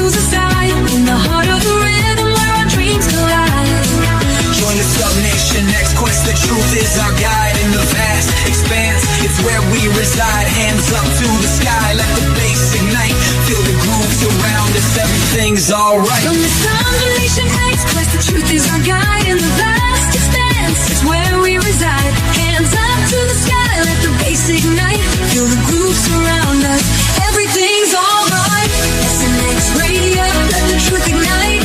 shadows aside, in the heart of the rhythm where our dreams collide. Join the Subnation X quest, the truth is our guide. In the vast expanse, it's where we reside. Hands up to the sky, let the bass ignite. Feel the grooves around us, everything's alright. From the Subnation X quest, the truth is our guide. In the vast expanse, it's where we reside. Hands up to the sky, let the bass ignite. Feel the grooves around us, everything's alright. SNX radio, let the truth ignite.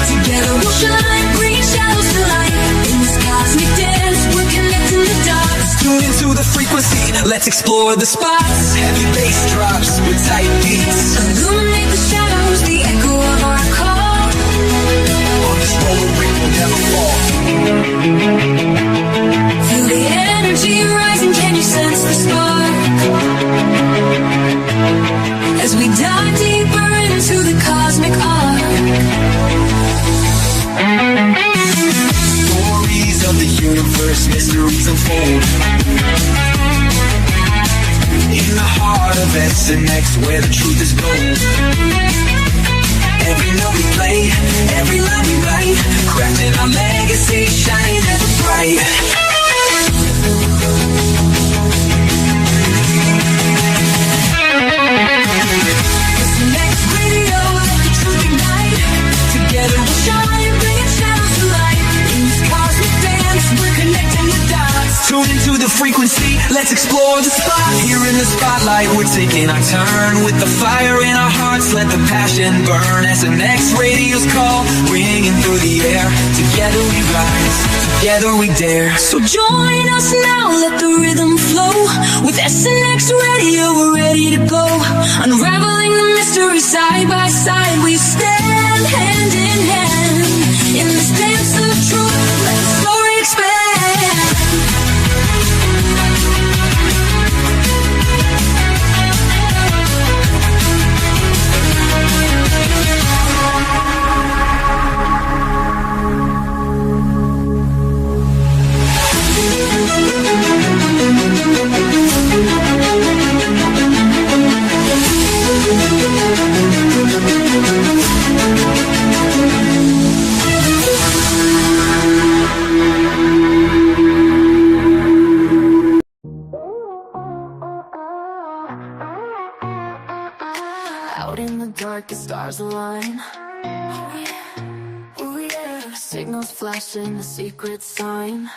Together we'll shine, bringing shadows to light. In this cosmic dance, we're connecting the dots. Tune into the frequency, let's explore the spots. Heavy bass drops with tight beats. Illuminate the shadows, the echo of our call. On this roller we will never fall. Feel the energy rising, can you sense the spark? As we dive deeper into the cosmic arc. Stories of the universe, mysteries unfold. In the heart of SNX, where the truth is gold. Every note we play, every line we write, crafting our legacy, shining ever bright. SNX radio, let the truth ignite. Together we'll shine, bringing shadows to light. In this cosmic dance, we're connecting the dots. Tune into the frequency, let's explore the spot. Here in the spotlight, we're taking our turn. With the fire in our hearts, let the passion burn. SNX radio's call, ringing through the air. Together we rise, together we dare. So join us now, let the rhythm flow. With SNX radio, we're ready to go. Unraveling the mystery side by side, we stand hand in hand. In this dance of truth, let the story expand. Out in the dark, the stars align. Oh yeah, oh yeah. Signals flashing, the secret sign.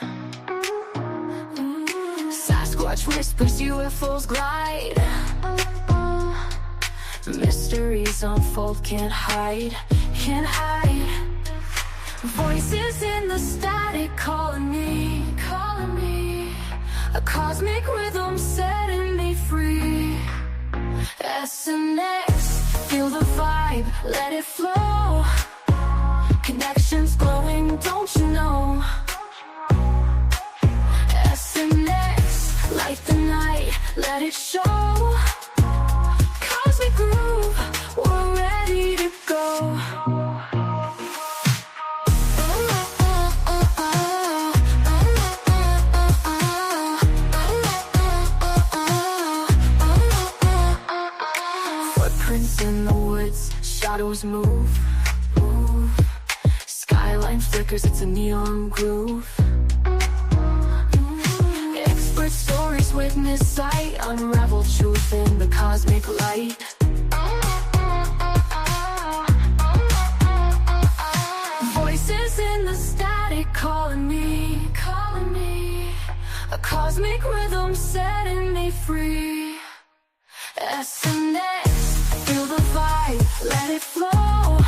Sasquatch whispers, UFOs glide. Mysteries unfold, can't hide, can't hide. Voices in the static calling me, calling me. A cosmic rhythm setting me free. SNX, feel the vibe, let it flow. Connections glowing, don't you know? SNX, light the night, let it show. Cosmic groove, we're ready to go. In the woods, shadows move, move. Skyline flickers, it's a neon groove. Expert stories witness sight, unravel truth in the cosmic light. Voices in the static calling me, calling me. A cosmic rhythm setting me free. SNX, feel the vibe, let it flow.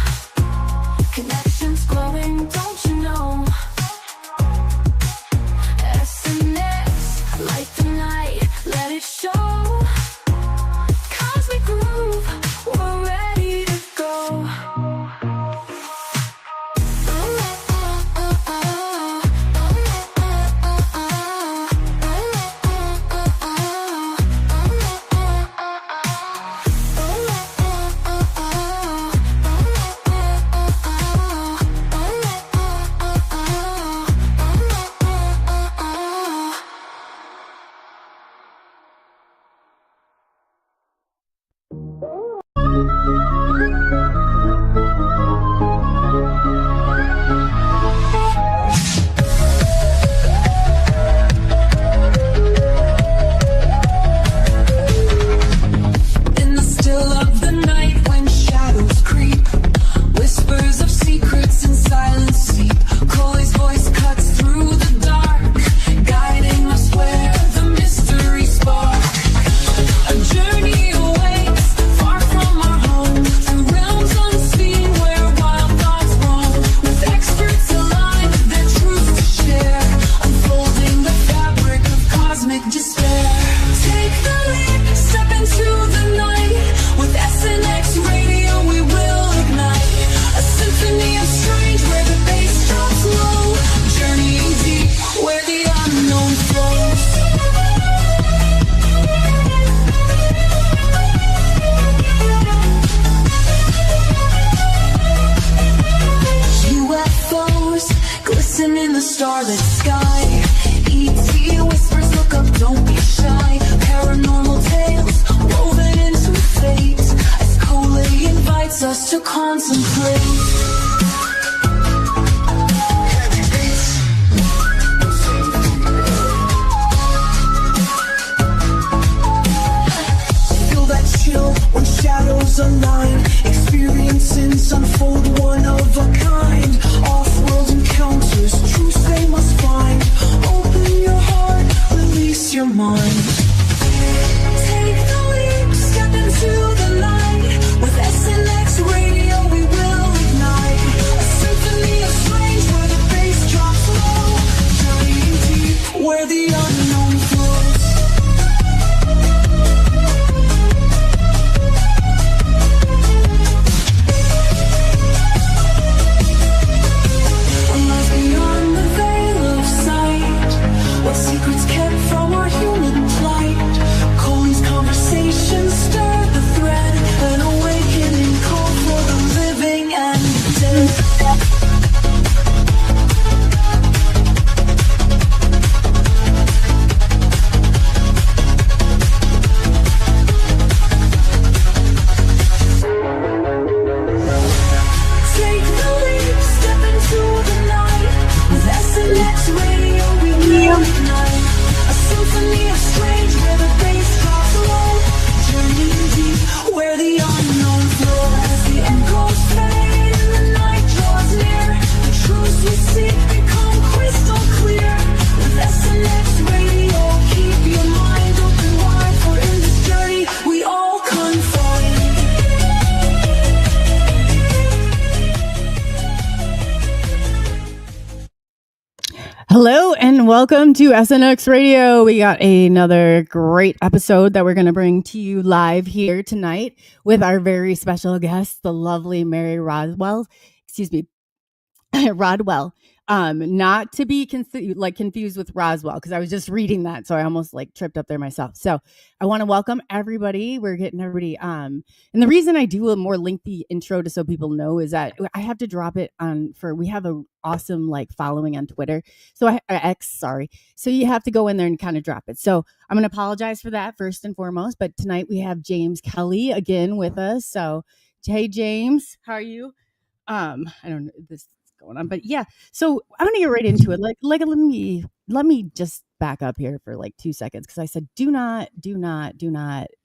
Connections glowing, don't you know? SNX, light the night, let it show. Cosmic groove, we're ready to go. us to concentrate. Feel that chill when shadows align. Experiences unfold one of a kind. Off-world encounters, truths they must find. Open your heart, release your mind. Take the leap, step into the light. With SNX radio we will ignite a symphony of strange where the bass drops low. Journeying deep Where the unknown flows. lies beyond the veil of sight. What secrets kept from our human plight? COLEY's conversations stir the thread. An awakening call for the living and dead. Take the leap, step into the night. With SNX radio we will ignite a symphony of strange where the bass drops low. Journeying deep where the unknown flows. As the echoes fade and the night draws near, the truths we seek become crystal clear. With SNX radio, keep your mind open wide, for in this journey we all confide. Hello and welcome to SNX Radio. We got another great episode that we're going to bring to you live here tonight with our very special guest, the lovely Mary Rodwell. Excuse me, Rodwell. Not to be confused with Roswell, because I was just reading that, so I almost tripped up there myself. So I want to welcome everybody. We're getting everybody. And the reason I do a more lengthy intro to so people know is that I have to drop it on we have a awesome following on Twitter. So sorry. So you have to go in there and kind of drop it. So I'm going to apologize for that first and foremost. But tonight we have James Kelly again with us. So hey James, how are you? I don't know this is going on, but yeah. So I'm gonna get right into it. Let me just back up here for 2 seconds, because I said do not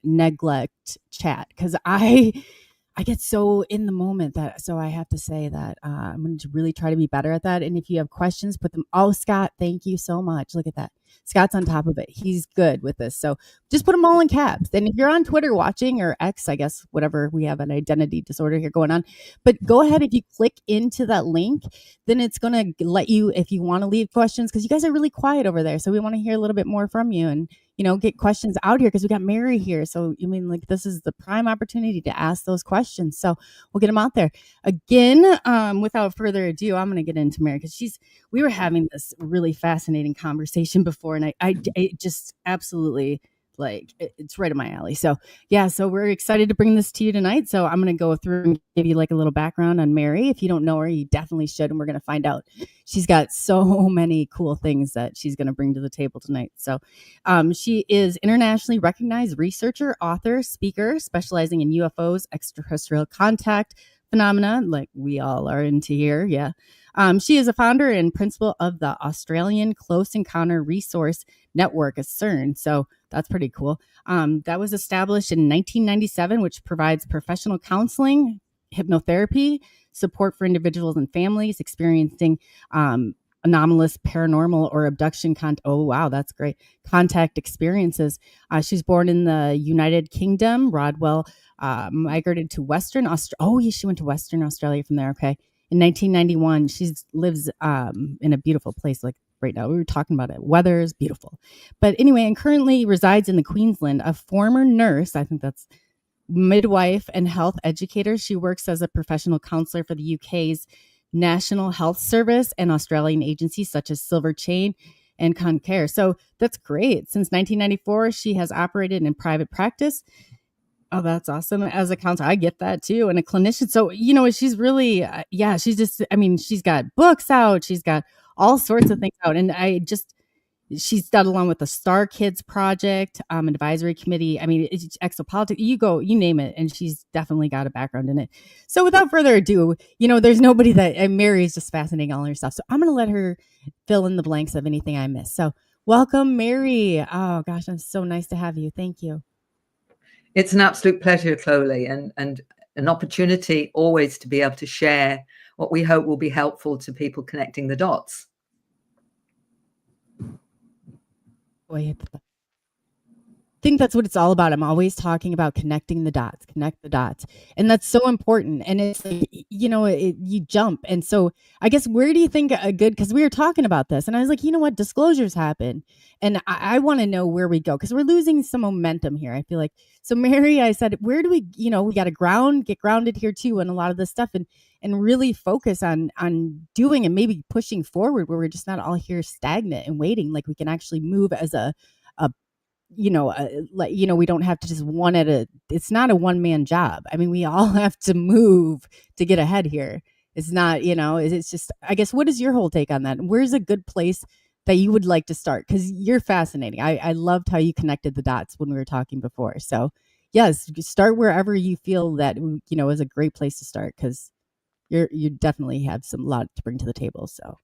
neglect chat, because I get so in the moment that, so I have to say that I'm going to really try to be better at that. And if you have questions, put them. Oh, Scott, thank you so much. Look at that. Scott's on top of it. He's good with this. So just put them all in caps. And if you're on Twitter watching, or X, I guess, whatever, we have an identity disorder here going on. But go ahead, if you click into that link, then it's going to let you, if you want to leave questions, because you guys are really quiet over there. So we want to hear a little bit more from you and, get questions out here, because we got Mary here. So this is the prime opportunity to ask those questions. So we'll get them out there. Again, without further ado, I'm going to get into Mary, because we were having this really fascinating conversation before, and I just absolutely it's right in my alley. So yeah, so we're excited to bring this to you tonight. So I'm going to go through and give you a little background on Mary. If you don't know her, you definitely should. And we're going to find out. She's got so many cool things that she's going to bring to the table tonight. So she is internationally recognized researcher, author, speaker, specializing in UFOs, extraterrestrial contact phenomena, like we all are into here. Yeah. She is a founder and principal of the Australian Close Encounter Resource Network, ACERN. So that's pretty cool. That was established in 1997, which provides professional counseling, hypnotherapy, support for individuals and families experiencing anomalous, paranormal, or abduction-contact. Oh, wow, that's great. Contact experiences. She was born in the United Kingdom. Rodwell migrated to Western Australia. Oh, yeah, she went to Western Australia from there. Okay. In 1991, she lives in a beautiful place. Right now, we were talking about it. Weather is beautiful. But anyway, and currently resides in the Queensland. A former nurse, I think that's midwife and health educator. She works as a professional counselor for the UK's National Health Service and Australian agencies such as Silver Chain and Centrecare. So that's great. Since 1994, she has operated in private practice. Oh, that's awesome. As a counselor, I get that too. And a clinician. So, she's really, she's just, she's got books out. She's got all sorts of things out. And I just, she's done along with the Star Kids Project, advisory committee. I mean, it's Exopolitics. You name it, and she's definitely got a background in it. So without further ado, there's nobody that Mary is just fascinating all her stuff. So I'm going to let her fill in the blanks of anything I missed. So welcome, Mary. Oh gosh, it's so nice to have you. Thank you. It's an absolute pleasure, COLEY, and an opportunity always to be able to share what we hope will be helpful to people connecting the dots. I think that's what it's all about. I'm always talking about connect the dots. And that's so important. And it's like, you jump. And so I guess, where do you think because we were talking about this and I was like, disclosures happen. And I want to know where we go, because we're losing some momentum here. I feel like, so Mary, I said, where do we, we got to get grounded here too. And a lot of this stuff and really focus on doing and maybe pushing forward, where we're just not all here stagnant and waiting. Like we can actually move as we don't have to just it's not a one-man job. I mean, we all have to move to get ahead here. It's not, it's just, I guess, what is your whole take on that? And where's a good place that you would like to start? Because you're fascinating. I loved how you connected the dots when we were talking before. So yes, start wherever you feel that, is a great place to start, because you definitely have a lot to bring to the table. So.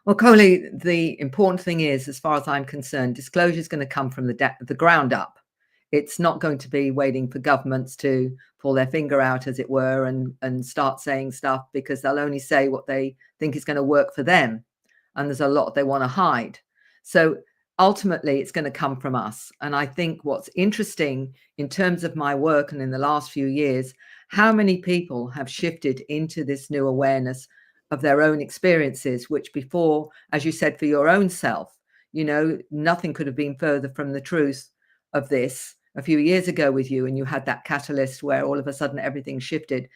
Well, COLEY, the important thing is, as far as I'm concerned, disclosure is going to come from the ground up. It's not going to be waiting for governments to pull their finger out, as it were, and start saying stuff, because they'll only say what they think is going to work for them. And there's a lot they want to hide. So ultimately, it's going to come from us. And I think what's interesting in terms of my work and in the last few years, how many people have shifted into this new awareness of their own experiences, which before, as you said, for your own self, nothing could have been further from the truth of this a few years ago with you, and you had that catalyst where all of a sudden everything shifted.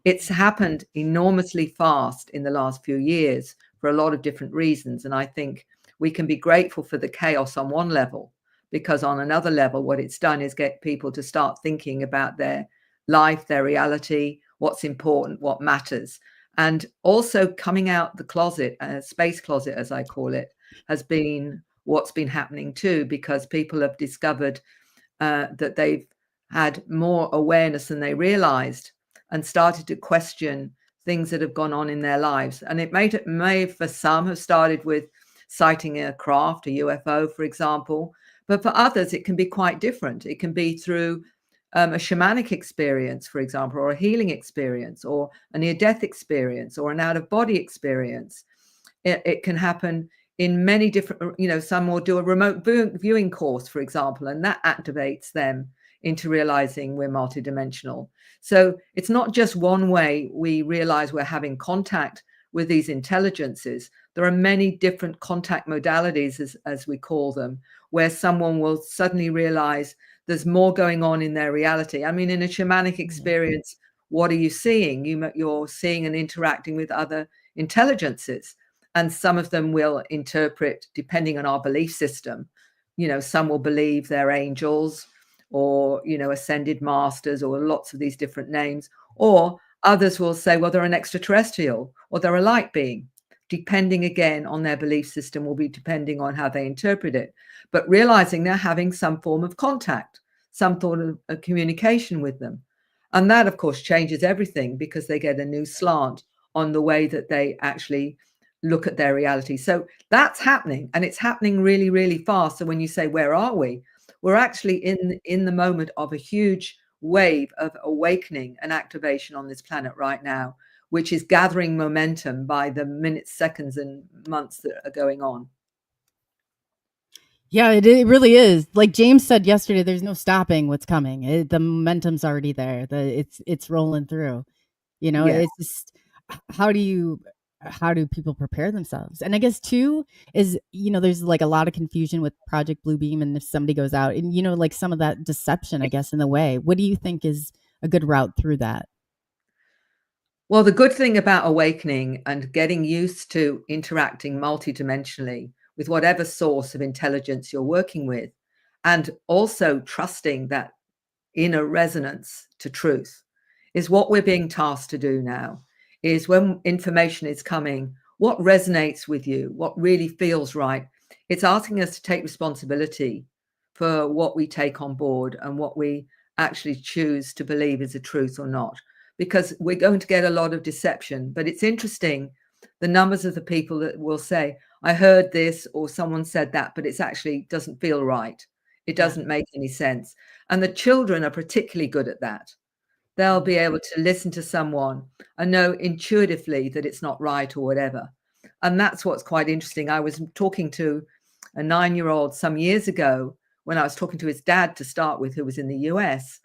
It's happened enormously fast in the last few years for a lot of different reasons. And I think we can be grateful for the chaos on one level, because on another level, what it's done is get people to start thinking about their life, their reality, what's important, what matters. And also coming out the closet, space closet, as I call it, has been what's been happening too, because people have discovered that they've had more awareness than they realized and started to question things that have gone on in their lives. And it may for some have started with sighting a craft, a UFO, for example, but for others, it can be quite different. It can be through a shamanic experience, for example, or a healing experience, or a near-death experience, or an out-of-body experience. It can happen in many different, some will do a remote viewing course, for example, and that activates them into realizing we're multidimensional. So it's not just one way we realize we're having contact with these intelligences. There are many different contact modalities, as we call them, where someone will suddenly realize there's more going on in their reality. I mean, in a shamanic experience, what are you seeing? You're seeing and interacting with other intelligences. And some of them will interpret, depending on our belief system, some will believe they're angels, or, ascended masters, or lots of these different names. Or others will say, well, they're an extraterrestrial, or they're a light being. Depending again on their belief system will be depending on how they interpret it. But realizing they're having some form of contact, some sort of a communication with them. And that, of course, changes everything, because they get a new slant on the way that they actually look at their reality. So that's happening, and it's happening really, really fast. So when you say, where are we? We're actually in the moment of a huge wave of awakening and activation on this planet right now, which is gathering momentum by the minutes, seconds, and months that are going on. Yeah, it really is. Like James said yesterday, there's no stopping what's coming. The momentum's already there. It's rolling through. Yeah. It's just, how do people prepare themselves? And I guess too is, there's like a lot of confusion with Project Bluebeam, and if somebody goes out and, like some of that deception, I guess, in the way. What do you think is a good route through that? Well, the good thing about awakening and getting used to interacting multidimensionally with whatever source of intelligence you're working with, and also trusting that inner resonance to truth, is what we're being tasked to do now. Is when information is coming, what resonates with you, what really feels right, It's asking us to take responsibility for what we take on board and what we actually choose to believe is the truth or not, because we're going to get a lot of deception. But it's interesting, the numbers of the people that will say, I heard this, or someone said that, but it's actually doesn't feel right. It doesn't make any sense. And the children are particularly good at that. They'll be able to listen to someone and know intuitively that it's not right or whatever. And that's what's quite interesting. I was talking to a 9-year-old some years ago when I was talking to his dad to start with, who was in the US.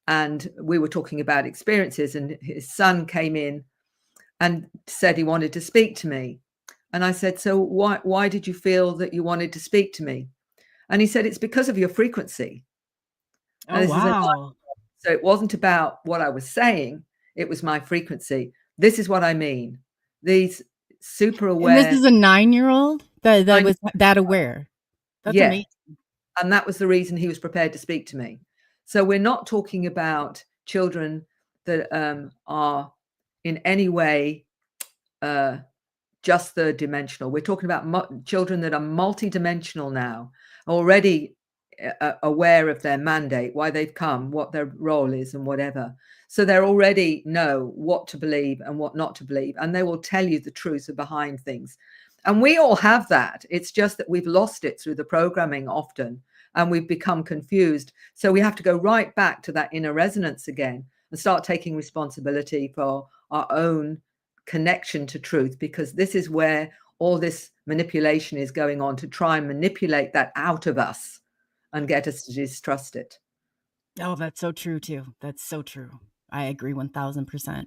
And we were talking about experiences, and his son came in and said he wanted to speak to me. And I said, so why did you feel that you wanted to speak to me? And he said, it's because of your frequency. Oh, wow. So it wasn't about what I was saying. It was my frequency. This is what I mean. These super aware. And this is a 9-year-old that was that aware. That's amazing. And that was the reason he was prepared to speak to me. So we're not talking about children that are in any way just third dimensional. We're talking about children that are multidimensional now, already aware of their mandate, why they've come, what their role is, and whatever. So they already know what to believe and what not to believe, and they will tell you the truth behind things. And we all have that. It's just that we've lost it through the programming often, and we've become confused. So we have to go right back to that inner resonance again and start taking responsibility for our own connection to truth, because this is where all this manipulation is going on, to try and manipulate that out of us and get us to distrust it. Oh, that's so true too. That's so true. I agree 1000%.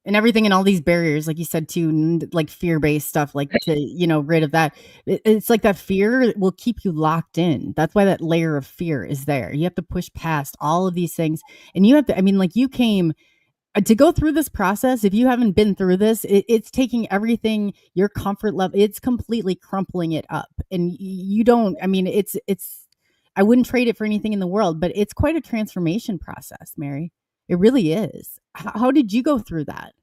And everything and all these barriers, like you said too, like fear-based stuff, like to, rid of that. It's like that fear will keep you locked in. That's why that layer of fear is there. You have to push past all of these things. And you have to, like you came to go through this process. If you haven't been through this, it's taking everything, your comfort level, it's completely crumpling it up. And you don't, it's, I wouldn't trade it for anything in the world, but it's quite a transformation process, Mary. It really is. How did you go through that?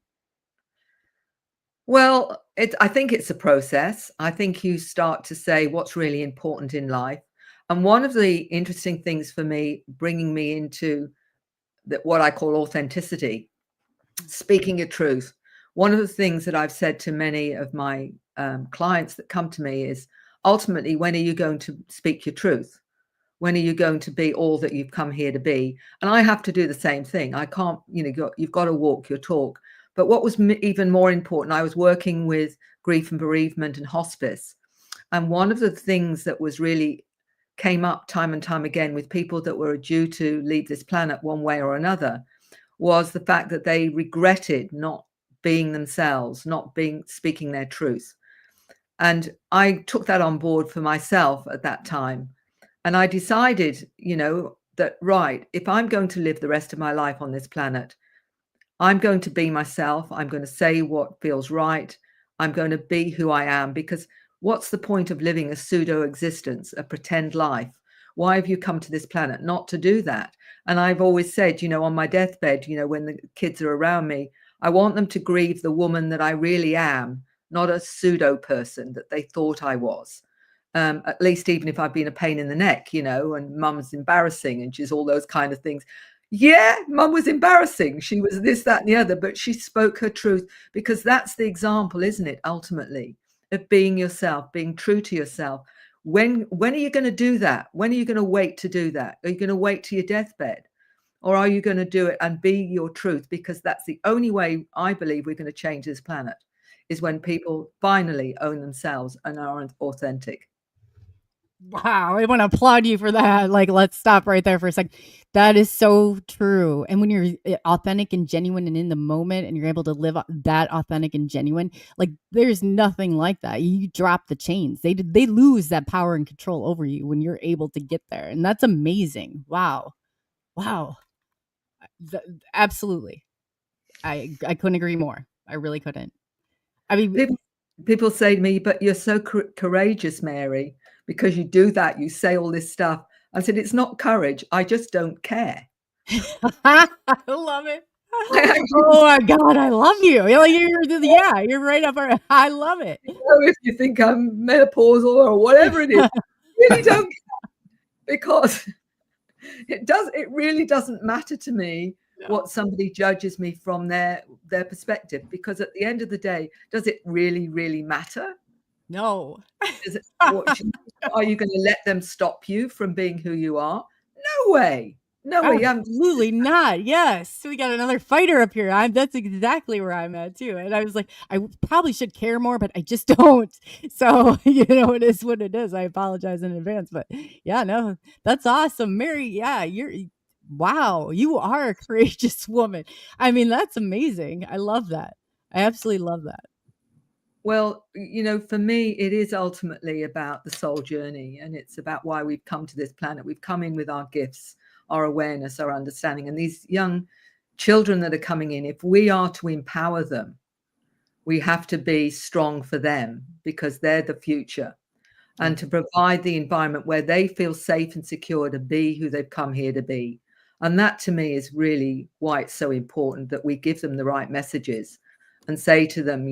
Well, I think it's a process. I think you start to say what's really important in life. And one of the interesting things for me, bringing me into what I call authenticity, speaking your truth. One of the things that I've said to many of my clients that come to me is, ultimately, when are you going to speak your truth? When are you going to be all that you've come here to be? And I have to do the same thing. I can't, you've got to walk your talk. But what was even more important, I was working with grief and bereavement and hospice. And one of the things that was really came up time and time again with people that were due to leave this planet one way or another was the fact that they regretted not being themselves, not speaking their truth. And I took that on board for myself at that time. And I decided, that, right, if I'm going to live the rest of my life on this planet, I'm going to be myself. I'm going to say what feels right. I'm going to be who I am, because what's the point of living a pseudo existence, a pretend life? Why have you come to this planet? Not to do that. And I've always said, on my deathbed, when the kids are around me, I want them to grieve the woman that I really am, not a pseudo person that they thought I was. At least even if I've been a pain in the neck, and mum's embarrassing and she's all those kind of things. Yeah, mum was embarrassing. She was this, that, and the other, but she spoke her truth, because that's the example, isn't it, ultimately, of being yourself, being true to yourself. When are you going to do that? When are you going to wait to do that? Are you going to wait to your deathbed? Or are you going to do it and be your truth? Because that's the only way I believe we're going to change this planet, is when people finally own themselves and are authentic. Wow, I want to applaud you for that. Like, let's stop right there for a second. That is so true. And when you're authentic and genuine and in the moment, and you're able to live that authentic and genuine, like, there's nothing like that. You drop the chains. They lose that power and control over you when you're able to get there. And that's amazing. Wow. Absolutely. I couldn't agree more. I really couldn't. I mean, people say to me, but you're so courageous, Mary, because you do that. You say all this stuff. I said, it's not courage. I just don't care. I love it. Oh my God, I love you. You're right up our, I love it. If you think I'm menopausal or whatever it is, really don't, because it really doesn't matter to me what somebody judges me from their perspective, because at the end of the day, does it really matter? No. Are you going to let them stop you from being who you are? No way. No way. Absolutely not. Yes. We got another fighter up here. That's exactly where I'm at too. And I was like, I probably should care more, but I just don't. So, it is what it is. I apologize in advance, but yeah, no, that's awesome. Mary, yeah, wow, you are a courageous woman. I mean, that's amazing. I love that. I absolutely love that. Well, for me, it is ultimately about the soul journey, and it's about why we've come to this planet. We've come in with our gifts, our awareness, our understanding. And these young children that are coming in, if we are to empower them, we have to be strong for them, because they're the future, and to provide the environment where they feel safe and secure to be who they've come here to be. And that, to me, is really why it's so important that we give them the right messages and say to them,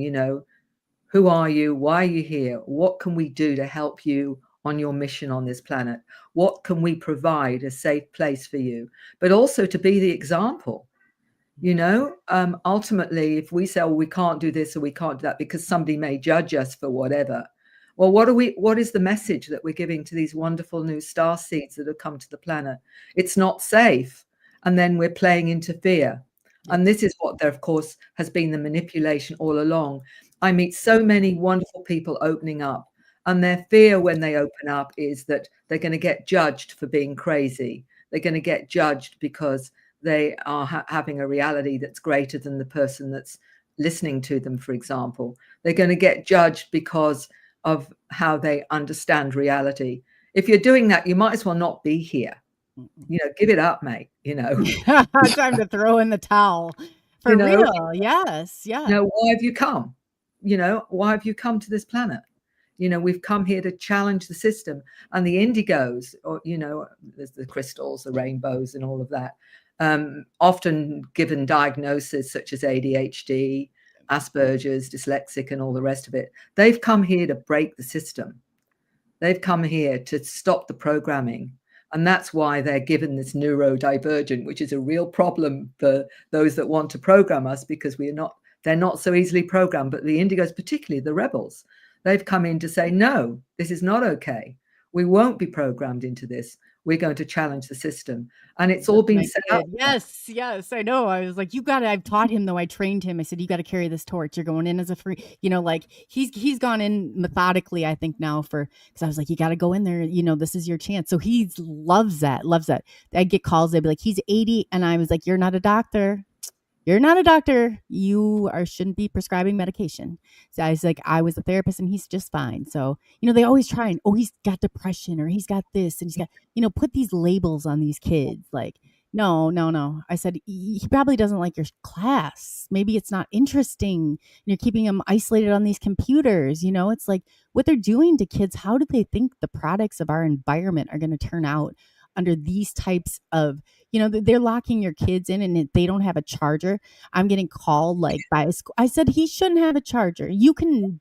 who are you? Why are you here? What can we do to help you on your mission on this planet? What can we provide a safe place for you? But also to be the example. Ultimately, if we say, we can't do this or we can't do that because somebody may judge us for whatever, well, what is the message that we're giving to these wonderful new star seeds that have come to the planet? It's not safe. And then we're playing into fear. And this is what there, of course, has been the manipulation all along. I meet so many wonderful people opening up, and their fear when they open up is that they're going to get judged for being crazy. They're going to get judged because they are having a reality that's greater than the person that's listening to them, for example. They're going to get judged because of how they understand reality. If you're doing that, you might as well not be here. Give it up, mate. Time to throw in the towel. For real. Yes. Yeah. Why have you come? Why have you come to this planet? We've come here to challenge the system. And the indigos, or there's the crystals, the rainbows, and all of that, often given diagnoses such as ADHD, Asperger's, dyslexic, and all the rest of it. They've come here to break the system. They've come here to stop the programming. And that's why they're given this neurodivergent, which is a real problem for those that want to program us, because they're not so easily programmed. But the indigos, particularly the rebels, they've come in to say, no, this is not okay. We won't be programmed into this. We're going to challenge the system. And it's all been set up. Yes, I know. I was like, I've taught him, though. I trained him. I said, you got to carry this torch. You're going in as a free, he's gone in methodically, I think now because I was like, you got to go in there. This is your chance. So he loves that. I get calls. They'd be like, he's 80. And I was like, you're not a doctor. You're not a doctor. You shouldn't be prescribing medication. So I was like, I was a therapist and he's just fine. So, they always try and, he's got depression or he's got this and he's got, put these labels on these kids. Like, no. I said, he probably doesn't like your class. Maybe it's not interesting. You're keeping them isolated on these computers. It's like what they're doing to kids. How do they think the products of our environment are going to turn out under these types of, they're locking your kids in and they don't have a charger. I'm getting called by a school. I said, he shouldn't have a charger. You can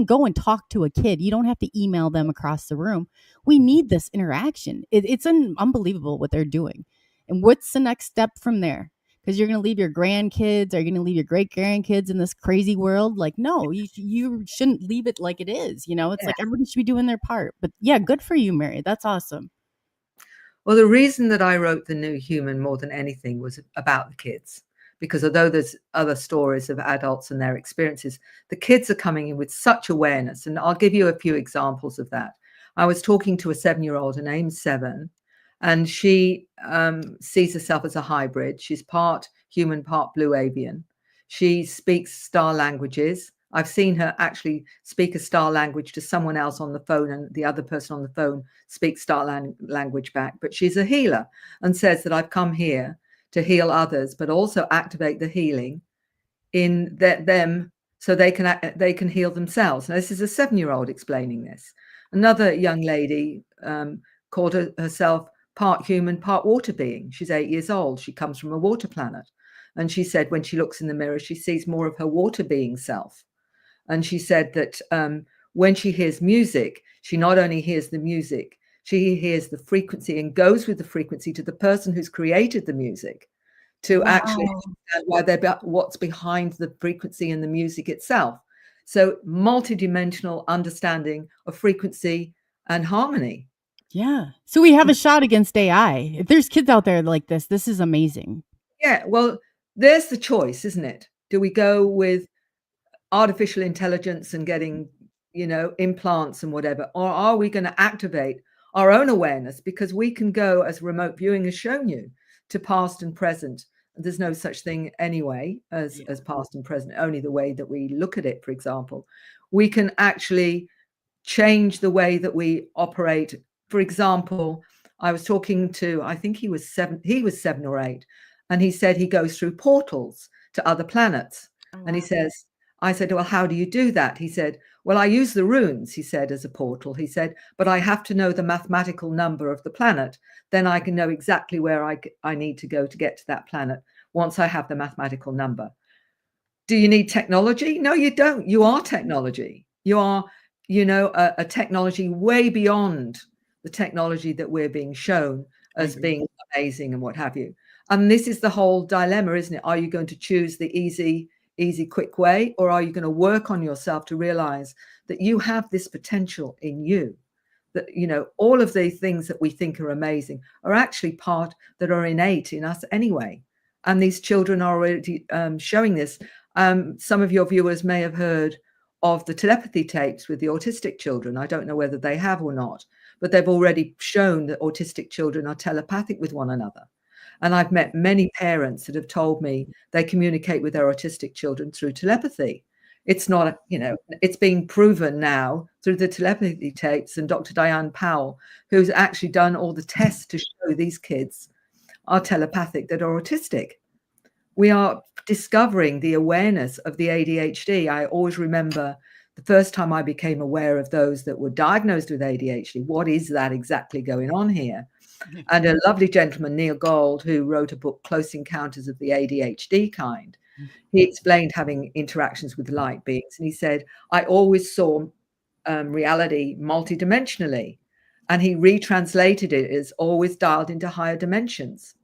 go and talk to a kid. You don't have to email them across the room. We need this interaction. It's unbelievable what they're doing. And what's the next step from there? Because you're going to leave your grandkids, or you're going to leave your great grandkids in this crazy world. Like, no, you shouldn't leave it like it is. It's like everybody should be doing their part. But yeah, good for you, Mary. That's awesome. Well, the reason that I wrote The New Human more than anything was about the kids, because although there's other stories of adults and their experiences, the kids are coming in with such awareness. And I'll give you a few examples of that. I was talking to a 7-year-old, her name's 7, and she sees herself as a hybrid. She's part human, part blue avian. She speaks star languages. I've seen her actually speak a star language to someone else on the phone, and the other person on the phone speaks star language back. But she's a healer and says that I've come here to heal others, but also activate the healing in them so they can heal themselves. Now, this is a 7-year-old explaining this. Another young lady called herself part human, part water being. She's 8 years old. She comes from a water planet. And she said when she looks in the mirror, she sees more of her water being self. And she said that when she hears music, she not only hears the music, she hears the frequency and goes with the frequency to the person who's created the music to actually understand what's behind the frequency and the music itself. So multidimensional understanding of frequency and harmony. Yeah. So we have a shot against AI. If there's kids out there like this is amazing. Yeah, well, there's the choice, isn't it? Do we go with artificial intelligence and getting, implants and whatever, or are we going to activate our own awareness? Because we can go, as remote viewing has shown you, to past and present. There's no such thing anyway as past and present, only the way that we look at it. For example, we can actually change the way that we operate. For example, I was talking to, I think he was 7 or 8, and he said he goes through portals to other planets. And he says, I said, well, how do you do that? He said, well, I use the runes, he said, as a portal. He said, but I have to know the mathematical number of the planet. Then I can know exactly where I need to go to get to that planet once I have the mathematical number. Do you need technology? No, you don't. You are technology. You are, a technology way beyond the technology that we're being shown as being amazing and what have you. And this is the whole dilemma, isn't it? Are you going to choose the easy, quick way, or are you going to work on yourself to realize that you have this potential in you, that all of the things that we think are amazing are actually part that are innate in us anyway, and these children are already showing this. Some of your viewers may have heard of the telepathy tapes with the autistic children. I don't know whether they have or not, but they've already shown that autistic children are telepathic with one another. And I've met many parents that have told me they communicate with their autistic children through telepathy. It's not, it's being proven now through the telepathy tapes, and Dr. Diane Powell, who's actually done all the tests to show these kids are telepathic that are autistic. We are discovering the awareness of the ADHD. I always remember the first time I became aware of those that were diagnosed with ADHD. What is that exactly going on here? And a lovely gentleman, Neil Gold, who wrote a book, Close Encounters of the ADHD Kind, he explained having interactions with light beings. And he said, I always saw reality multidimensionally. And he retranslated it as always dialed into higher dimensions.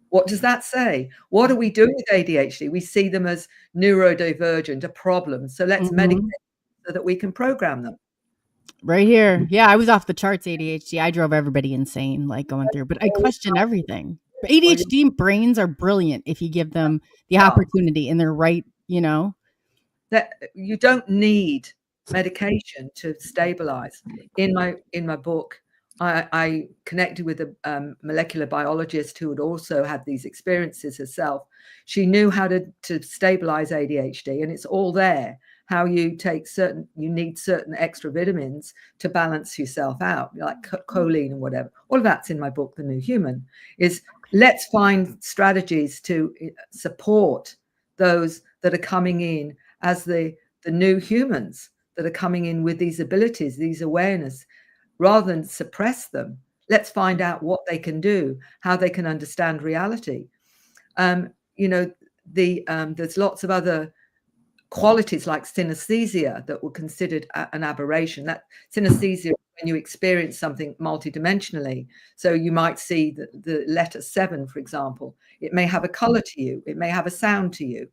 What does that say? What are we doing with ADHD? We see them as neurodivergent, a problem. So let's medicate so that we can program them. Right here. Yeah, I was off the charts ADHD. I drove everybody insane, like going through, but I question everything. But ADHD brains are brilliant if you give them the opportunity and they're right, That you don't need medication to stabilize. In my book, I connected with a molecular biologist who had also had these experiences herself. She knew how to stabilize ADHD, and it's all there. How you need certain extra vitamins to balance yourself out, like choline and whatever. All of that's in my book, The New Human. Is let's find strategies to support those that are coming in as the new humans that are coming in with these abilities, these awareness, rather than suppress them. Let's find out what they can do, how they can understand reality. There's lots of other qualities like synesthesia that were considered an aberration. That synesthesia, when you experience something multidimensionally, so you might see the letter 7, for example, it may have a color to you, it may have a sound to you,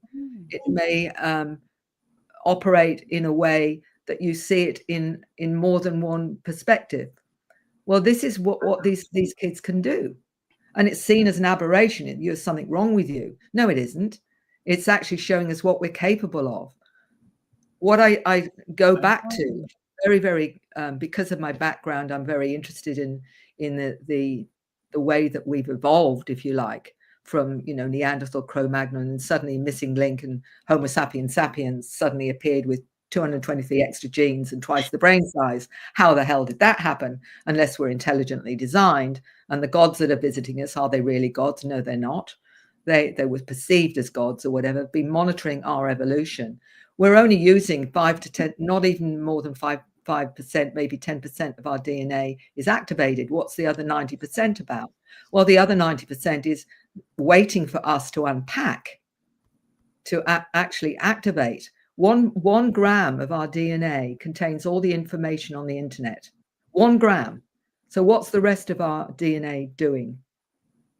it may operate in a way that you see it in more than one perspective. Well, this is what these kids can do, and it's seen as an aberration. There's something wrong with you. No, it isn't. It's actually showing us what we're capable of. What I go back to very, very, because of my background, I'm very interested in the way that we've evolved, if you like, from, Neanderthal, Cro-Magnon, and suddenly missing link, and Homo sapiens sapiens suddenly appeared with 223 extra genes and twice the brain size. How the hell did that happen? Unless we're intelligently designed. And the gods that are visiting us, are they really gods? No, they're not. They were perceived as gods or whatever, been monitoring our evolution. We're only using 5 to 10, not even more than 5%, maybe 10% of our DNA is activated. What's the other 90% about? Well, the other 90% is waiting for us to unpack to actually activate. One gram of our DNA contains all the information on the internet. 1 gram. So what's the rest of our DNA doing?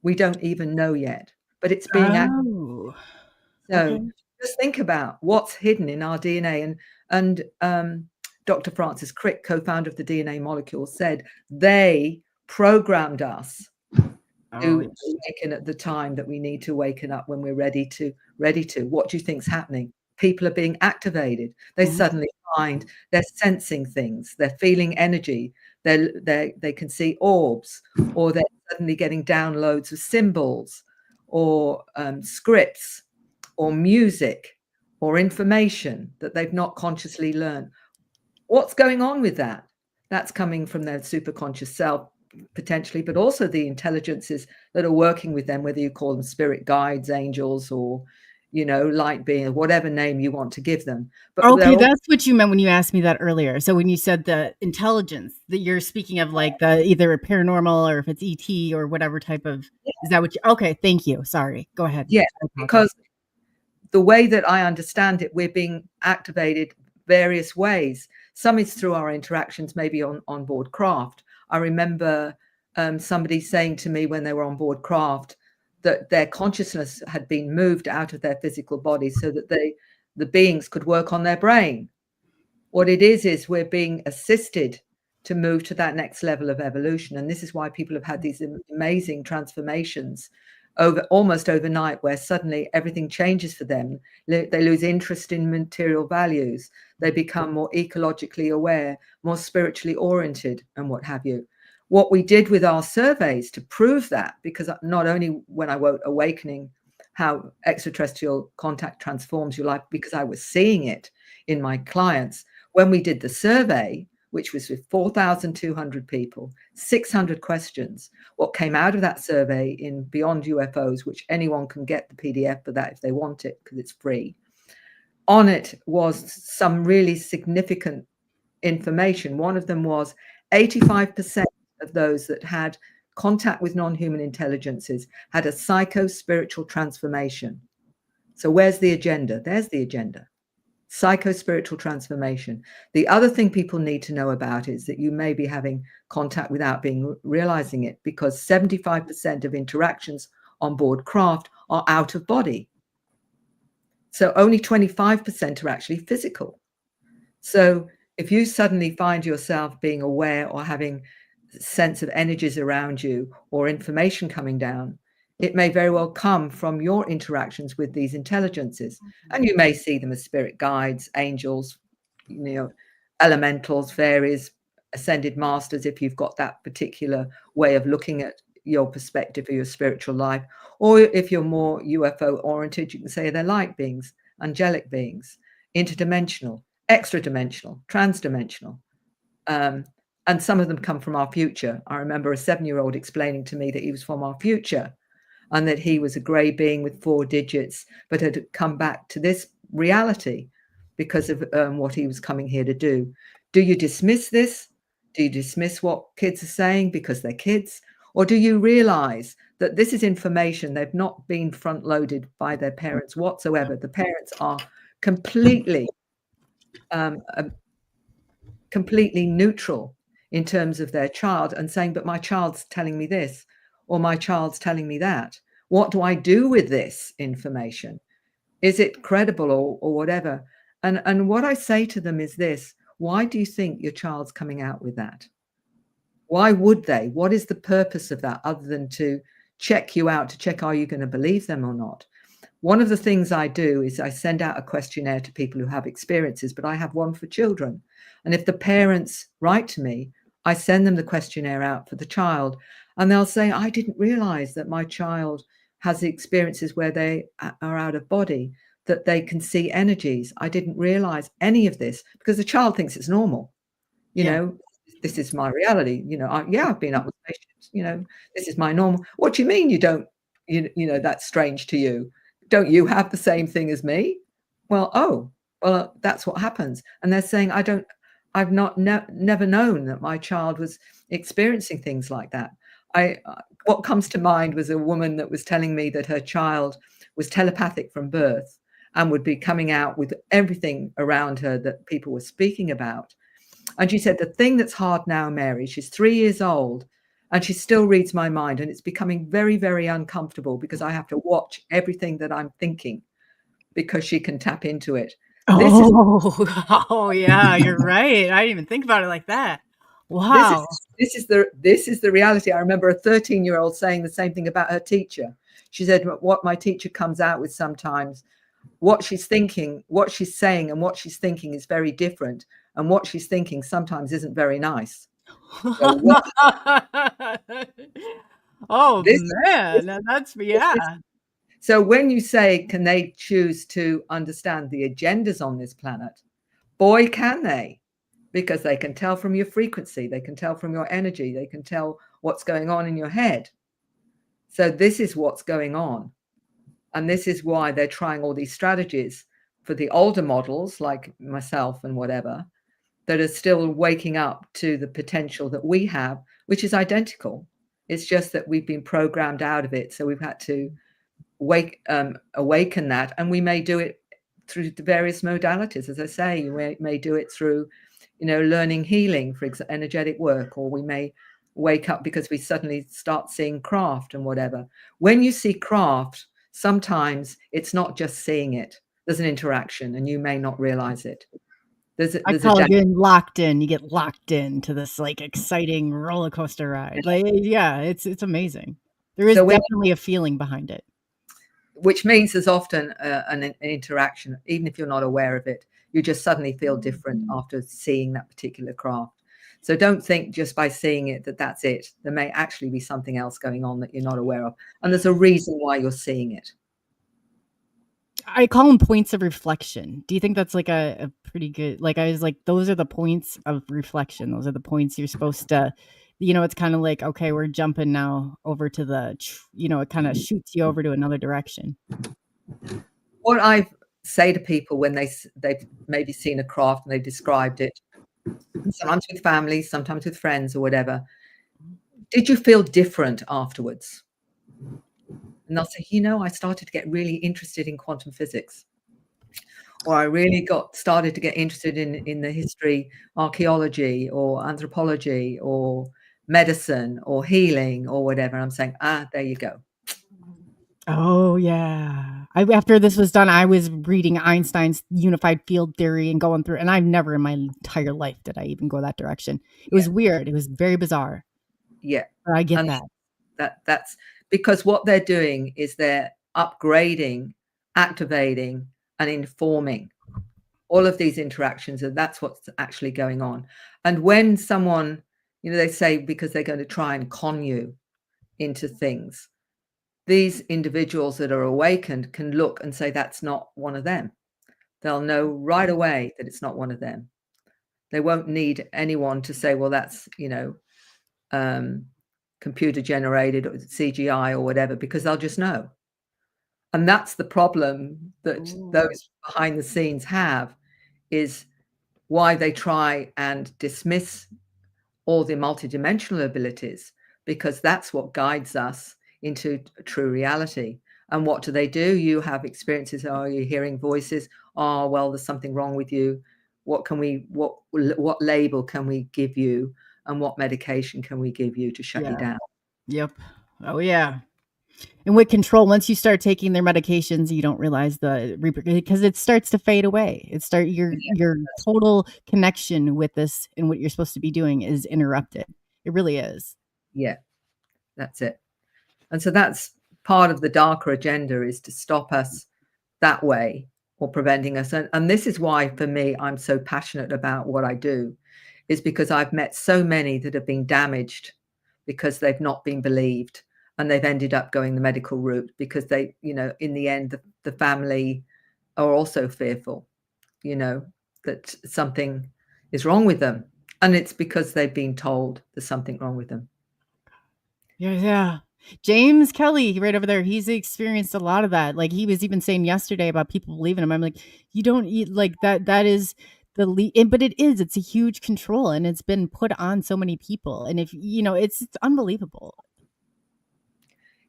We don't even know yet, but it's being activated. Oh, So okay. just think about what's hidden in our DNA. And Dr. Francis Crick, co-founder of the DNA Molecule, said they programmed us to awaken at the time that we need to waken up when we're ready to. What do you think's happening? People are being activated. They suddenly find they're sensing things, they're feeling energy, they can see orbs, or they're suddenly getting downloads of symbols or scripts or music or information that they've not consciously learned. What's going on with that? That's coming from their superconscious self, potentially, but also the intelligences that are working with them, whether you call them spirit guides, angels, or, you know, light being, whatever name you want to give them. But Okay, that's what you meant when you asked me that earlier. So when you said the intelligence, that you're speaking of like the either a paranormal or if it's ET or whatever type of, is that what you, okay, thank you. Sorry, go ahead. Yeah, because the way that I understand it, we're being activated various ways. Some is through our interactions, maybe on board craft. I remember somebody saying to me when they were on board craft that their consciousness had been moved out of their physical body so that the beings could work on their brain. What it is we're being assisted to move to that next level of evolution. And this is why people have had these amazing transformations almost overnight, where suddenly everything changes for them. They lose interest in material values. They become more ecologically aware, more spiritually oriented, and what have you. What we did with our surveys to prove that, because not only when I wrote Awakening, how extraterrestrial contact transforms your life, because I was seeing it in my clients. When we did the survey, which was with 4,200 people, 600 questions, what came out of that survey in Beyond UFOs, which anyone can get the PDF for that if they want it, because it's free. On it was some really significant information. One of them was 85% of those that had contact with non-human intelligences had a psycho-spiritual transformation. So where's the agenda? There's the agenda. Psycho-spiritual transformation. The other thing people need to know about is that you may be having contact without realizing it, because 75% of interactions on board craft are out of body. So only 25% are actually physical. So if you suddenly find yourself being aware or having a sense of energies around you or information coming down, it may very well come from your interactions with these intelligences. And you may see them as spirit guides, angels, you know, elementals, fairies, ascended masters, if you've got that particular way of looking at your perspective of your spiritual life. Or if you're more UFO oriented, you can say they're light beings, angelic beings, interdimensional, extra-dimensional, trans-dimensional. And some of them come from our future. I remember a 7-year-old explaining to me that he was from our future, and that he was a grey being with 4 digits, but had come back to this reality because of what he was coming here to do. Do you dismiss this? Do you dismiss what kids are saying because they're kids? Or do you realize that this is information they've not been front-loaded by their parents whatsoever? The parents are completely neutral in terms of their child, and saying, but my child's telling me this, or my child's telling me that. What do I do with this information? Is it credible or whatever? And what I say to them is this: why do you think your child's coming out with that? Why would they? What is the purpose of that, other than to check you out, to check, are you going to believe them or not? One of the things I do is I send out a questionnaire to people who have experiences, but I have one for children. And if the parents write to me, I send them the questionnaire out for the child, and they'll say, I didn't realize that my child has the experiences where they are out of body, that they can see energies. I didn't realize any of this, because the child thinks it's normal. You know, this is my reality. You know, I've been up with patients, you know, this is my normal. What do you mean you don't, you know, that's strange to you? Don't you have the same thing as me? Well, that's what happens. And they're saying, I've never known that my child was experiencing things like that. What comes to mind was a woman that was telling me that her child was telepathic from birth, and would be coming out with everything around her that people were speaking about. And she said, the thing that's hard now, Mary, she's 3 years old and she still reads my mind, and it's becoming very, very uncomfortable because I have to watch everything that I'm thinking because she can tap into it. Oh, yeah, you're right. I didn't even think about it like that. Wow. This is the reality. I remember a 13-year-old saying the same thing about her teacher. She said, what my teacher comes out with sometimes, what she's thinking, what she's saying, and what she's thinking is very different. And what she's thinking sometimes isn't very nice. So oh, man. That's, yeah. So when you say, can they choose to understand the agendas on this planet? Boy, can they. Because they can tell from your frequency, they can tell from your energy, they can tell what's going on in your head. So this is what's going on. And this is why they're trying all these strategies for the older models like myself and whatever, that are still waking up to the potential that we have, which is identical. It's just that we've been programmed out of it. So we've had to awaken that. And we may do it through the various modalities. As I say, you may do it through, learning healing, for example, energetic work, or we may wake up because we suddenly start seeing craft and whatever. When you see craft, sometimes it's not just seeing it. There's an interaction and you may not realize it. I call it getting locked in. You get locked into this like exciting roller coaster ride. Like, yeah, it's amazing. There is definitely a feeling behind it. Which means there's often an interaction, even if you're not aware of it. You just suddenly feel different after seeing that particular craft. So don't think just by seeing it that's it. There may actually be something else going on that you're not aware of. And there's a reason why you're seeing it. I call them points of reflection. Do you think that's like a pretty good, like I was like, those are the points of reflection. Those are the points you're supposed to, it's kind of like, okay, we're jumping now over to the, it kind of shoots you over to another direction. What I say to people when they've maybe seen a craft and they've described it, sometimes with family, sometimes with friends or whatever, did you feel different afterwards? And they'll say, I started to get really interested in quantum physics, or I really started to get interested in the history, archaeology or anthropology or medicine or healing or whatever. And I'm saying, there you go. Oh, yeah. After this was done, I was reading Einstein's unified field theory and going through, and I've never in my entire life did I even go that direction. It was weird. It was very bizarre. Yeah. But I get that. That's because what they're doing is they're upgrading, activating, and informing all of these interactions, and that's what's actually going on. And when someone, they say because they're going to try and con you into things, these individuals that are awakened can look and say that's not one of them. They'll know right away that it's not one of them. They won't need anyone to say, well, that's computer generated or CGI or whatever, because they'll just know. And that's the problem that those behind the scenes have, is why they try and dismiss all the multidimensional abilities, because that's what guides us into true reality. And what do? You have experiences. Oh, you're hearing voices. Oh, well, there's something wrong with you. What label can we give you? And what medication can we give you to shut you down? Yep. Oh, yeah. And with control, once you start taking their medications, you don't realize because it starts to fade away. Your total connection with this and what you're supposed to be doing is interrupted. It really is. Yeah, that's it. And so that's part of the darker agenda, is to stop us that way or preventing us. And this is why, for me, I'm so passionate about what I do, is because I've met so many that have been damaged because they've not been believed, and they've ended up going the medical route because they, in the end, the family are also fearful, that something is wrong with them. And it's because they've been told there's something wrong with them. Yeah. James Kelly, right over there, he's experienced a lot of that. Like, he was even saying yesterday about people believing him. I'm like, you don't eat like that. That is but it's a huge control, and it's been put on so many people. And if, it's unbelievable.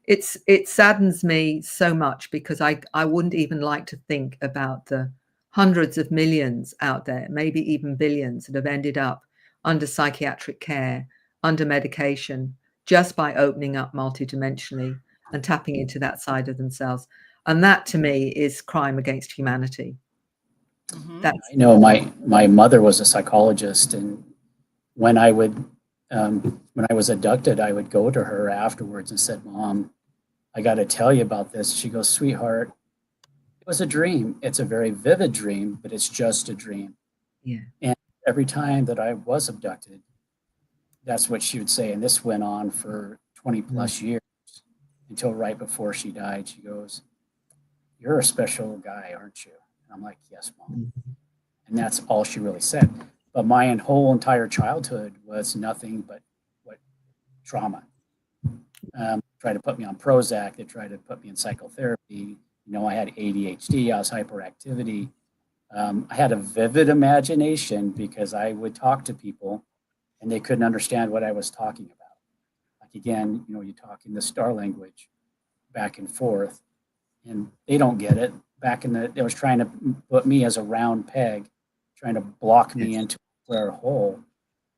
it saddens me so much, because I wouldn't even like to think about the hundreds of millions out there, maybe even billions, that have ended up under psychiatric care, under medication, just by opening up multidimensionally and tapping into that side of themselves. And that, to me, is crime against humanity. That's I know my mother was a psychologist, and when I was abducted, I would go to her afterwards and said, "Mom, I got to tell you about this." She goes, "Sweetheart, it was a dream. It's a very vivid dream, but it's just a dream." yeah. And every time that I was abducted, that's what she would say. And this went on for 20 plus years, until right before she died. She goes, "You're a special guy, aren't you?" And I'm like, "Yes, Mom." And that's all she really said. But my whole entire childhood was nothing but trauma. Tried to put me on Prozac. They tried to put me in psychotherapy. I had ADHD. I was hyperactivity. I had a vivid imagination, because I would talk to people and they couldn't understand what I was talking about. Like, again, you talk in the star language back and forth, and they don't get it. They was trying to put me as a round peg, trying to block me into a square hole.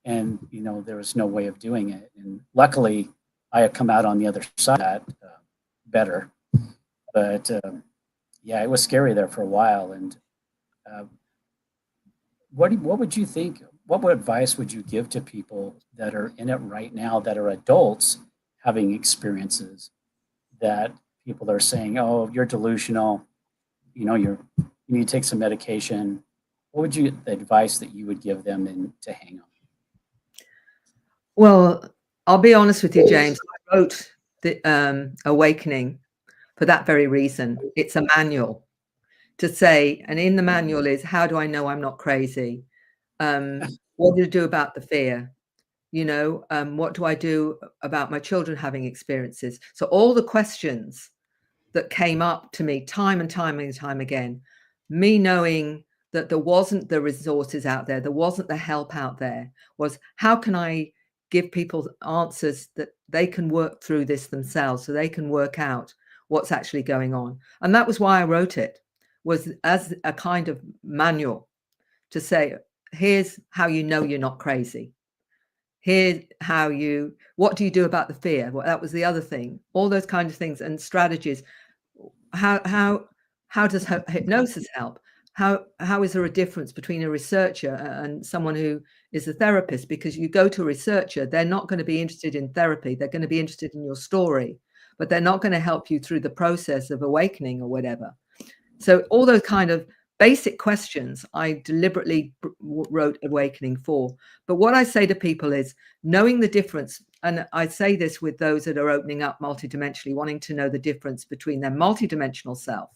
And, there was no way of doing it. And luckily, I had come out on the other side of that better. But yeah, it was scary there for a while. And what would you think? What advice would you give to people that are in it right now, that are adults having experiences, that people are saying, "Oh, you're delusional. You need to take some medication"? What would the advice that you would give them to hang on? Well, I'll be honest with you, James. I wrote the Awakening for that very reason. It's a manual to say, and in the manual is, how do I know I'm not crazy? What do you do about the fear? What do I do about my children having experiences? So all the questions that came up to me time and time and time again, me knowing that there wasn't the resources out there, there wasn't the help out there, was how can I give people answers that they can work through this themselves, so they can work out what's actually going on. And that was why I wrote it, was as a kind of manual to say, here's how you know you're not crazy. Here's what do you do about the fear? Well, that was the other thing. All those kinds of things and strategies. How does hypnosis help? How is there a difference between a researcher and someone who is a therapist? Because you go to a researcher, they're not going to be interested in therapy. They're going to be interested in your story, but they're not going to help you through the process of awakening or whatever. So all those kind of basic questions I deliberately wrote Awakening for. But what I say to people is knowing the difference, and I say this with those that are opening up multidimensionally, wanting to know the difference between their multidimensional self,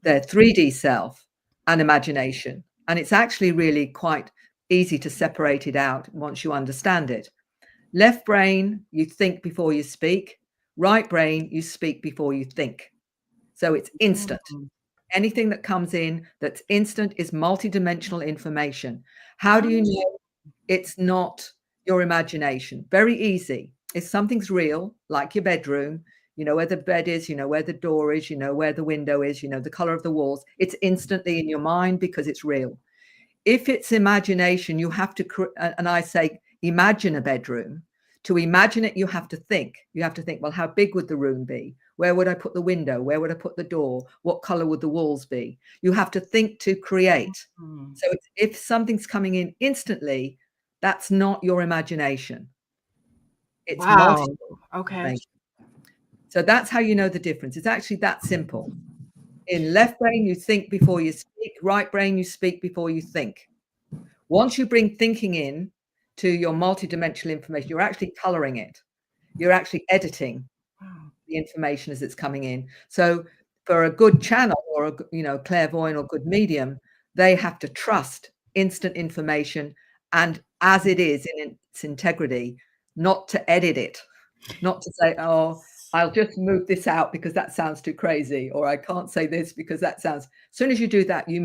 their 3D self, and imagination. And it's actually really quite easy to separate it out once you understand it. Left brain, you think before you speak. Right brain, you speak before you think. So it's instant. Anything that comes in that's instant is multidimensional information. How do you know it's not your imagination? Very easy. If something's real, like your bedroom, you know where the bed is, you know where the door is, you know where the window is, you know the color of the walls, it's instantly in your mind because it's real. If it's imagination, you have to, and I say, imagine a bedroom. To imagine it, you have to think. You have to think, well, how big would the room be? Where would I put the window? Where would I put the door? What color would the walls be? You have to think to create. So if something's coming in instantly, that's not your imagination. It's Okay. So that's how you know the difference. It's actually that simple. In left brain, you think before you speak. Right brain, you speak before you think. Once you bring thinking in to your multidimensional information, you're actually coloring it. You're actually editing the information as it's coming in. So for a good channel or a clairvoyant or good medium, they have to trust instant information and as it is in its integrity, not to edit it, not to say, oh, I'll just move this out because that sounds too crazy, or I can't say this because that sounds. As soon as you do that, you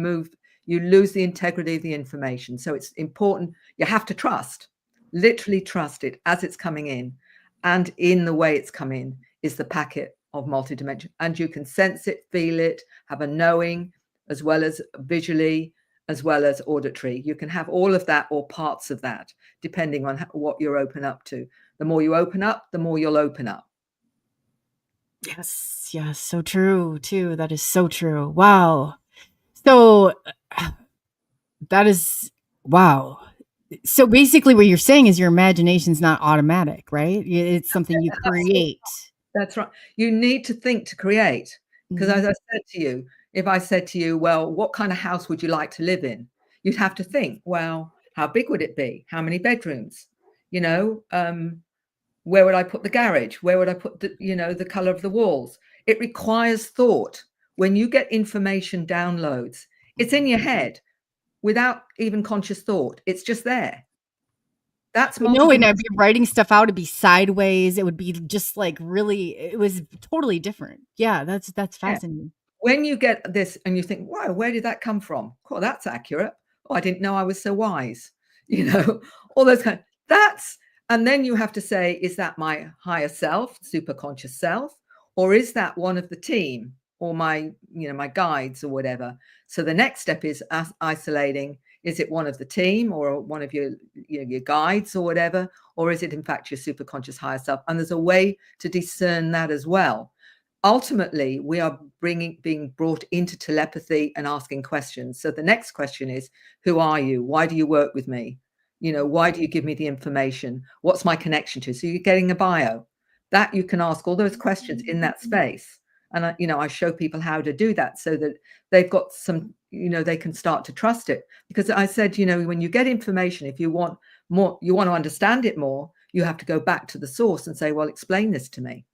lose the integrity of the information. So it's important. You have to trust, literally trust it as it's coming in and in the way it's come in. is the packet of multidimension, and you can sense it, feel it, have a knowing, as well as visually, as well as auditory. You can have all of that or parts of that, depending on what you're open up to. The more you open up, the more you'll open up. Yes, so true too. That is so true. Wow. So that is wow. So basically what you're saying is your imagination's not automatic, right? It's something you create. That's right. You need to think to create. Because as I said to you, if I said to you, well, what kind of house would you like to live in? You'd have to think, well, how big would it be? How many bedrooms? You know, where would I put the garage? Where would I put the, you know, the color of the walls? It requires thought. When you get information downloads, it's in your head without even conscious thought. It's just there. That's no, and I'd be writing stuff out. It'd be sideways. It would be just like really. It was totally different. Yeah, that's fascinating. When you get this and you think, wow, where did that come from? Oh, that's accurate. Oh, I didn't know I was so wise. You know, all those kind. That's, and then you have to say, is that my higher self, super conscious self, or is that one of the team or my, you know, my guides or whatever? So the next step is isolating. Is it one of the team or one of your guides or whatever? Or is it in fact your super conscious higher self? And there's a way to discern that as well. Ultimately, we are being brought into telepathy and asking questions. So the next question is, who are you? Why do you work with me? You know, why do you give me the information? What's my connection to? So you're getting a bio. That you can ask all those questions in that space. And, you know, I show people how to do that so that they've got some, you know, they can start to trust it. Because I said, you know, when you get information, if you want more, you want to understand it more, you have to go back to the source and say, well, explain this to me.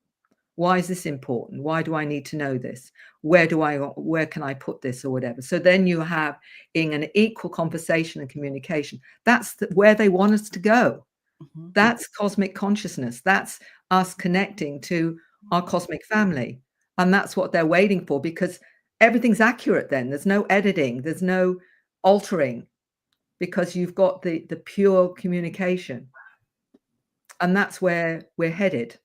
Why is this important? Why do I need to know this? Where can I put this or whatever? So then you have in an equal conversation and communication. That's where they want us to go. That's cosmic consciousness. That's us connecting to our cosmic family. And that's what they're waiting for, because everything's accurate then. There's no editing. There's no altering, because you've got the pure communication. And that's where we're headed.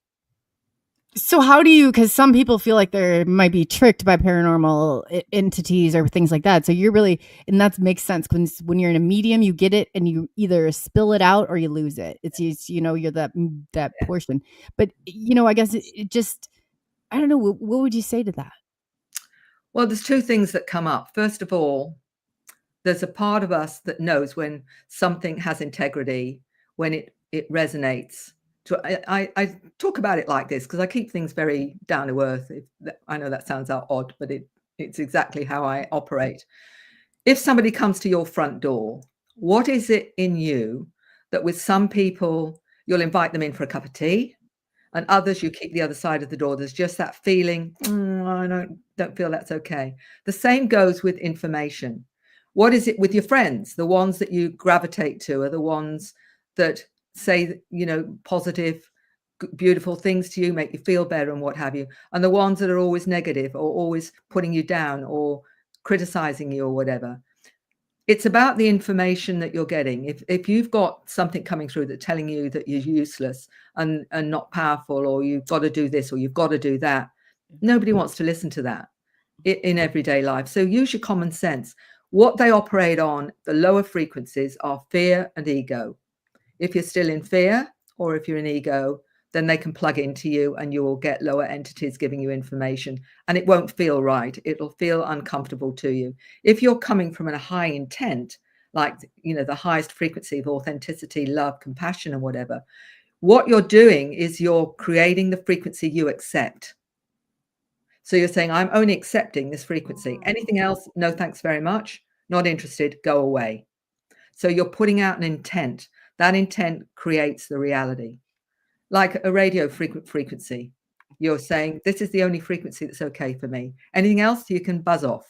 So how do you, because some people feel like they might be tricked by paranormal entities or things like that. So you're really, and that makes sense, when you're in a medium, you get it and you either spill it out or you lose it. It's you know, you're that portion. But, you know, I guess it just, I don't know, what would you say to that? Well, there's two things that come up. First of all, there's a part of us that knows when something has integrity, when it resonates. I talk about it like this because I keep things very down to earth. I know that sounds odd, but it's exactly how I operate. If somebody comes to your front door, what is it in you that with some people, you'll invite them in for a cup of tea, and others you keep the other side of the door? There's just that feeling, I don't feel that's okay. The same goes with information. What is it with your friends? The ones that you gravitate to are the ones that say, you know, positive, beautiful things to you, make you feel better and what have you. And the ones that are always negative or always putting you down or criticizing you or whatever. It's about the information that you're getting. If you've got something coming through that's telling you that you're useless and not powerful, or you've got to do this or you've got to do that, nobody wants to listen to that in everyday life. So use your common sense. What they operate on, the lower frequencies, are fear and ego. If you're still in fear or if you're in ego, then they can plug into you and you will get lower entities giving you information, and it won't feel right. It'll feel uncomfortable to you. If you're coming from a high intent, like, you know, the highest frequency of authenticity, love, compassion, and whatever, what you're doing is you're creating the frequency you accept. So you're saying, I'm only accepting this frequency. Anything else? No, thanks very much. Not interested. Go away. So you're putting out an intent. That intent creates the reality. Like a radio frequency. You're saying, this is the only frequency that's okay for me. Anything else, you can buzz off.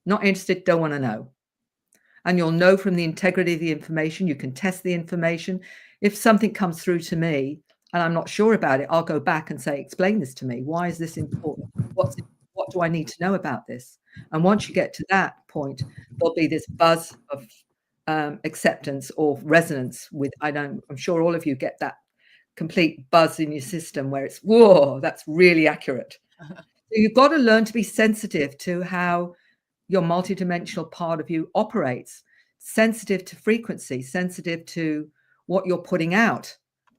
Not interested, don't want to know. And you'll know from the integrity of the information. You can test the information. If something comes through to me and I'm not sure about it, I'll go back and say, explain this to me. Why is this important? What do I need to know about this? And once you get to that point, there'll be this buzz of acceptance or resonance with, I'm sure all of you get that complete buzz in your system where it's, whoa, that's really accurate. So you've got to learn to be sensitive to how your multidimensional part of you operates, sensitive to frequency, sensitive to what you're putting out.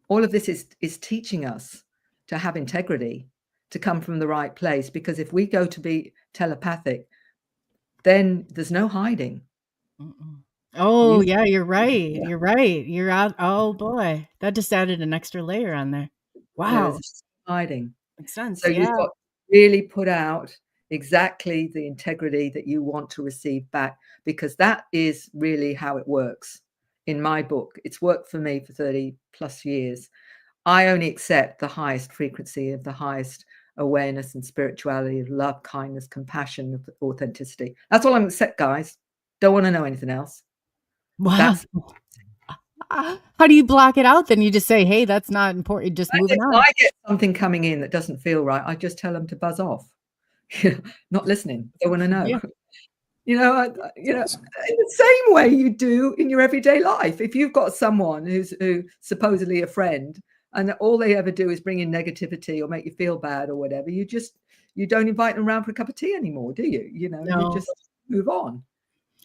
All of this is teaching us to have integrity, to come from the right place, because if we go to be telepathic, then there's no hiding. Oh, yeah, you're right. You're right. You're out. Oh boy, that just added an extra layer on there. Wow, There's hiding. makes sense. So Yeah. you've got to really put out exactly the integrity that you want to receive back, because that is really how it works. In my book, it's worked for me for 30 plus years. I only accept the highest frequency of the highest awareness and spirituality of love, kindness, compassion, of authenticity. That's all I'm accept, guys. Don't want to know anything else. Wow. That's How do you block it out then? You just say, hey, that's not important. Just moving if on. I get something coming in that doesn't feel right, I just tell them to buzz off. Not listening. Don't want to know. Yeah. You know, in the same way you do in your everyday life. If you've got someone who's supposedly a friend, and all they ever do is bring in negativity or make you feel bad or whatever, you don't invite them around for a cup of tea anymore, do you? You know, No. you just move on.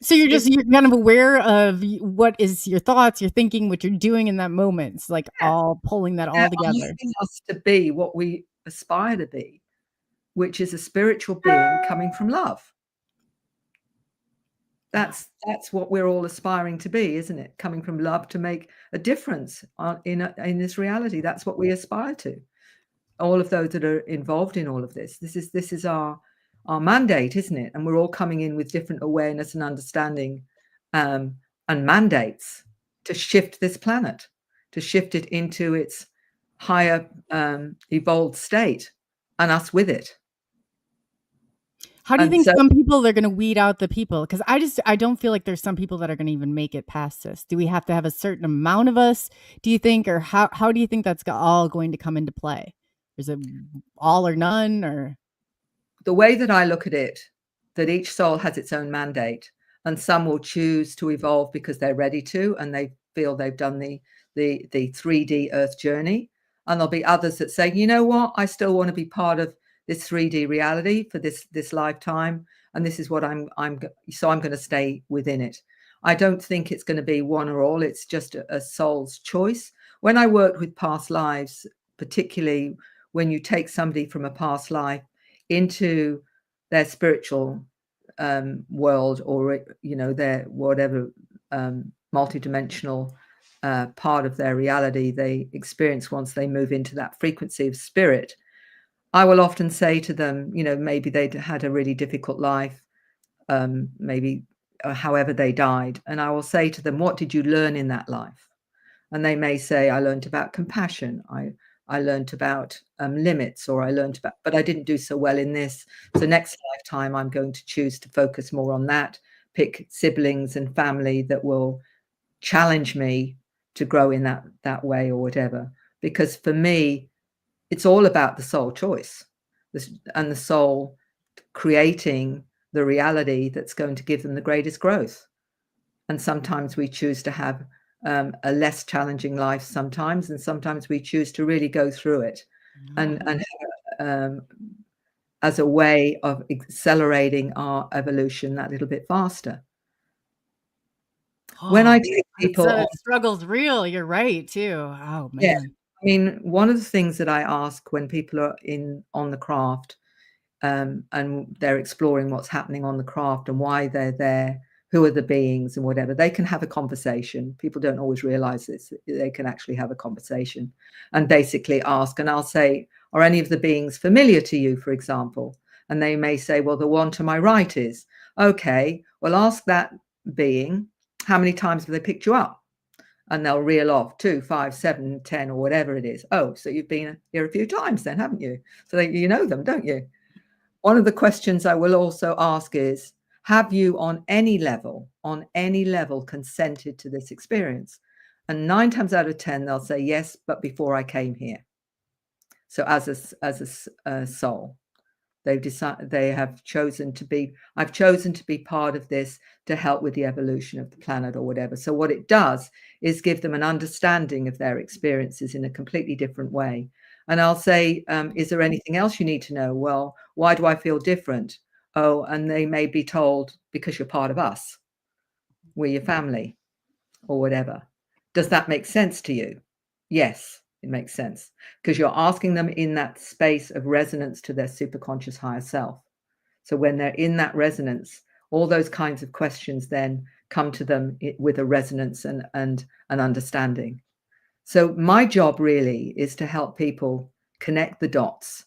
So you're kind of aware of what is your thoughts, your thinking, what you're doing in that moment. It's like all pulling that all together. Asking us to be what we aspire to be, which is a spiritual being coming from love. That's what we're all aspiring to be, isn't it? Coming from love to make a difference in this reality. That's what we aspire to. All of those that are involved in all of this. This is our mandate, isn't it? And we're all coming in with different awareness and understanding and mandates to shift this planet, to shift it into its higher evolved state, and us with it. How do you think some people are going to weed out the people? Because I don't feel like there's some people that are going to even make it past this. Do we have to have a certain amount of us, do you think? Or how do you think that's all going to come into play? Is it all or none? Or the way that I look at it, that each soul has its own mandate, and some will choose to evolve because they're ready to, and they feel they've done the 3D Earth journey. And there'll be others that say, you know what, I still want to be part of this 3D reality for this lifetime, and this is what I'm going to stay within it. I don't think it's going to be one or all. It's just a soul's choice. When I worked with past lives, particularly when you take somebody from a past life into their spiritual world, or their whatever multidimensional part of their reality they experience once they move into that frequency of spirit, I will often say to them, maybe they'd had a really difficult life, maybe however they died. And I will say to them, what did you learn in that life? And they may say, I learned about compassion. I learned about limits, or I learned about, but I didn't do so well in this. So next lifetime, I'm going to choose to focus more on that, pick siblings and family that will challenge me to grow in that way or whatever. Because for me, it's all about the soul choice and the soul creating the reality that's going to give them the greatest growth. And sometimes we choose to have a less challenging life sometimes, and sometimes we choose to really go through it and as a way of accelerating our evolution that little bit faster. When I take people struggle's real, you're right too. Oh man. Yeah. I mean, one of the things that I ask when people are on the craft and they're exploring what's happening on the craft and why they're there, who are the beings and whatever, they can have a conversation. People don't always realize this. They can actually have a conversation and basically ask, and I'll say, are any of the beings familiar to you, for example? And they may say, well, the one to my right is. Okay, well, ask that being, how many times have they picked you up? And they'll reel off 2, 5, 7, 10, or whatever it is. Oh, so you've been here a few times then, haven't you? So you know them, don't you? One of the questions I will also ask is, have you on any level consented to this experience? And 9 times out of 10, they'll say yes, but before I came here. So as a soul. They've decided I've chosen to be part of this to help with the evolution of the planet or whatever. So what it does is give them an understanding of their experiences in a completely different way. And I'll say, is there anything else you need to know? Well, why do I feel different? Oh, and they may be told, because you're part of us, we're your family or whatever. Does that make sense to you? Yes, it makes sense, because you're asking them in that space of resonance to their superconscious higher self. So when they're in that resonance, all those kinds of questions then come to them with a resonance and an understanding. So my job really is to help people connect the dots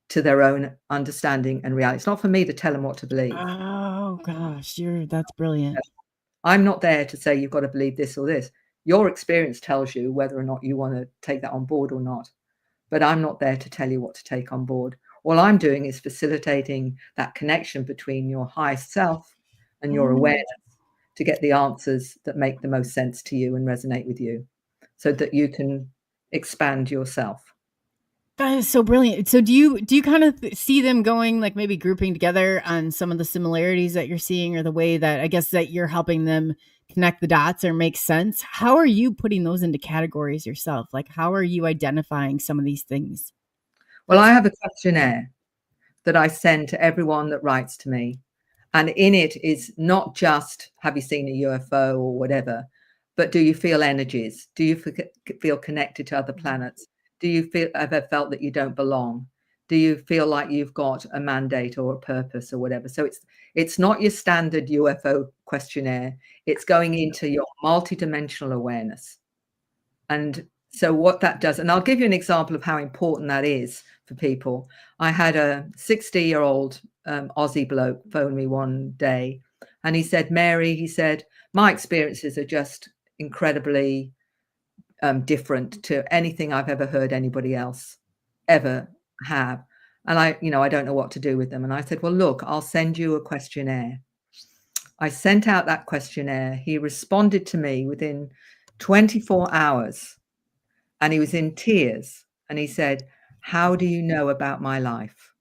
to their own understanding and reality. It's not for me to tell them what to believe. Oh gosh, that's brilliant. I'm not there to say you've got to believe this or this. Your experience tells you whether or not you want to take that on board or not. But I'm not there to tell you what to take on board. All I'm doing is facilitating that connection between your highest self and your awareness to get the answers that make the most sense to you and resonate with you, so that you can expand yourself. That is so brilliant. So do you kind of see them going, like, maybe grouping together on some of the similarities that you're seeing, or the way that, I guess, that you're helping them connect the dots or make sense? How are you putting those into categories yourself? Like, how are you identifying some of these things? Well, I have a questionnaire that I send to everyone that writes to me. And in it is not just, have you seen a UFO or whatever, but do you feel energies? Do you feel connected to other planets? Do you ever felt that you don't belong? Do you feel like you've got a mandate or a purpose or whatever? So it's not your standard UFO questionnaire. It's going into your multidimensional awareness. And so what that does, and I'll give you an example of how important that is for people. I had a 60-year-old Aussie bloke phone me one day, and he said, Mary, he said, my experiences are just incredibly different to anything I've ever heard anybody else ever have. And I don't know what to do with them. And I said, well, look, I'll send you a questionnaire. I sent out that questionnaire. He responded to me within 24 hours, and he was in tears. And he said, how do you know about my life?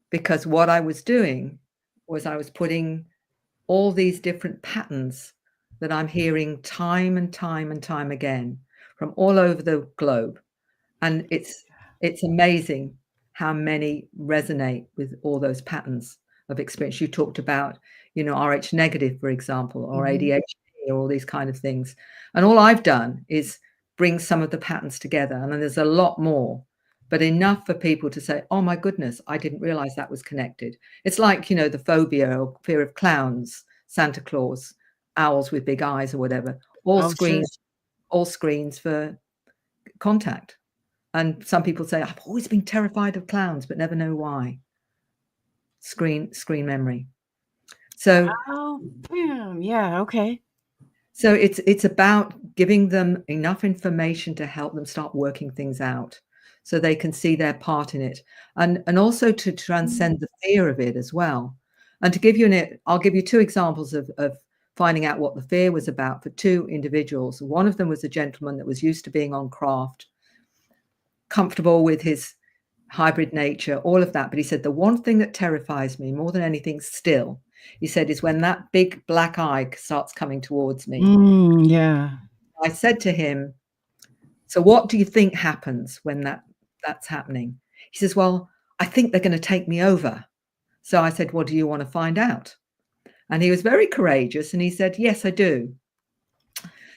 Because what I was doing was I was putting all these different patterns that I'm hearing time and time and time again from all over the globe. And it's amazing how many resonate with all those patterns of experience. You talked about, RH negative, for example, or ADHD, or all these kind of things. And all I've done is bring some of the patterns together. And then there's a lot more, but enough for people to say, oh my goodness, I didn't realize that was connected. It's like, the phobia or fear of clowns, Santa Claus, owls with big eyes or whatever, all screens for contact. And some people say, I've always been terrified of clowns, but never know why. Screen memory. So, yeah, okay. So it's about giving them enough information to help them start working things out, so they can see their part in it, and also to transcend the fear of it as well. And to give you I'll give you two examples of finding out what the fear was about for two individuals. One of them was a gentleman that was used to being on craft, comfortable with his hybrid nature, all of that. But he said, the one thing that terrifies me more than anything still, he said, is when that big black eye starts coming towards me. Yeah. I said to him, so what do you think happens when that's happening? He says, well, I think they're going to take me over. So I said, well, do you want to find out? And he was very courageous. And he said, yes, I do.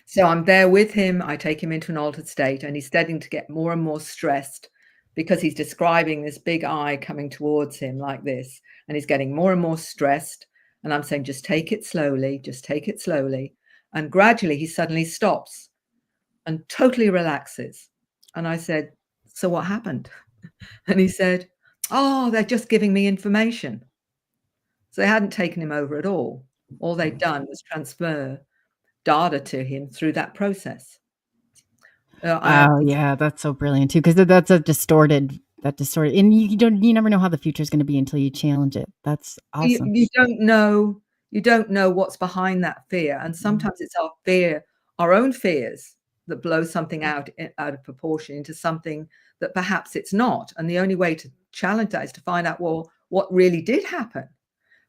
So I'm there with him. I take him into an altered state, and he's starting to get more and more stressed because he's describing this big eye coming towards him like this. And he's getting more and more stressed. And I'm saying, just take it slowly, just take it slowly. And gradually he suddenly stops and totally relaxes. And I said, so what happened? And he said, oh, they're just giving me information. So they hadn't taken him over at all. All they'd done was transfer data to him through that process. Yeah, that's so brilliant too, because that's a distorted, and you never know how the future is going to be until you challenge it. That's awesome. You don't know what's behind that fear, and sometimes it's our own fears, that blow something out of proportion into something that perhaps it's not. And the only way to challenge that, is to find out, well, what really did happen.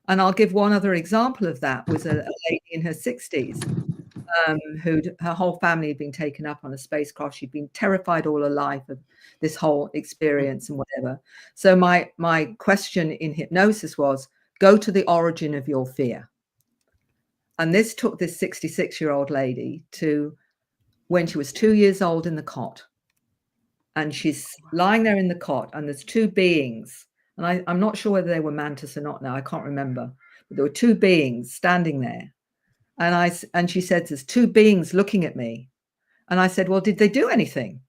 And I'll give one other example of that. Was a lady in her 60s her whole family had been taken up on a spacecraft. She'd been terrified all her life of this whole experience and whatever. So my question in hypnosis was, go to the origin of your fear. And this took this 66-year-old lady to when she was 2 years old in the cot. And she's lying there in the cot, and there's two beings. And I'm not sure whether they were mantis or not now. I can't remember. But there were two beings standing there. And she said, there's two beings looking at me. And I said, well, did they do anything?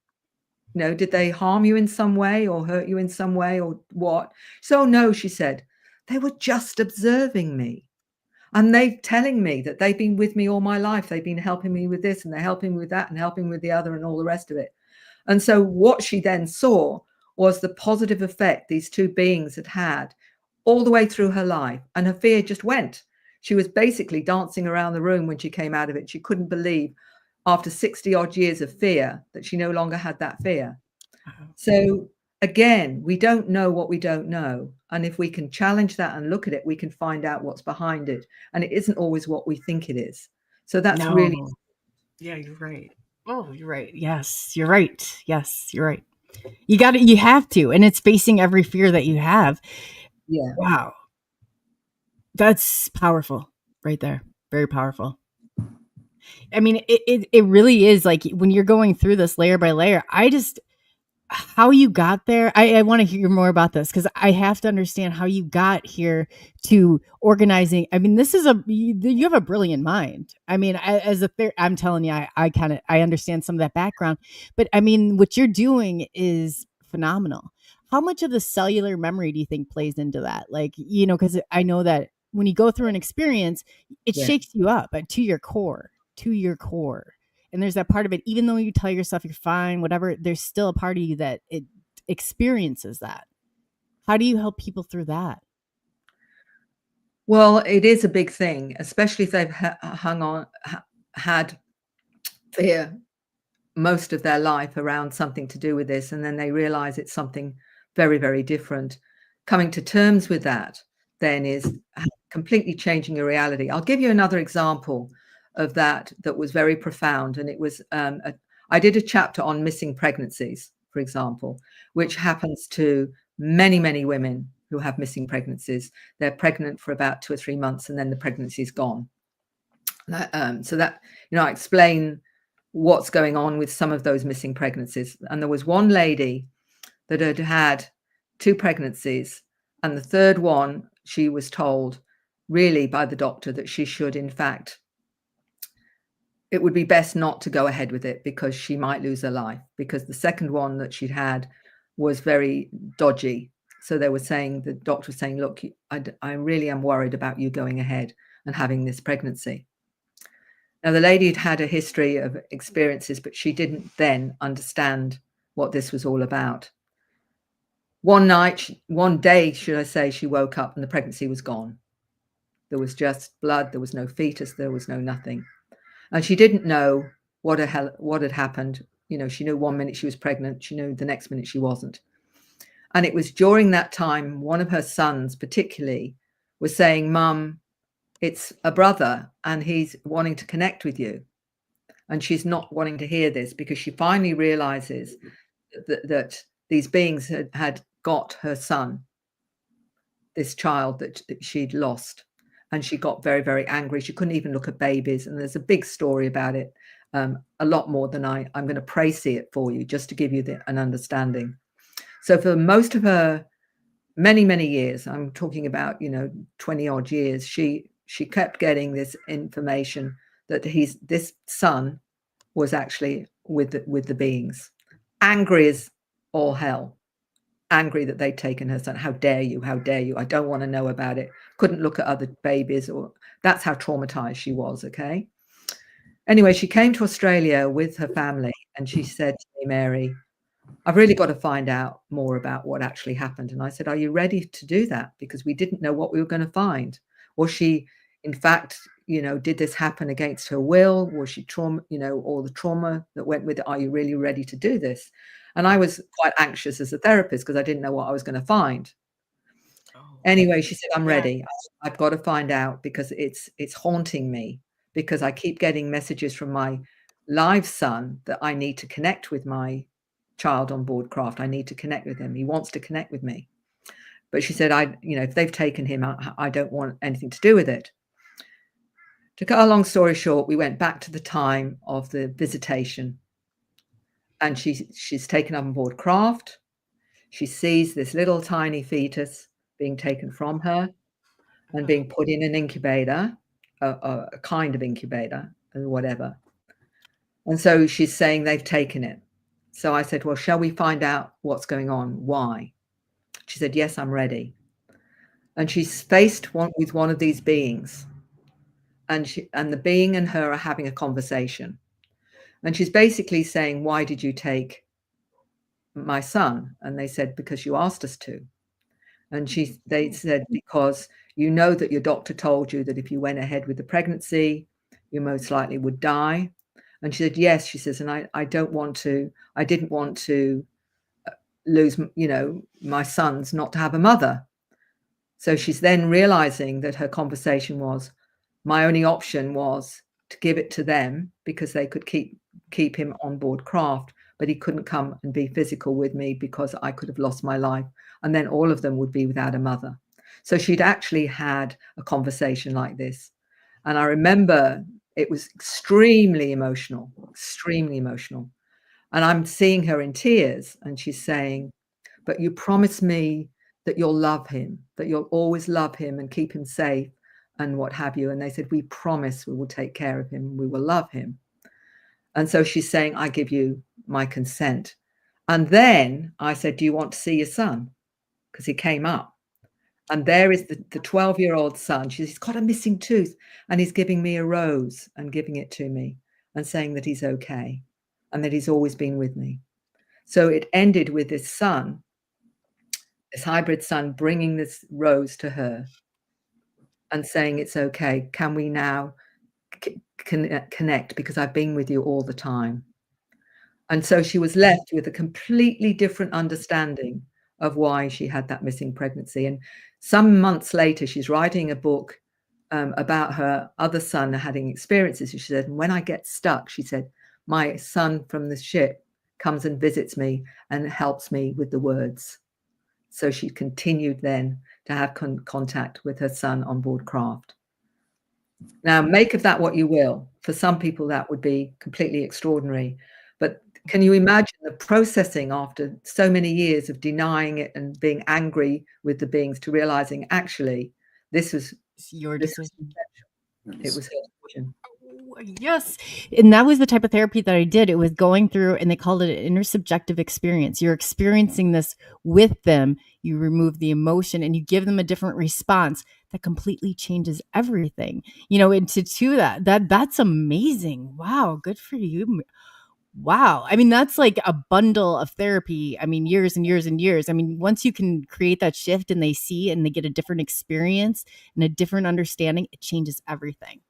Did they harm you in some way or hurt you in some way or what? So no, she said, they were just observing me. And they're telling me that they've been with me all my life. They've been helping me with this, and they're helping me with that, and helping with the other, and all the rest of it. And so what she then saw was the positive effect these two beings had all the way through her life. And her fear just went. She was basically dancing around the room when she came out of it. She couldn't believe, after 60 odd years of fear, that she no longer had that fear. So again, we don't know what we don't know. And if we can challenge that and look at it, we can find out what's behind it. And it isn't always what we think it is. So that's really. Yeah, you're right. Oh, you're right. Yes, you're right. Yes, you're right. You have to. And it's facing every fear that you have. Yeah. Wow. That's powerful right there. Very powerful. I mean, it really is like when you're going through this layer by layer, how you got there. I want to hear more about this because I have to understand how you got here to organizing. I mean, you have a brilliant mind. I mean, I'm telling you, I understand some of that background, but I mean, what you're doing is phenomenal. How much of the cellular memory do you think plays into that? Like, because I know that when you go through an experience, it shakes you up to your core. And there's that part of it, even though you tell yourself you're fine, whatever, there's still a part of you that it experiences that. How do you help people through that? Well, it is a big thing, especially if they've had fear most of their life around something to do with this, and then they realize it's something very, very different. Coming to terms with that then is completely changing your reality. I'll give you another example of that was very profound. And it was I did a chapter on missing pregnancies, for example, which happens to many, many women who have missing pregnancies. They're pregnant for about 2 or 3 months, and then the pregnancy's gone. So that, I explain what's going on with some of those missing pregnancies. And there was one lady that had 2 pregnancies, and the third one, she was told really by the doctor that she should, in fact, it would be best not to go ahead with it because she might lose her life, because the second one that she'd had was very dodgy. So they were saying, the doctor was saying, look, I really am worried about you going ahead and having this pregnancy. Now, the lady had had a history of experiences, but she didn't then understand what this was all about. One day, should I say, she woke up and the pregnancy was gone. There was just blood. There was no fetus. There was no nothing. And she didn't know what had happened. She knew 1 minute she was pregnant. She knew the next minute she wasn't. And it was during that time, one of her sons particularly was saying, Mum, it's a brother and he's wanting to connect with you. And she's not wanting to hear this because she finally realizes that these beings had got her son, this child that she'd lost. And she got very, very angry. She couldn't even look at babies. And there's a big story about it, a lot more than I'm going to précis it for you, just to give you an understanding. So for most of her many, many years, I'm talking about, 20 odd years, she kept getting this information that this son was actually with the beings. Angry as all hell. Angry that they'd taken her son. How dare you? How dare you? I don't want to know about it. Couldn't look at other babies, or that's how traumatized she was. Okay. Anyway, she came to Australia with her family and she said to me, Mary, I've really got to find out more about what actually happened. And I said, are you ready to do that? Because we didn't know what we were going to find. Was she, in fact, did this happen against her will? Was she trauma, all the trauma that went with it? Are you really ready to do this? And I was quite anxious as a therapist because I didn't know what I was going to find. Anyway, she said, I'm ready. I've got to find out because it's haunting me, because I keep getting messages from my live son that I need to connect with my child on board craft. I need to connect with him. He wants to connect with me. But she said, if they've taken him, I don't want anything to do with it. To cut a long story short, we went back to the time of the visitation, and she's taken up on board craft. She sees this little tiny fetus being taken from her and being put in an incubator, a kind of incubator and whatever. And so she's saying they've taken it. So I said, well, shall we find out what's going on? Why? She said, yes, I'm ready. And she's faced with one of these beings. And the being and her are having a conversation. And she's basically saying, why did you take my son? And they said, because you asked us to. And they said, because you know that your doctor told you that if you went ahead with the pregnancy, you most likely would die. And she said, yes, she says, and I didn't want to lose, my sons not to have a mother. So she's then realizing that her conversation was, my only option was to give it to them because they could keep him on board craft, but he couldn't come and be physical with me because I could have lost my life. And then all of them would be without a mother. So she'd actually had a conversation like this. And I remember it was extremely emotional. And I'm seeing her in tears, and she's saying, but you promised me that you'll love him, that you'll always love him and keep him safe and what have you. And they said, we promise we will take care of him. We will love him. And so she's saying, I give you my consent. And then I said, do you want to see your son? Because he came up. And there is the 12-year-old son. He's got a missing tooth, and he's giving me a rose and giving it to me and saying that he's okay and that he's always been with me. So it ended with this son, this hybrid son, bringing this rose to her and saying, it's okay. Can we now connect? Because I've been with you all the time. And so she was left with a completely different understanding of why she had that missing pregnancy. And some months later, she's writing a book about her other son having experiences. She said, when I get stuck, she said, my son from the ship comes and visits me and helps me with the words. So she continued then to have contact with her son on board craft. Now, make of that what you will. For some people, that would be completely extraordinary. But can you imagine the processing after so many years of denying it and being angry with the beings to realizing actually this was your decision. It was her decision. Yes. And that was the type of therapy that I did. It was going through, and they called it an intersubjective experience. You're experiencing this with them. You remove the emotion and you give them a different response that completely changes everything. And to do that's amazing. Wow. Good for you. Wow. I mean, that's like a bundle of therapy. I mean, years and years and years. I mean, once you can create that shift and they see and they get a different experience and a different understanding, it changes everything.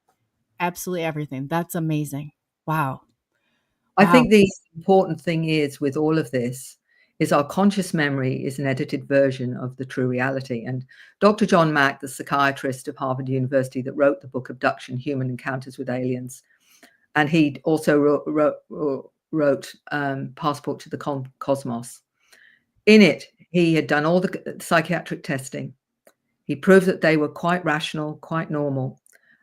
Absolutely everything. That's amazing. Wow. I think the important thing is with all of this is our conscious memory is an edited version of the true reality. And Dr. John Mack, the psychiatrist of Harvard University that wrote the book Abduction, Human Encounters with Aliens, and he also wrote Passport to the Cosmos. In it, he had done all the psychiatric testing. He proved that they were quite rational, quite normal.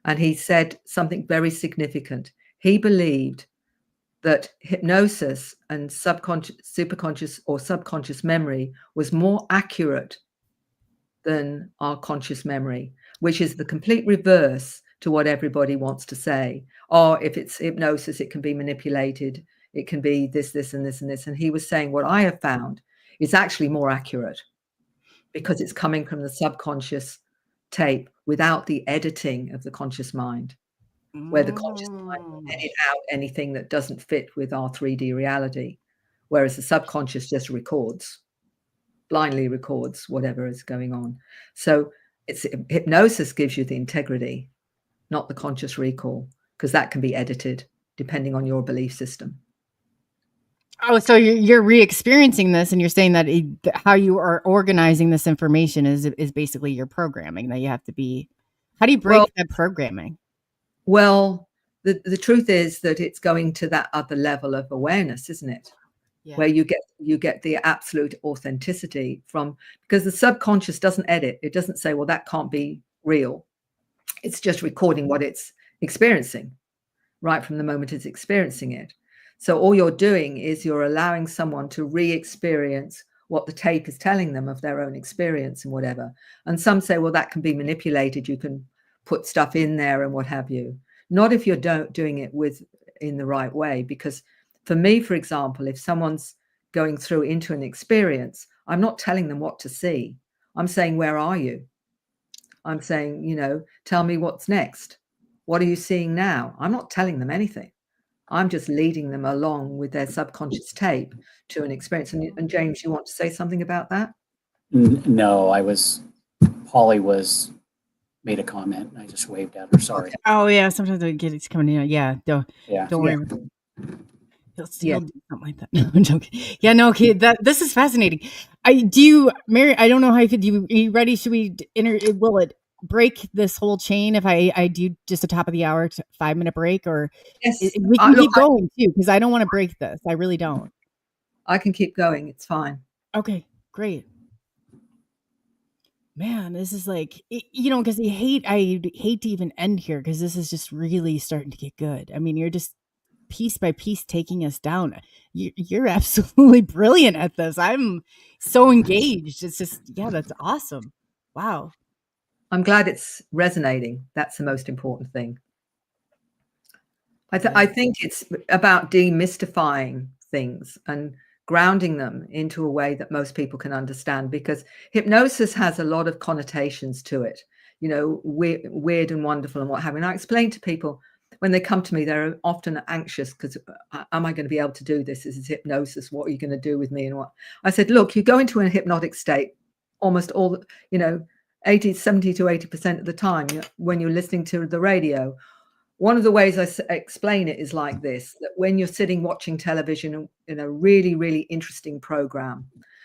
And he said something very significant. He believed that hypnosis and superconscious or subconscious memory was more accurate than our conscious memory, which is the complete reverse to what everybody wants to say. Or if it's hypnosis, it can be manipulated. It can be this, this, and this, and this. And he was saying what I have found is actually more accurate because it's coming from the subconscious tape without the editing of the conscious mind, where the conscious mind will edit out anything that doesn't fit with our 3D reality, whereas the subconscious just blindly records whatever is going on. So hypnosis gives you the integrity, not the conscious recall, because that can be edited depending on your belief system. Oh, so you're re-experiencing this, and you're saying that how you are organizing this information is basically your programming, that you have to be. How do you break Well, that programming? well, the truth is that it's going to that other level of awareness, isn't it? Yeah. Where you get the absolute authenticity from, because the subconscious doesn't edit. It doesn't say, well, that can't be real. It's just recording what it's experiencing right from the moment it's experiencing it. So all you're doing is you're allowing someone to re-experience what the tape is telling them of their own experience and whatever. And some say, well, that can be manipulated. You can put stuff in there and what have you. Not if you're doing it in the right way. Because for me, for example, if someone's going through into an experience, I'm not telling them what to see. I'm saying, where are you? I'm saying, tell me what's next. What are you seeing now? I'm not telling them anything. I'm just leading them along with their subconscious tape to an experience. And James, you want to say something about that? No, Polly made a comment and I just waved at her. Sorry. Okay. Oh yeah, sometimes I get it's coming in. Yeah, don't worry. He'll do something like that. No, I'm joking. Yeah, no, okay. This is fascinating. Mary, I don't know how you could. Are you ready? Should we will it break this whole chain if I do just a top of the hour 5-minute break, or Yes, we can keep going too, because I don't want to break this. I really don't. I can keep going. It's fine. Okay, great. Man, this is like, because I hate to even end here, because this is just really starting to get good. I mean, you're just piece by piece taking us down. You're absolutely brilliant at this. I'm so engaged. It's just, that's awesome. Wow. I'm glad it's resonating. That's the most important thing. I think it's about demystifying things and grounding them into a way that most people can understand, because hypnosis has a lot of connotations to it, weird and wonderful and what have you. And I explain to people when they come to me, they're often anxious because am I going to be able to do this? This is hypnosis. What are you going to do with me? And what I said, look, you go into a hypnotic state almost all, 70 to 80% of the time when you're listening to the radio. One of the ways I explain it is like this, that when you're sitting watching television in a really, really interesting program,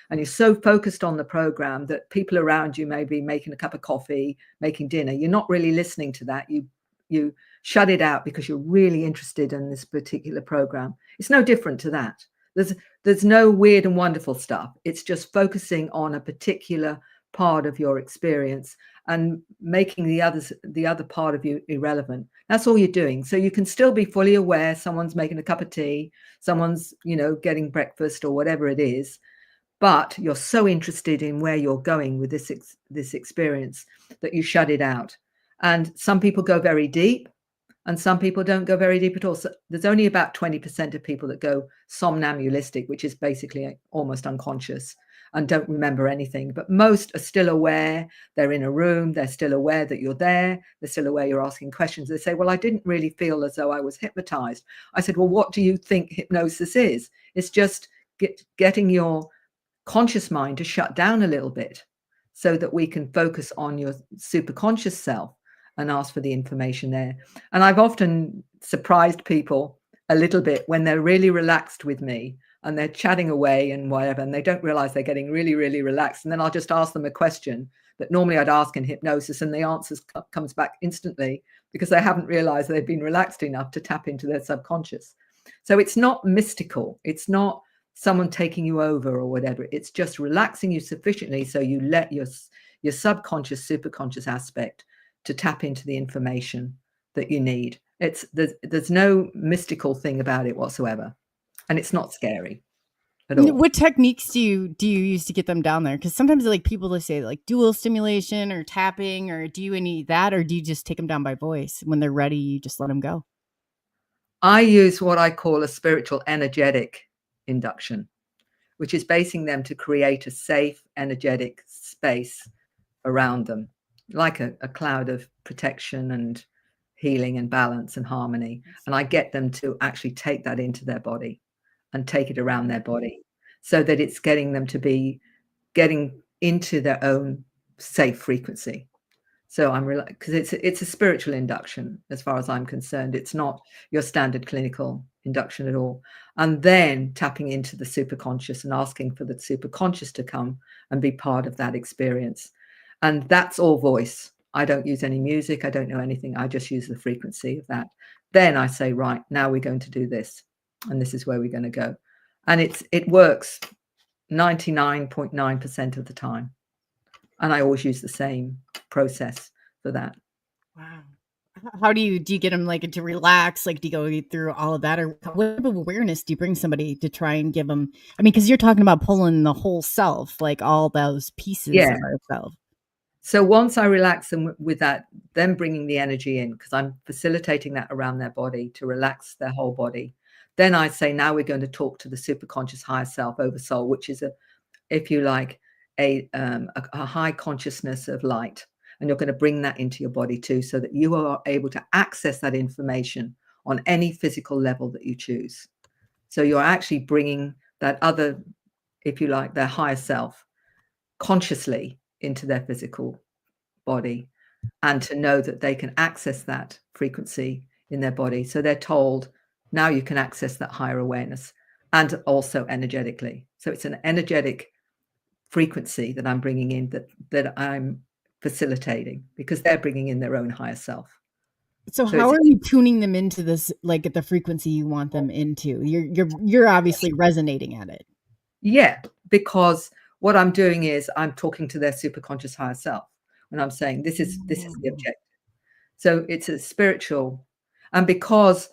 and you're so focused on the program that people around you may be making a cup of coffee, making dinner, you're not really listening to that. You shut it out because you're really interested in this particular program. It's no different to that. There's no weird and wonderful stuff. It's just focusing on a particular part of your experience and making the other part of you irrelevant. That's all you're doing. So you can still be fully aware someone's making a cup of tea, someone's, getting breakfast or whatever it is, but you're so interested in where you're going with this experience that you shut it out. And some people go very deep and some people don't go very deep at all. So there's only about 20% of people that go somnambulistic, which is basically almost unconscious and don't remember anything. But most are still aware. They're in a room. They're still aware that you're there. They're still aware you're asking questions. They say, well, I didn't really feel as though I was hypnotized. I said, well, what do you think hypnosis is? It's just getting your conscious mind to shut down a little bit so that we can focus on your superconscious self and ask for the information there. And I've often surprised people a little bit when they're really relaxed with me and they're chatting away and whatever, and they don't realize they're getting really, really relaxed. And then I'll just ask them a question that normally I'd ask in hypnosis, and the answers comes back instantly because they haven't realized they've been relaxed enough to tap into their subconscious. So it's not mystical. It's not someone taking you over or whatever. It's just relaxing you sufficiently so you let your subconscious, superconscious aspect to tap into the information that you need. There's no mystical thing about it whatsoever. And it's not scary at all. What techniques do you use to get them down there? Because sometimes people will say like dual stimulation or tapping, or do you any of that, or do you just take them down by voice? When they're ready, you just let them go? I use what I call a spiritual energetic induction, which is basing them to create a safe, energetic space around them, like a cloud of protection and healing and balance and harmony. And I get them to actually take that into their body and take it around their body so that it's getting them to be getting into their own safe frequency. So because it's a spiritual induction as far as I'm concerned. It's not your standard clinical induction at all. And then tapping into the superconscious and asking for the superconscious to come and be part of that experience. And that's all voice. I don't use any music. I don't know anything. I just use the frequency of that. Then I say, right, now we're going to do this. And this is where we're going to go. And it works 99.9% of the time. And I always use the same process for that. Wow. How do you get them like to relax? Like, do you go through all of that, or what type of awareness do you bring somebody to try and give them? I mean, because you're talking about pulling the whole self, like all those pieces of ourself. So once I relax them with that, then bringing the energy in, because I'm facilitating that around their body to relax their whole body. Then I say, now we're going to talk to the superconscious higher self over soul, which is if you like, a high consciousness of light. And you're going to bring that into your body too, so that you are able to access that information on any physical level that you choose. So you're actually bringing that other, if you like, their higher self consciously into their physical body, and to know that they can access that frequency in their body. So they're told, now you can access that higher awareness, and also energetically. So it's an energetic frequency that I'm bringing in, that I'm facilitating, because they're bringing in their own higher self. So how are you tuning them into this, like at the frequency you want them into? You're obviously resonating at it. Yeah, because what I'm doing is I'm talking to their superconscious higher self, and I'm saying this is the objective. So it's a spiritual, and because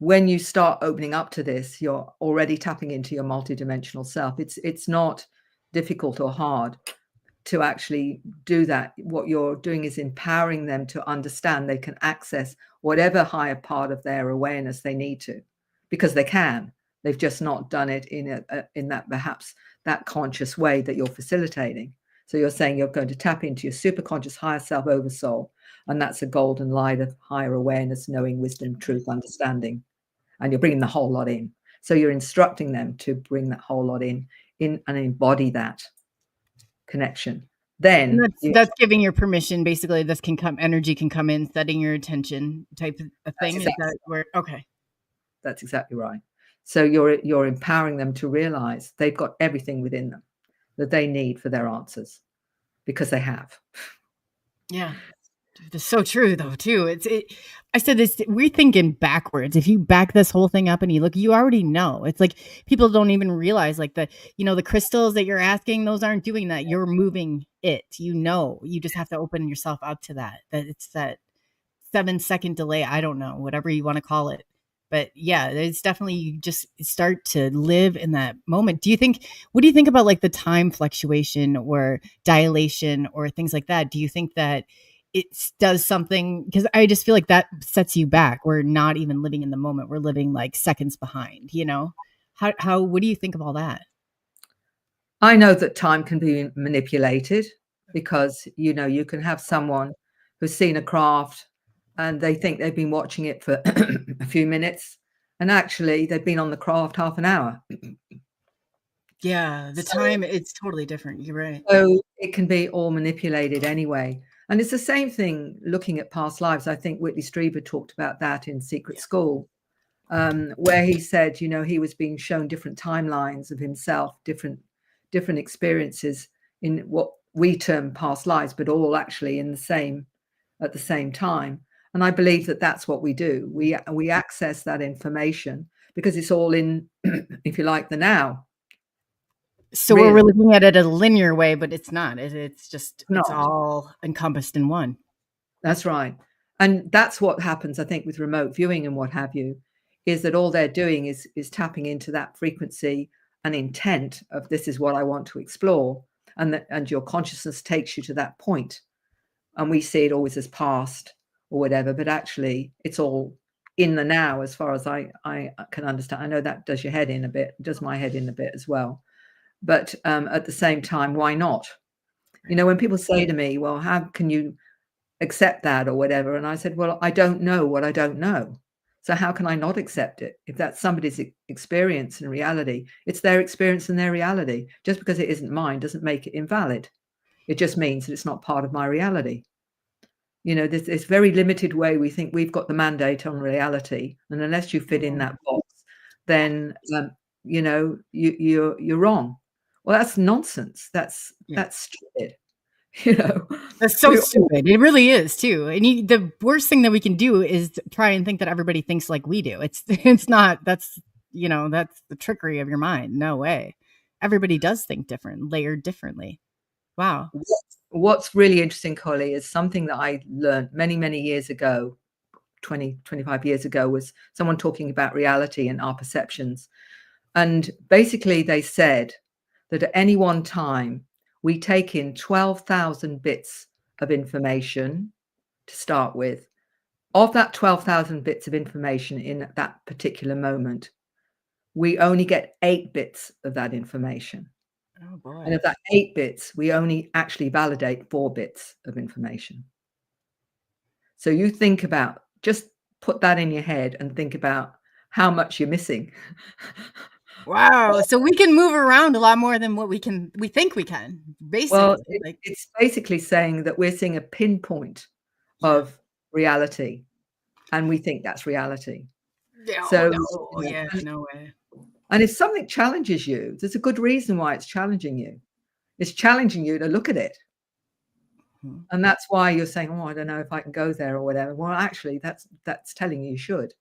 when you start opening up to this, you're already tapping into your multidimensional self. It's not difficult or hard to actually do that. What you're doing is empowering them to understand they can access whatever higher part of their awareness they need to, because they can. They've just not done it in that, perhaps that conscious way that you're facilitating. So you're saying you're going to tap into your superconscious higher self over soul, and that's a golden light of higher awareness, knowing, wisdom, truth, understanding, and you're bringing the whole lot in. So you're instructing them to bring that whole lot in and embody that connection. Then that's giving your permission. Basically, this can come, energy can come in, setting your attention type of thing. Is that where? Okay, that's exactly right. So you're empowering them to realize they've got everything within them that they need for their answers, because they have. Yeah. It's so true though too. I said this, we're thinking backwards. If you back this whole thing up and you look, you already know. It's like people don't even realize, like, the crystals that you're asking, those aren't doing that. You're moving it. You just have to open yourself up to that. That it's that 7-second delay. I don't know, whatever you want to call it. But yeah, it's definitely, you just start to live in that moment. What do you think about like the time fluctuation or dilation or things like that? Do you think that it does something? Because I just feel like that sets you back. We're not even living in the moment. We're living like seconds behind, what do you think of all that? I know that time can be manipulated, because, you can have someone who's seen a craft and they think they've been watching it for a few minutes, and actually they've been on the craft half an hour. Yeah, the time, it's totally different. You're right. So it can be all manipulated anyway. And it's the same thing looking at past lives. I think Whitley Strieber talked about that in Secret School, where he said, he was being shown different timelines of himself, different experiences in what we term past lives, but all actually at the same time. And I believe that that's what we do. We access that information because it's all in, if you like, the now. So really, we're looking at it a linear way, but it's not. It's all encompassed in one. That's right. And that's what happens, I think, with remote viewing and what have you, is that all they're doing is tapping into that frequency and intent of, this is what I want to explore. And your consciousness takes you to that point. And we see it always as past or whatever, but actually it's all in the now, as far as I can understand. I know that does your head in a bit, does my head in a bit as well. But at the same time, why not? When people say to me, well, how can you accept that or whatever? And I said, well, I don't know what I don't know. So how can I not accept it? If that's somebody's experience and reality, it's their experience and their reality. Just because it isn't mine doesn't make it invalid. It just means that it's not part of my reality. This very limited way we think we've got the mandate on reality. And unless you fit in that box, then you're wrong. Well, that's nonsense. That's stupid. That's so We stupid. It really is too. And the worst thing that we can do is try and think that everybody thinks like we do. It's not. That's that's the trickery of your mind. No way. Everybody does think different, layered differently. Wow. What's really interesting, COLEY, is something that I learned many, many years ago, 20, 25 years ago, was someone talking about reality and our perceptions. And basically they said that at any one time, we take in 12,000 bits of information to start with. Of that 12,000 bits of information in that particular moment, we only get 8 bits of that information. Oh boy. And of that 8 bits, we only actually validate 4 bits of information. So you think about, just put that in your head and think about how much you're missing. Wow. So we can move around a lot more than what we think we can, basically. Well, it's basically saying that we're seeing a pinpoint of reality, and we think that's reality. So, no way. and if something challenges you, there's a good reason why it's challenging you. It's challenging you to look at it. And that's why you're saying, oh, I don't know if I can go there or whatever. Well, actually, that's telling you should,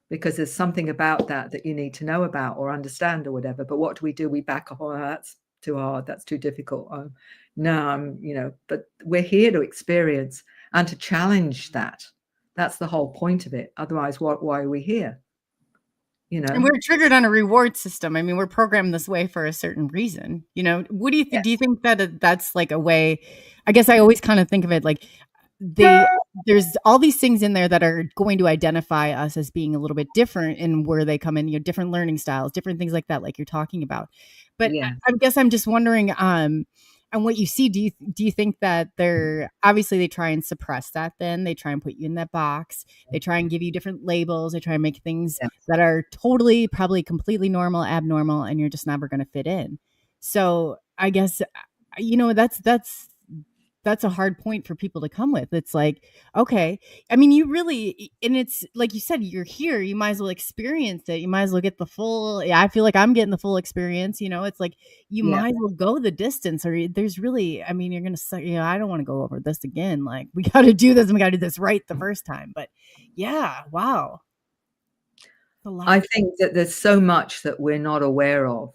because there's something about that you need to know about or understand or whatever. But what do? We back off. Oh, that's too hard. That's too difficult. Oh, no, but we're here to experience and to challenge that. That's the whole point of it. Otherwise, why are we here? And we're triggered on a reward system. I mean, we're programmed this way for a certain reason. What do you think? Do you think that that's like a way? I guess I always kind of think of it like there's all these things in there that are going to identify us as being a little bit different in where they come in, different learning styles, different things like that, like you're talking about. But I guess I'm just wondering, and what you see, do you think that they try and suppress that? Then they try and put you in that box. They try and give you different labels. They try and make things that are totally, probably completely normal, abnormal, and you're just never going to fit in. So I guess, that's a hard point for people to come with. It's like, okay, I mean, you really, and it's like you said, you're here, you might as well experience it. You might as well get the full, I feel like I'm getting the full experience. It's like, you might as well go the distance, or there's really, I mean, you're going to, I don't want to go over this again. Like, we got to do this and we got to do this right the first time. But yeah, wow. I think that there's so much that we're not aware of.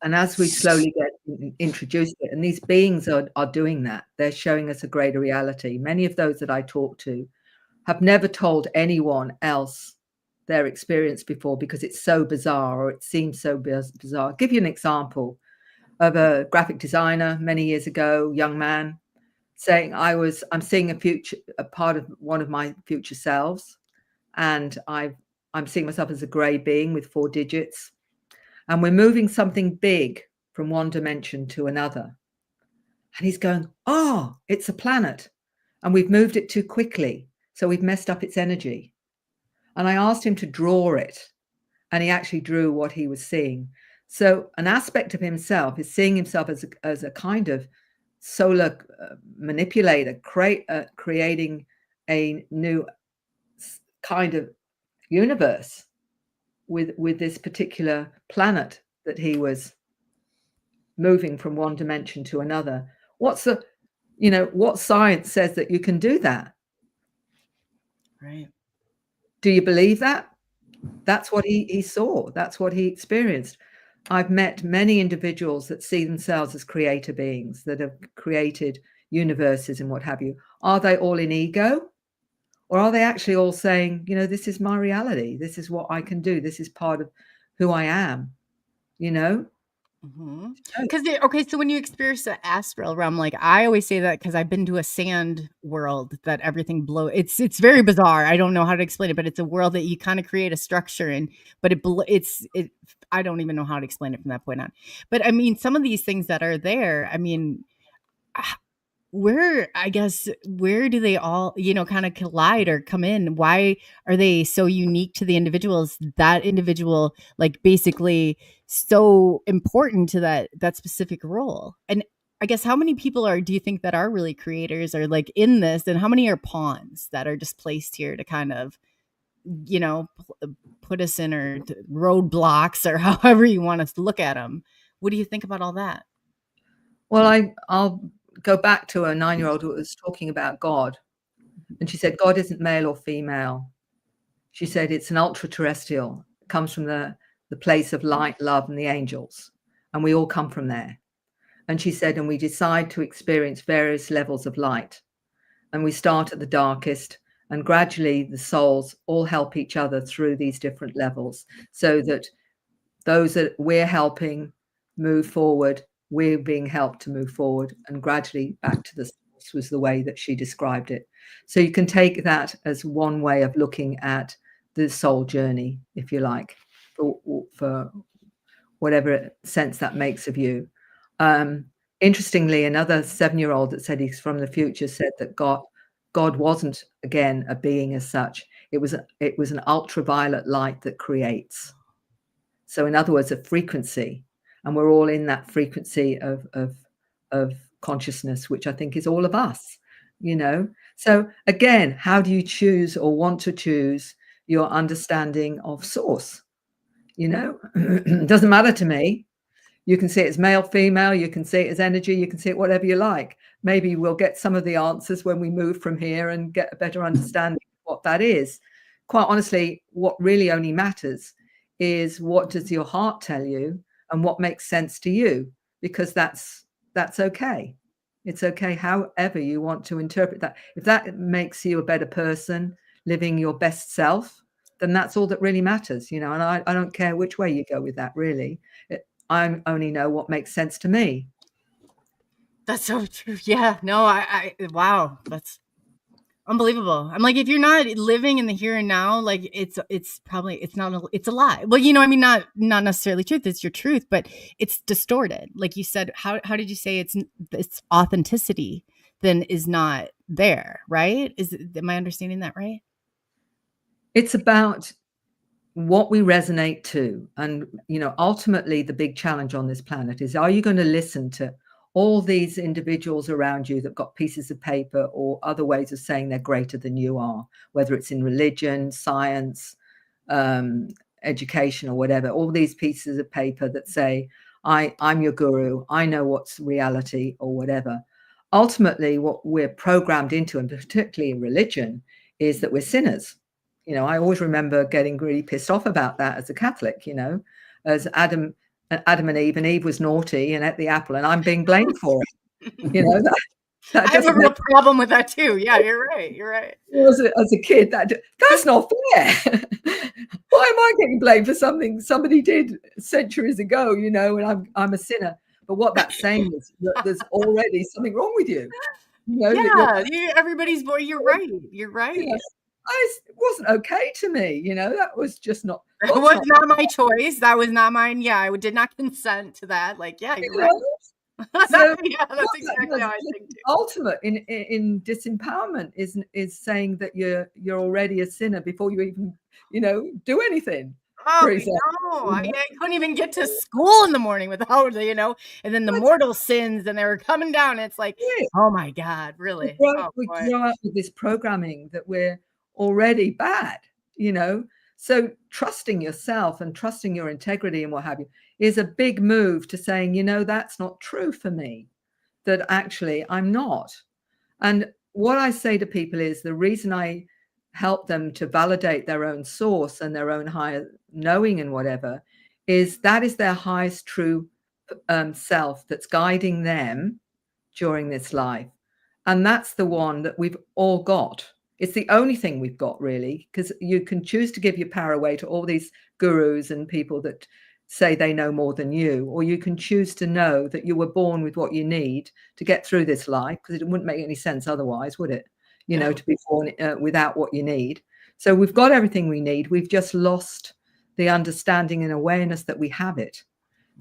And as we slowly get introduced to it, and these beings are doing that, they're showing us a greater reality. Many of those that I talk to have never told anyone else their experience before because it's so bizarre, or it seems so bizarre. I'll give you an example of a graphic designer many years ago, young man, saying, I'm seeing a part of one of my future selves, and I'm seeing myself as a gray being with 4 digits. And we're moving something big from one dimension to another. And he's going, oh, it's a planet. And we've moved it too quickly. So we've messed up its energy. And I asked him to draw it. And he actually drew what he was seeing. So an aspect of himself is seeing himself as a kind of solar manipulator, creating a new kind of universe with this particular planet that he was moving from one dimension to another. What science says that you can do that? Right. Do you believe that? That's what he saw. That's what he experienced. I've met many individuals that see themselves as creator beings that have created universes and what have you. Are they all in ego? Or are they actually all saying, this is my reality. This is what I can do. This is part of who I am, Because okay, so when you experience the astral realm, like I always say that because I've been to a sand world that everything it's very bizarre. I don't know how to explain it, but it's a world that you kind of create a structure in, but I don't even know how to explain it from that point on. But I mean, some of these things that are there, I mean, where do they all, kind of collide or come in? Why are they so unique to the individuals? That individual, like basically so important to that specific role. And I guess how many people do you think that are really creators or like in this, and how many are pawns that are just placed here to kind of you know, put us in, or roadblocks, or however you want us to look at them. What do you think about all that? Well, I'll go back to a 9-year-old who was talking about God. And she said, God isn't male or female. She said, it's an ultra-terrestrial. It comes from the place of light, love, and the angels. And we all come from there. And she said, and we decide to experience various levels of light. And we start at the darkest, and gradually the souls all help each other through these different levels, so that those that we're helping move forward, we're being helped to move forward, and gradually back to the source was the way that she described it. So you can take that as one way of looking at the soul journey, if you like, for whatever sense that makes of you. Interestingly, another 7-year-old that said he's from the future said that God wasn't, again, a being as such. It was an ultraviolet light that creates. So in other words, a frequency, and we're all in that frequency of consciousness, which I think is all of us, you know. So again, how do you choose or want to choose your understanding of source? You know, it doesn't matter to me. You can see it as male, female, you can see it as energy, you can see it whatever you like. Maybe we'll get some of the answers when we move from here and get a better understanding of what that is. Quite honestly, what really only matters is, what does your heart tell you and what makes sense to you? Because that's okay. It's okay however you want to interpret that. If that makes you a better person, living your best self, then that's all that really matters, you know. And I don't care which way you go with that, really. I only know what makes sense to me. That's so true. Yeah, no, wow, that's unbelievable. I'm like, if you're not living in the here and now, like it's a lie. Well, you know, I mean, not necessarily truth. It's your truth, but it's distorted. Like you said, how did you say it's authenticity then is not there, right? Am I understanding that right? It's about what we resonate to. And, you know, ultimately the big challenge on this planet is, are you going to listen to all these individuals around you that got pieces of paper or other ways of saying they're greater than you are, whether it's in religion, science, education, or whatever, all these pieces of paper that say, I'm your guru, I know what's reality, or whatever. Ultimately, what we're programmed into, and particularly in religion, is that we're sinners. You know, I always remember getting really pissed off about that as a Catholic, you know, as Adam and Eve was naughty and ate the apple, and I'm being blamed for it. You know, that I have a real problem with that too. Yeah, you're right. You're right. As a kid, that's not fair. Why am I getting blamed for something somebody did centuries ago, you know, and I'm a sinner? But what that's saying is that there's already something wrong with you. You know, everybody's boy. You're right. You're right. You know, it wasn't okay to me, you know. That was just not. That was not my choice. That was not mine. Yeah, I did not consent to that. Like, yeah, you're right. So yeah, that's exactly how I think too. Ultimate in disempowerment is saying that you're already a sinner before you even, you know, do anything. Oh no! I mean, I couldn't even get to school in the morning without, you know, and then the mortal sins, and they were coming down. It's like, oh my God, really? We grow up with this programming that we're already bad, you know. So trusting yourself and trusting your integrity and what have you is a big move to saying, you know, that's not true for me, that actually I'm not. And what I say to people is, the reason I help them to validate their own source and their own higher knowing and whatever is, that is their highest true self that's guiding them during this life. And that's the one that we've all got. It's the only thing we've got, really, because you can choose to give your power away to all these gurus and people that say they know more than you, or you can choose to know that you were born with what you need to get through this life, because it wouldn't make any sense otherwise, would it? You know, to be born without what you need. So we've got everything we need. We've just lost the understanding and awareness that we have it.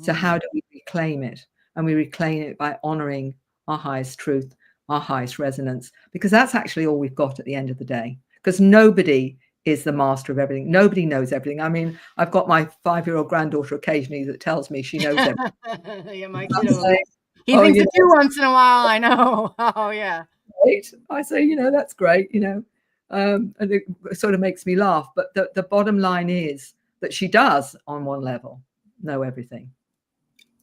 So how do we reclaim it? And we reclaim it by honoring our highest truth, our highest resonance, because that's actually all we've got at the end of the day, because nobody is the master of everything. Nobody knows everything. I mean, I've got my 5-year-old granddaughter occasionally that tells me she knows everything. Yeah, my kiddo. He thinks it's you once in a while. I know. Oh yeah. Right? I say, you know, that's great, you know. And it sort of makes me laugh. But the bottom line is that she does, on one level, know everything.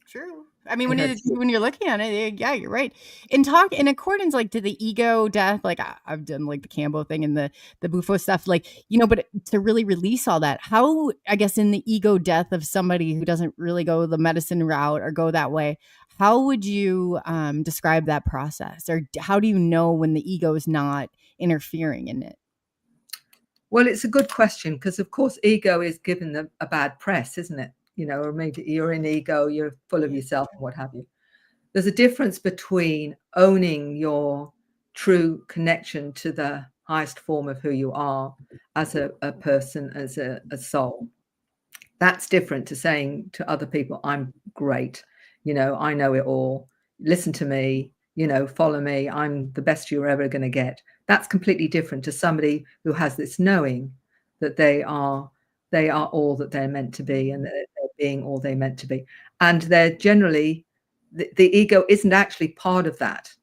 True. I mean, when you're looking at it, yeah, you're right. And talk in accordance, like, to the ego death, like I've done like the Cambo thing and the Bufo stuff, like, but to really release all that, how, I guess, in the ego death of somebody who doesn't really go the medicine route or go that way, how would you describe that process, or how do you know when the ego is not interfering in it? Well, it's a good question, because of course ego is given a bad press, isn't it? Or maybe you're in ego, you're full of yourself and what have you. There's a difference between owning your true connection to the highest form of who you are as a person, as a soul. That's different to saying to other people, I'm great, I know it all, listen to me, follow me, I'm the best you're ever going to get. That's completely different to somebody who has this knowing that they are all that they're meant to be, and that they're being all they're meant to be. And they're generally, the ego isn't actually part of that.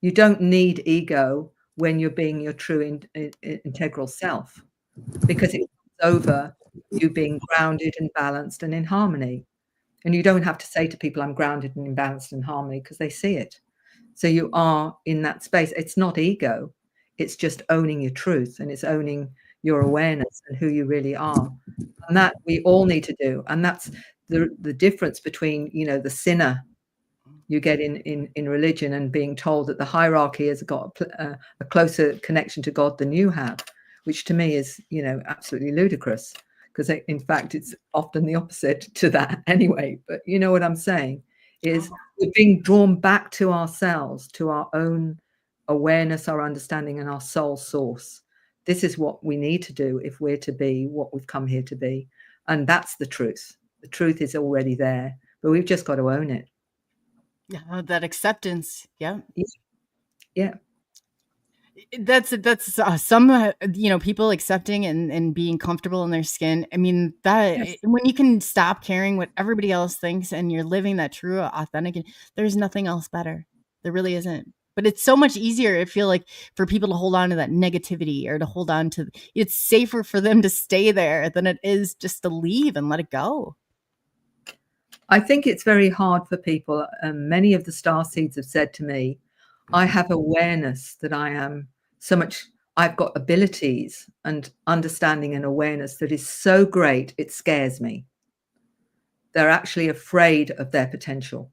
You don't need ego when you're being your true integral self, because it comes over you being grounded and balanced and in harmony. And you don't have to say to people, I'm grounded and in balanced and harmony, because they see it. So you are in that space. It's not ego. It's just owning your truth, and it's owning your awareness and who you really are. And that we all need to do. And that's the difference between, the sinner you get in religion, and being told that the hierarchy has got a closer connection to God than you have, which to me is, absolutely ludicrous, because in fact it's often the opposite to that anyway. But you know what I'm saying is, we're being drawn back to ourselves, to our own awareness, our understanding, and our soul source. This is what we need to do if we're to be what we've come here to be. And that's the truth. The truth is already there, but we've just got to own it. Yeah, that acceptance. Yeah. Yeah. That's some people accepting and being comfortable in their skin. I mean, that Yes. when you can stop caring what everybody else thinks and you're living that true, authentic, there's nothing else better. There really isn't. But it's so much easier, I feel like, for people to hold on to that negativity, or to hold on to, it's safer for them to stay there than it is just to leave and let it go. I think it's very hard for people. Many of the star seeds have said to me, I have awareness that I am so much, I've got abilities and understanding and awareness that is so great, it scares me. They're actually afraid of their potential.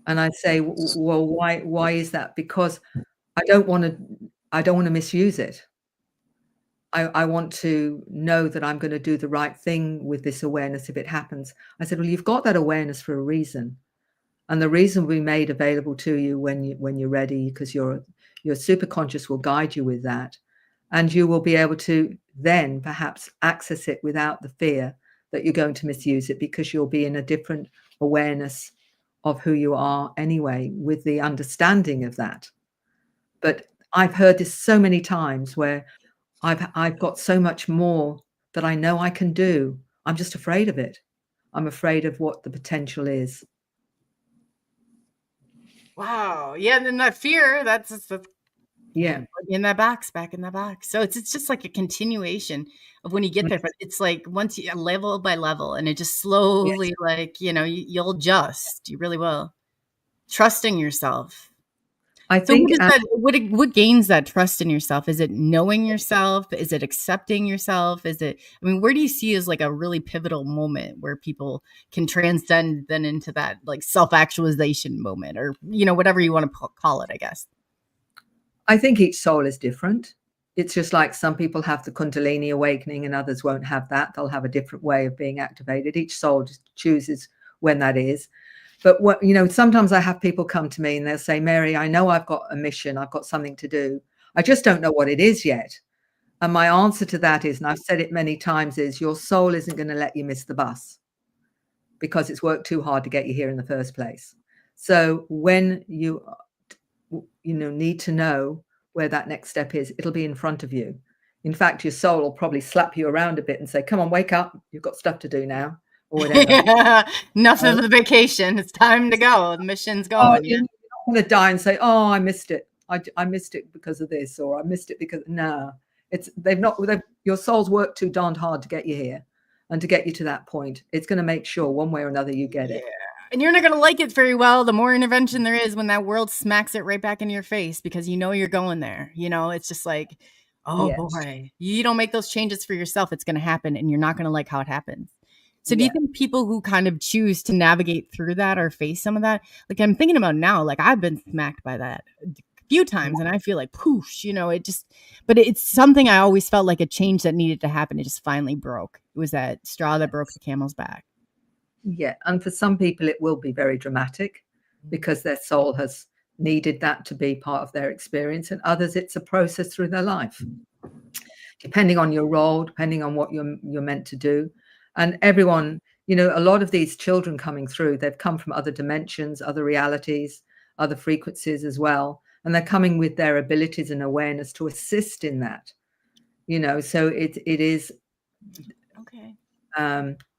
And I say, well, why is that? Because I don't want to misuse it. I want to know that I'm going to do the right thing with this awareness if it happens. I said, well, you've got that awareness for a reason. And the reason will be made available to you when you're ready, because your superconscious will guide you with that. And you will be able to then perhaps access it without the fear that you're going to misuse it, because you'll be in a different awareness of who you are anyway, with the understanding of that. But I've heard this so many times where I've got so much more that I know I can do. I'm just afraid of it. I'm afraid of what the potential is. Wow. Yeah. And then that fear, that's Yeah. in that box, back in that box. So it's just like a continuation of when you get there, but it's like once you level by level, and it just slowly, Yes. like, you'll adjust. You really will. Trusting yourself. I So think what gains that trust in yourself? Is it knowing yourself? Is it accepting yourself? Is it, where do you see as like a really pivotal moment where people can transcend then into that like self-actualization moment, or, whatever you want to call it, I guess? I think each soul is different. It's just like some people have the Kundalini awakening and others won't have that. They'll have a different way of being activated. Each soul just chooses when that is. But sometimes I have people come to me and they'll say, Mary, I know I've got a mission. I've got something to do. I just don't know what it is yet. And my answer to that is, and I've said it many times, is your soul isn't going to let you miss the bus, because it's worked too hard to get you here in the first place. So when you need to know where that next step is, it'll be in front of you. In fact, your soul will probably slap you around a bit and say, come on, wake up. You've got stuff to do now, or whatever. Enough of the vacation. It's time to go. The mission's going. You're not going to die and say, oh, I missed it. I missed it because of this, or I missed it because no, your soul's worked too darned hard to get you here and to get you to that point. It's going to make sure one way or another you get it. And you're not going to like it very well. The more intervention there is when that world smacks it right back in your face, because you know you're going there. You know, it's just like, oh Yes. boy, you don't make those changes for yourself. It's going to happen and you're not going to like how it happens. So do you think people who kind of choose to navigate through that or face some of that, like I'm thinking about now, like I've been smacked by that a few times and I feel like poosh, you know, but it's something I always felt like a change that needed to happen. It just finally broke. It was that straw that broke the camel's back. Yeah. And for some people, it will be very dramatic because their soul has needed that to be part of their experience. And others, it's a process through their life, depending on your role, depending on what you're meant to do. And everyone, you know, a lot of these children coming through, they've come from other dimensions, other realities, other frequencies as well. And they're coming with their abilities and awareness to assist in that, you know, so it is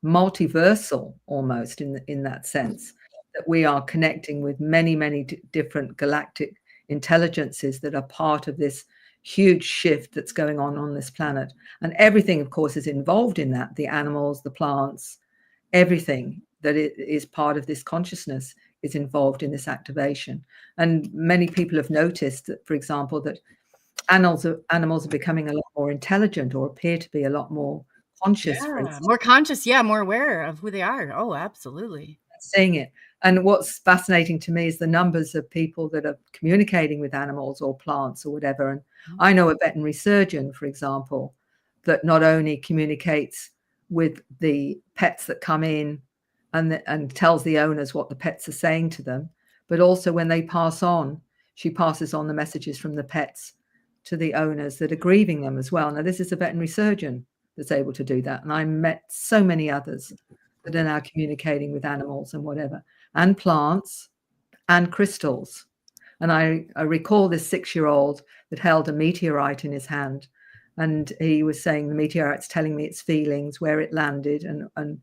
multiversal almost in that sense, that we are connecting with many different galactic intelligences that are part of this huge shift that's going on this planet. And everything, of course, is involved in that. The animals, the plants, everything that is part of this consciousness is involved in this activation. And many people have noticed that, for example, that animals are becoming a lot more intelligent or appear to be a lot more conscious. More conscious, more aware of who they are. Oh, absolutely. Seeing it. And what's fascinating to me is the numbers of people that are communicating with animals or plants or whatever. And I know a veterinary surgeon, for example, that not only communicates with the pets that come in and tells the owners what the pets are saying to them, but also when they pass on, she passes on the messages from the pets to the owners that are grieving them as well. Now, this is a veterinary surgeon that's able to do that. And I met so many others that are now communicating with animals and whatever, and plants and crystals. And I recall this 6-year-old that held a meteorite in his hand. And he was saying the meteorite's telling me its feelings, where it landed, and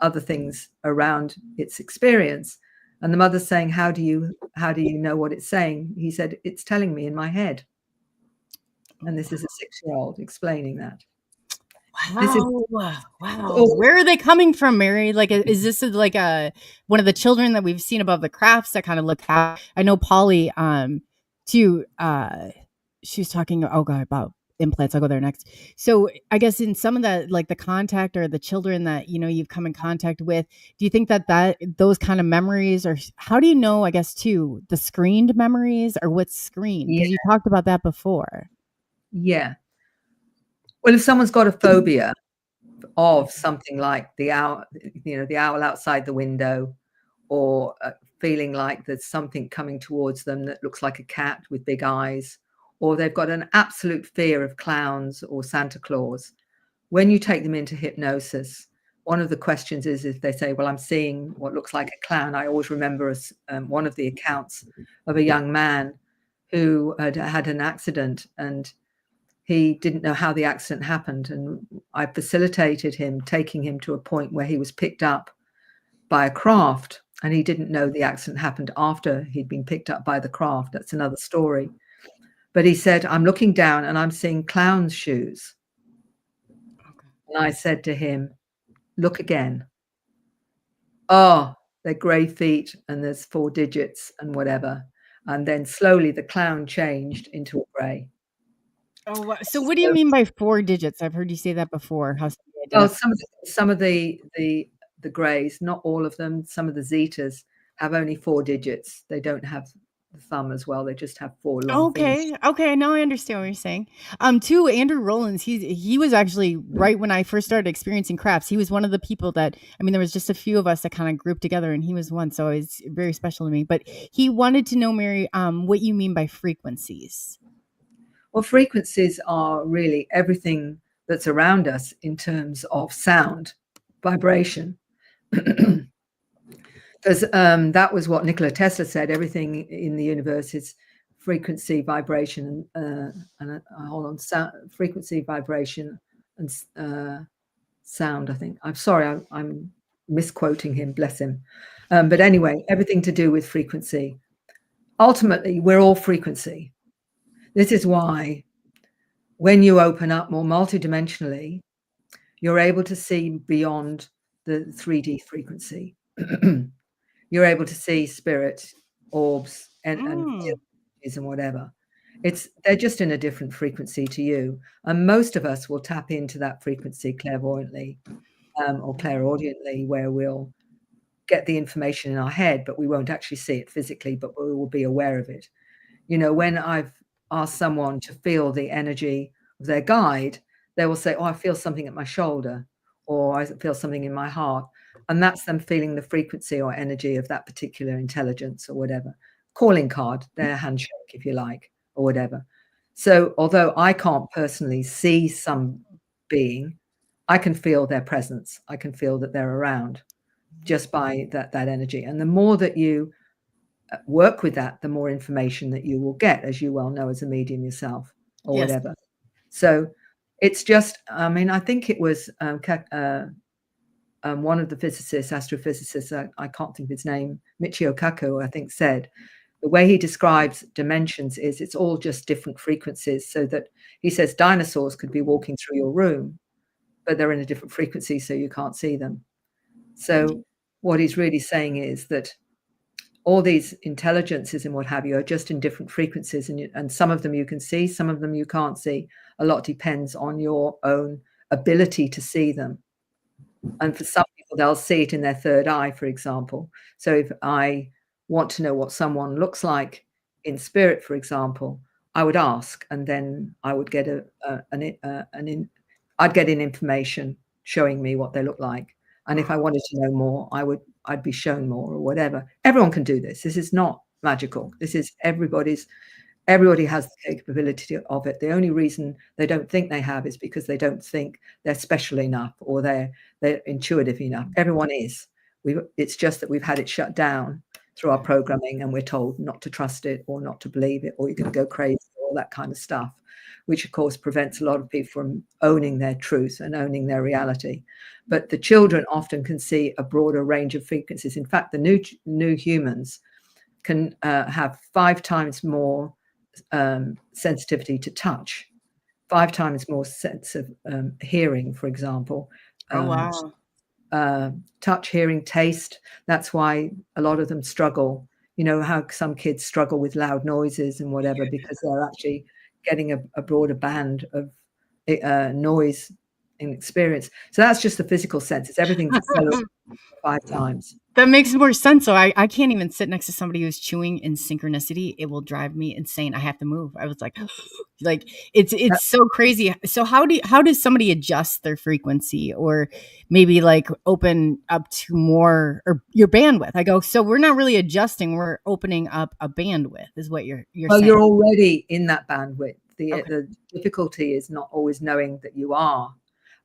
other things around its experience. And the mother's saying, how do you know what it's saying? He said, it's telling me in my head. And this is a 6-year-old explaining that. Wow. Where are they coming from, Mary? Like, is this like one of the children that we've seen above the crafts that kind of look out? I know Polly, too, she was talking, about implants. I'll go there next. So I guess in some of that, like the contact or the children that, you know, you've come in contact with, do you think that those kind of memories, or how do you know, I guess, too, the screened memories or what's screened? Because you talked about that before. Yeah. Well, if someone's got a phobia of something like the owl, you know, the owl outside the window, or feeling like there's something coming towards them that looks like a cat with big eyes, or they've got an absolute fear of clowns or Santa Claus, when you take them into hypnosis, one of the questions is if they say, well, I'm seeing what looks like a clown. I always remember one of the accounts of a young man who had an accident, and he didn't know how the accident happened. And I facilitated him, taking him to a point where he was picked up by a craft, and he didn't know the accident happened after he'd been picked up by the craft. That's another story. But he said, I'm looking down and I'm seeing clown's shoes. And I said to him, look again. Oh, they're grey feet and there's 4 digits and whatever. And then slowly the clown changed into a grey. Oh, wow. So what do you mean by 4 digits? I've heard you say that before. Some of the greys, not all of them. Some of the zetas have only 4 digits. They don't have the thumb as well. They just have 4 long things. Okay. Now I understand what you're saying. Too, Andrew Rollins, he was actually right when I first started experiencing crafts. He was one of the people that, I mean, there was just a few of us that kind of grouped together, and he was one, so it's very special to me. But he wanted to know, Mary, what you mean by frequencies. Well, frequencies are really everything that's around us in terms of sound, vibration. Because that was what Nikola Tesla said. Everything in the universe is frequency, vibration, and frequency, vibration, and sound. I think. I'm sorry, I'm misquoting him. Bless him. But anyway, everything to do with frequency. Ultimately, we're all frequency. This is why when you open up more multidimensionally, you're able to see beyond the 3D frequency. You're able to see spirit, orbs, and energies and whatever. They're just in a different frequency to you. And most of us will tap into that frequency clairvoyantly or clairaudiently, where we'll get the information in our head, but we won't actually see it physically, but we will be aware of it. You know, when I've asked someone to feel the energy of their guide, they will say, oh, I feel something at my shoulder, or I feel something in my heart. And that's them feeling the frequency or energy of that particular intelligence or whatever. Calling card, their handshake, if you like, or whatever. So although I can't personally see some being, I can feel their presence. I can feel that they're around just by that energy. And the more that you work with that, the more information that you will get, as you well know as a medium yourself or Yes. whatever. So it's just, I mean, I think it was one of the physicists, astrophysicists, I can't think of his name, Michio Kaku, I think, said the way he describes dimensions is it's all just different frequencies. So that he says dinosaurs could be walking through your room, but they're in a different frequency, so you can't see them. So what he's really saying is that all these intelligences and what have you are just in different frequencies, and some of them you can see, some of them you can't see. A lot depends on your own ability to see them. And for some people, they'll see it in their third eye, for example. So if I want to know what someone looks like in spirit, for example, I would ask, and then I would get I'd get in information showing me what they look like. And if I wanted to know more, I'd be shown more or whatever. Everyone can do this. This is not magical. This is everybody has the capability of it. The only reason they don't think they have is because they don't think they're special enough or they're intuitive enough. Everyone is. It's just that we've had it shut down through our programming, and we're told not to trust it or not to believe it, or you're going to go crazy, all that kind of stuff, which of course prevents a lot of people from owning their truth and owning their reality. But the children often can see a broader range of frequencies. In fact, the new humans can have 5 times more sensitivity to touch, 5 times more sense of hearing, for example. Oh, wow. Touch, hearing, taste. That's why a lot of them struggle. You know how some kids struggle with loud noises and whatever, because they're actually getting a broader band of noise and experience. So that's just the physical senses. Everything's 5 times. That makes more sense. So I can't even sit next to somebody who's chewing in synchronicity. It will drive me insane. I have to move. I was like it's so crazy. So how does somebody adjust their frequency, or maybe like open up to more, or your bandwidth? I go, so we're not really adjusting, we're opening up a bandwidth is what you're saying. You're already in that bandwidth. The difficulty is not always knowing that you are.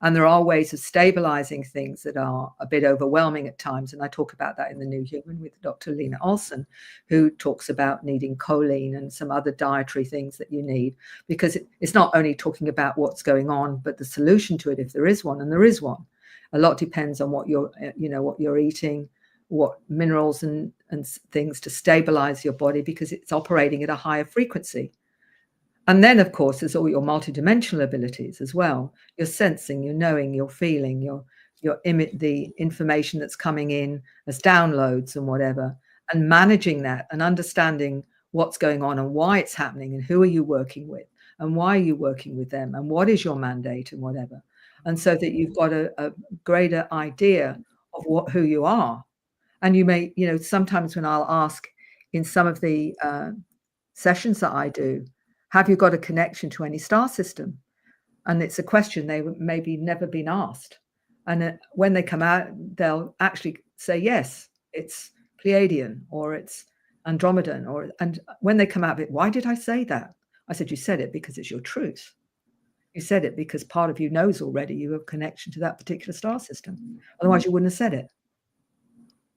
And there are ways of stabilizing things that are a bit overwhelming at times. And I talk about that in The New Human with Dr. Lena Olson, who talks about needing choline and some other dietary things that you need, because it's not only talking about what's going on, but the solution to it, if there is one, and there is one. A lot depends on what you're eating, what minerals and things to stabilize your body, because it's operating at a higher frequency. And then, of course, there's all your multidimensional abilities as well. You're sensing, you're knowing, you're feeling, the information that's coming in as downloads and whatever, and managing that and understanding what's going on and why it's happening and who are you working with and why are you working with them and what is your mandate and whatever. And so that you've got a greater idea of who you are. And you may, sometimes when I'll ask in some of the sessions that I do, have you got a connection to any star system? And it's a question they maybe never been asked. And when they come out, they'll actually say, yes, it's Pleiadian or it's Andromedan. And when they come out of it, why did I say that? I said, you said it because it's your truth. You said it because part of you knows already you have a connection to that particular star system. Otherwise, you wouldn't have said it.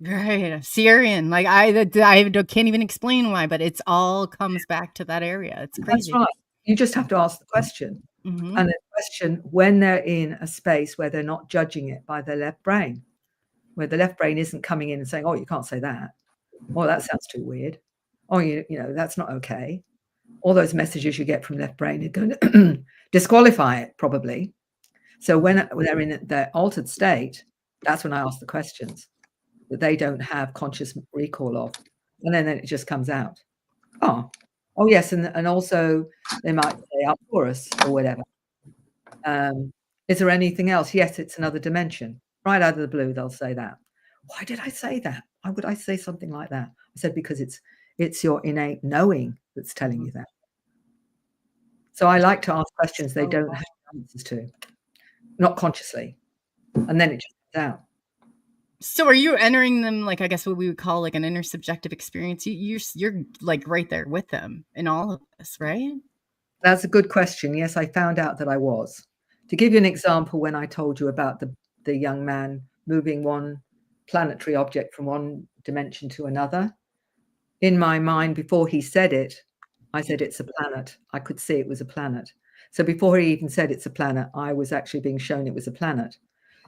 Right, Syrian. Like I can't even explain why, but it's all comes back to that area. It's crazy. That's right. You just have to ask the question. Mm-hmm. And the question when they're in a space where they're not judging it by their left brain, where the left brain isn't coming in and saying, oh, you can't say that. Oh, that sounds too weird. Oh, you know, that's not okay. all those messages you get from left brain are going to disqualify it probably. So when they're in their altered state, that's when I ask the questions that they don't have conscious recall of. And then it just comes out. Oh yes. And also they might say up for us or whatever. Is there anything else? Yes, it's another dimension. Right out of the blue, they'll say that. Why did I say that? Why would I say something like that? I said, because it's your innate knowing that's telling you that. So I like to ask questions they don't have answers to, not consciously. And then it just comes out. So are you entering them, like, I guess what we would call like an intersubjective experience? You're like right there with them in all of this, right? That's a good question. Yes, I found out that I was. To give you an example, when I told you about the young man moving one planetary object from one dimension to another, in my mind, before he said it, I said it's a planet. I could see it was a planet. So before he even said it's a planet, I was actually being shown it was a planet.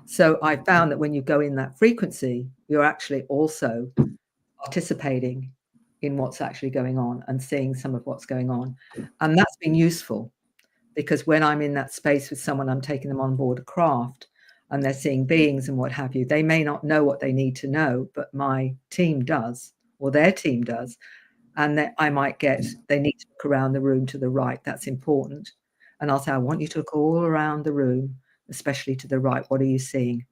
So I found that when you go in that frequency, you're actually also participating in what's actually going on and seeing some of what's going on. And that's been useful, because when I'm in that space with someone, I'm taking them on board a craft and they're seeing beings and what have you. They may not know what they need to know, but my team does, or their team does. And that I might get, they need to look around the room to the right. That's important. And I'll say, I want you to look all around the room, especially to the right. What are you seeing?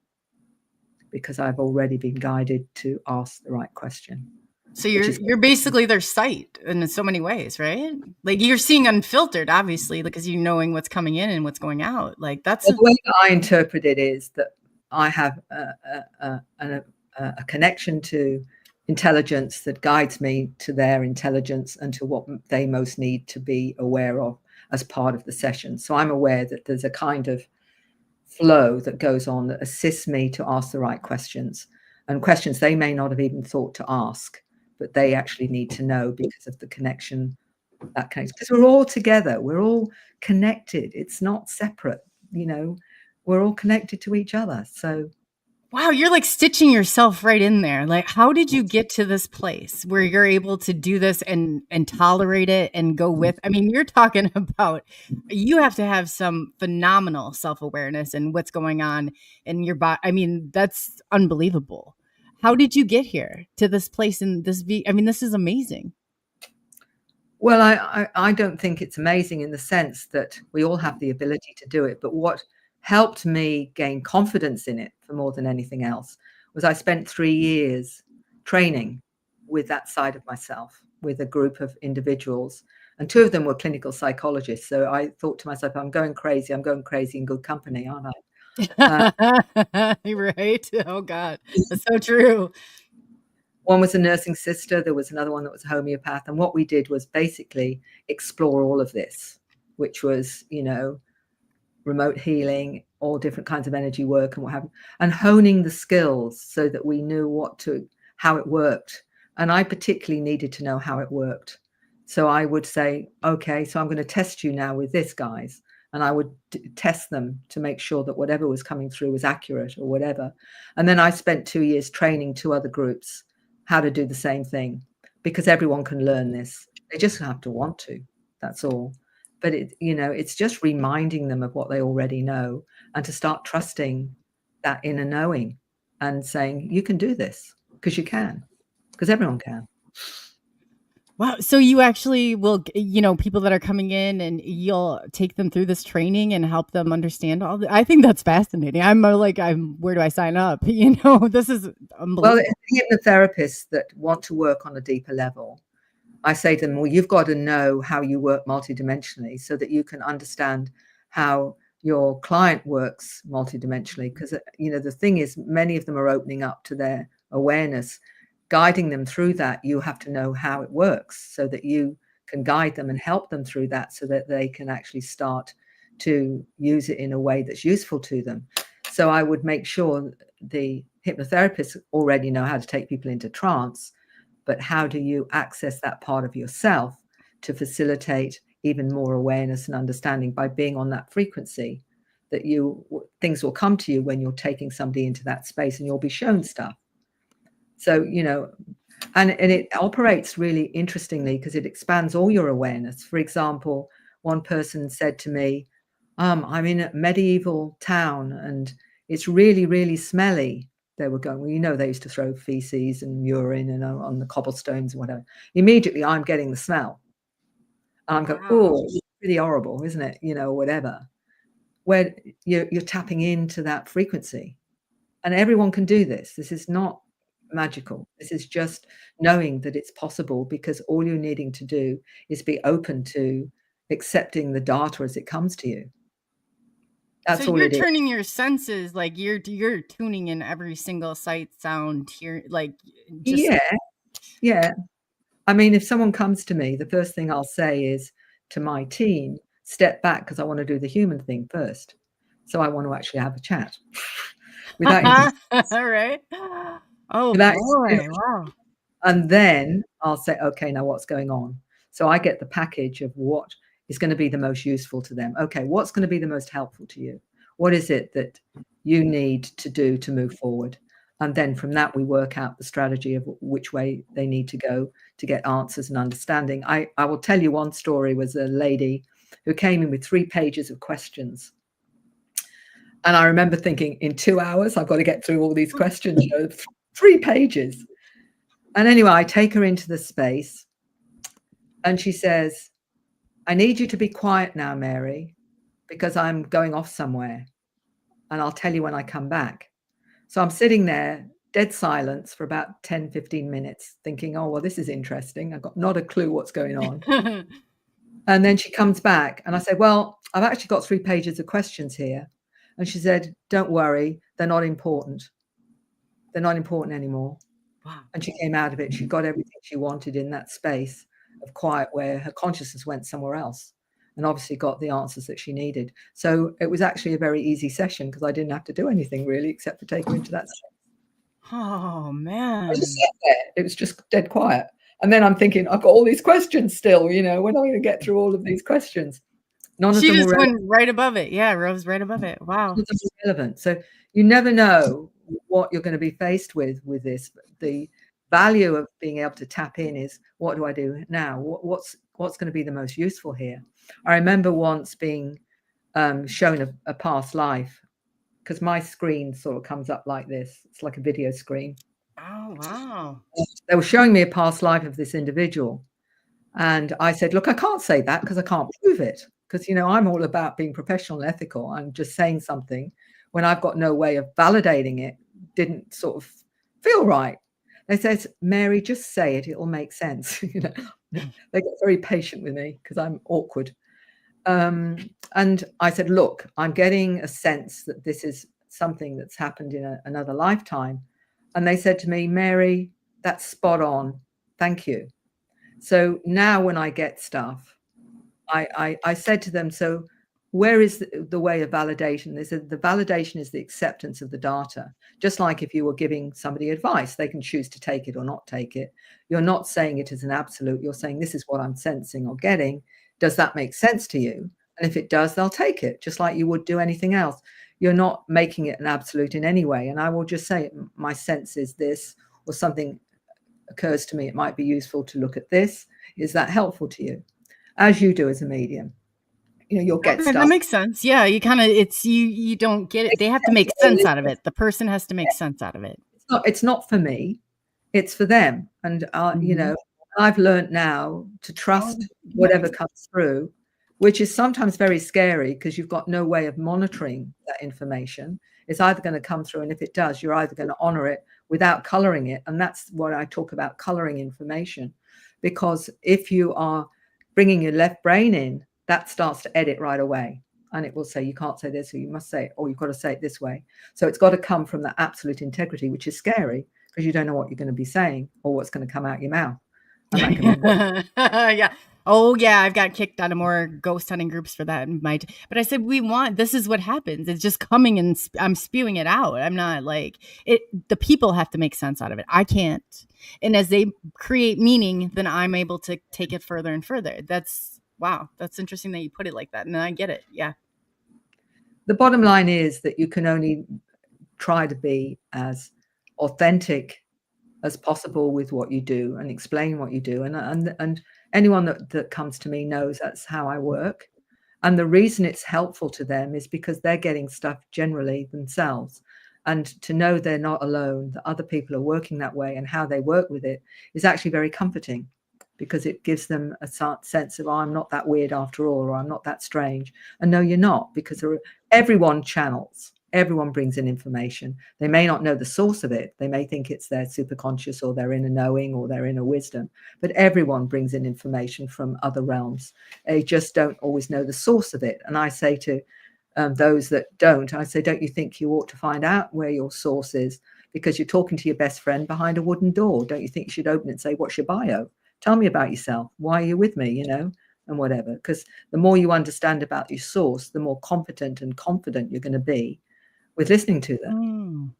Because I've already been guided to ask the right question. So you're basically their sight in so many ways, right? Like you're seeing unfiltered, obviously, because you're knowing what's coming in and what's going out. Like that's the way that I interpret it is that I have a connection to intelligence that guides me to their intelligence and to what they most need to be aware of as part of the session. So I'm aware that there's a kind of flow that goes on that assists me to ask the right questions, and questions they may not have even thought to ask, but they actually need to know because of the connection that connects. Because we're all together, we're all connected. It's not separate, we're all connected to each other. So wow, you're like stitching yourself right in there. Like, how did you get to this place where you're able to do this and tolerate it and go with? I mean, you're talking about, you have to have some phenomenal self-awareness and what's going on in your body. I mean, that's unbelievable. How did you get here to this place in this? I mean, this is amazing. Well, I don't think it's amazing in the sense that we all have the ability to do it. But what helped me gain confidence in it for more than anything else was I spent 3 years training with that side of myself with a group of individuals, and 2 of them were clinical psychologists. So I thought to myself, I'm going crazy in good company, aren't I? Right. Oh God, that's so true. One was a nursing sister. There was another one that was a homeopath. And what we did was basically explore all of this, which was, remote healing, all different kinds of energy work and what have you, and honing the skills so that we knew how it worked. And I particularly needed to know how it worked. So I would say, okay, so I'm going to test you now with this, guys. And I would test them to make sure that whatever was coming through was accurate or whatever. And then I spent 2 years training 2 other groups how to do the same thing, because everyone can learn this. They just have to want to. That's all. But it's just reminding them of what they already know, and to start trusting that inner knowing and saying, you can do this, because you can, because everyone can. Wow. So you actually will, people that are coming in and you'll take them through this training and help them understand all I think that's fascinating. Where do I sign up? This is unbelievable. Well, hypnotherapists that want to work on a deeper level, I say to them, well, you've got to know how you work multidimensionally so that you can understand how your client works multidimensionally. Because, the thing is, many of them are opening up to their awareness. Guiding them through that, you have to know how it works so that you can guide them and help them through that so that they can actually start to use it in a way that's useful to them. So I would make sure the hypnotherapists already know how to take people into trance, but how do you access that part of yourself to facilitate even more awareness and understanding by being on that frequency, that things will come to you when you're taking somebody into that space and you'll be shown stuff. So, And it operates really interestingly because it expands all your awareness. For example, one person said to me, I'm in a medieval town and it's really, really smelly. They were going, well, you know, they used to throw feces and urine and on the cobblestones and whatever. Immediately, I'm getting the smell. And I'm going, oh, it's pretty horrible, isn't it? You know, whatever. Where you're tapping into that frequency. And everyone can do this. This is not magical. This is just knowing that it's possible, because all you're needing to do is be open to accepting the data as it comes to you. That's So all you're it is. turning your senses, like you're tuning in every single sight, sound, hear, like just Yeah. I mean, if someone comes to me, the first thing I'll say is to my team, step back, because I want to do the human thing first. So I want to actually have a chat. Without all right. Oh without boy, wow. And then I'll say, okay, now what's going on? So I get the package of what is going to be the most useful to them. Okay, what's going to be the most helpful to you? What is it that you need to do to move forward? And then from that, we work out the strategy of which way they need to go to get answers and understanding. I will tell you one story. Was a lady who came in with 3 pages of questions. And I remember thinking, in 2 hours, I've got to get through all these questions, 3 pages. And anyway, I take her into the space and she says, I need you to be quiet now, Mary, because I'm going off somewhere and I'll tell you when I come back. So I'm sitting there, dead silence for about 10, 15 minutes thinking, oh, well, this is interesting. I've got not a clue what's going on. And then she comes back and I said, well, I've actually got 3 pages of questions here. And she said, don't worry, they're not important. They're not important anymore. Wow. And she came out of it. She got everything she wanted in that space of quiet where her consciousness went somewhere else, and obviously got the answers that she needed. So it was actually a very easy session because I didn't have to do anything really except for take her into that space. Oh man. I just sat there. It was just dead quiet. And then I'm thinking, I've got all these questions still, when am I going to get through all of these questions? None of She them just were went right above it. Yeah, rose right above it. Wow. relevant. So you never know what you're going to be faced with this. But the value of being able to tap in is, what do I do now? What's going to be the most useful here? I remember once being shown a past life, because my screen sort of comes up like this. It's like a video screen. Oh wow. They were showing me a past life of this individual. And I said, look, I can't say that because I can't prove it. Because, I'm all about being professional and ethical. I'm just saying something when I've got no way of validating it, didn't sort of feel right. They said, Mary, just say it. It'll make sense. They get very patient with me because I'm awkward. And I said, look, I'm getting a sense that this is something that's happened in another lifetime. And they said to me, Mary, that's spot on. Thank you. So now when I get stuff, I said to them, so where is the way of validation? They said the validation is the acceptance of the data. Just like if you were giving somebody advice, they can choose to take it or not take it. You're not saying it as an absolute. You're saying, this is what I'm sensing or getting. Does that make sense to you? And if it does, they'll take it, just like you would do anything else. You're not making it an absolute in any way. And I will just say, my sense is this, or something occurs to me, it might be useful to look at this. Is that helpful to you? As you do as a medium, you'll get stuff. That makes sense. Yeah, you kind of, it's you don't get it. They have to make sense out of it. The person has to make sense out of it. It's not for me, it's for them. And I've learned now to trust whatever comes through, which is sometimes very scary because you've got no way of monitoring that information. It's either going to come through, and if it does, you're either going to honor it without coloring it. And that's what I talk about, coloring information. Because if you are bringing your left brain in, that starts to edit right away. And it will say, you can't say this, or you must say it, or you've got to say it this way. So it's got to come from the absolute integrity, which is scary because you don't know what you're going to be saying or what's going to come out your mouth. And that can be yeah. Oh yeah, I've got kicked out of more ghost hunting groups for that. But I said, this is what happens. It's just coming and I'm spewing it out. I'm not like it. The people have to make sense out of it. I can't. And as they create meaning, then I'm able to take it further and further. Wow. That's interesting that you put it like that. And I get it. Yeah. The bottom line is that you can only try to be as authentic as possible with what you do and explain what you do. And anyone that comes to me knows that's how I work. And the reason it's helpful to them is because they're getting stuff generally themselves. And to know they're not alone, that other people are working that way, and how they work with it is actually very comforting, because it gives them a sense of, oh, I'm not that weird after all, or I'm not that strange. And no, you're not, because everyone channels. Everyone brings in information. They may not know the source of it. They may think it's their superconscious or their inner knowing or their inner wisdom, but everyone brings in information from other realms. They just don't always know the source of it. And I say to those that don't, I say, don't you think you ought to find out where your source is? Because you're talking to your best friend behind a wooden door. Don't you think you should open it and say, what's your bio? Tell me about yourself. Why are you with me? And whatever. Because the more you understand about your source, the more competent and confident you're going to be with listening to them.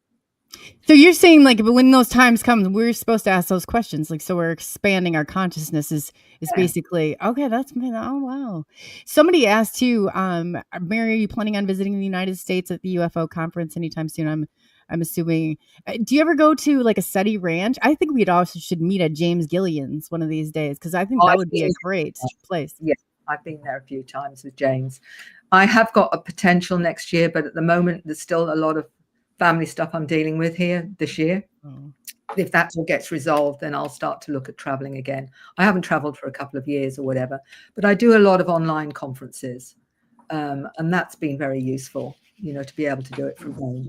So you're saying, like, when those times come, we're supposed to ask those questions, like, so we're expanding our consciousness is basically okay. That's, oh wow. Somebody asked too, Mary, are you planning on visiting the United States at the UFO conference anytime soon? I'm assuming. Do you ever go to like a SETI ranch? I think we'd also should meet at James Gillian's one of these days, because I think that would be a great place. Yeah, I've been there a few times with James. I have got a potential next year, but at the moment there's still a lot of family stuff I'm dealing with here this year. If that all gets resolved, then I'll start to look at traveling again. I haven't traveled for a couple of years or whatever, but I do a lot of online conferences, and that's been very useful, to be able to do it from home.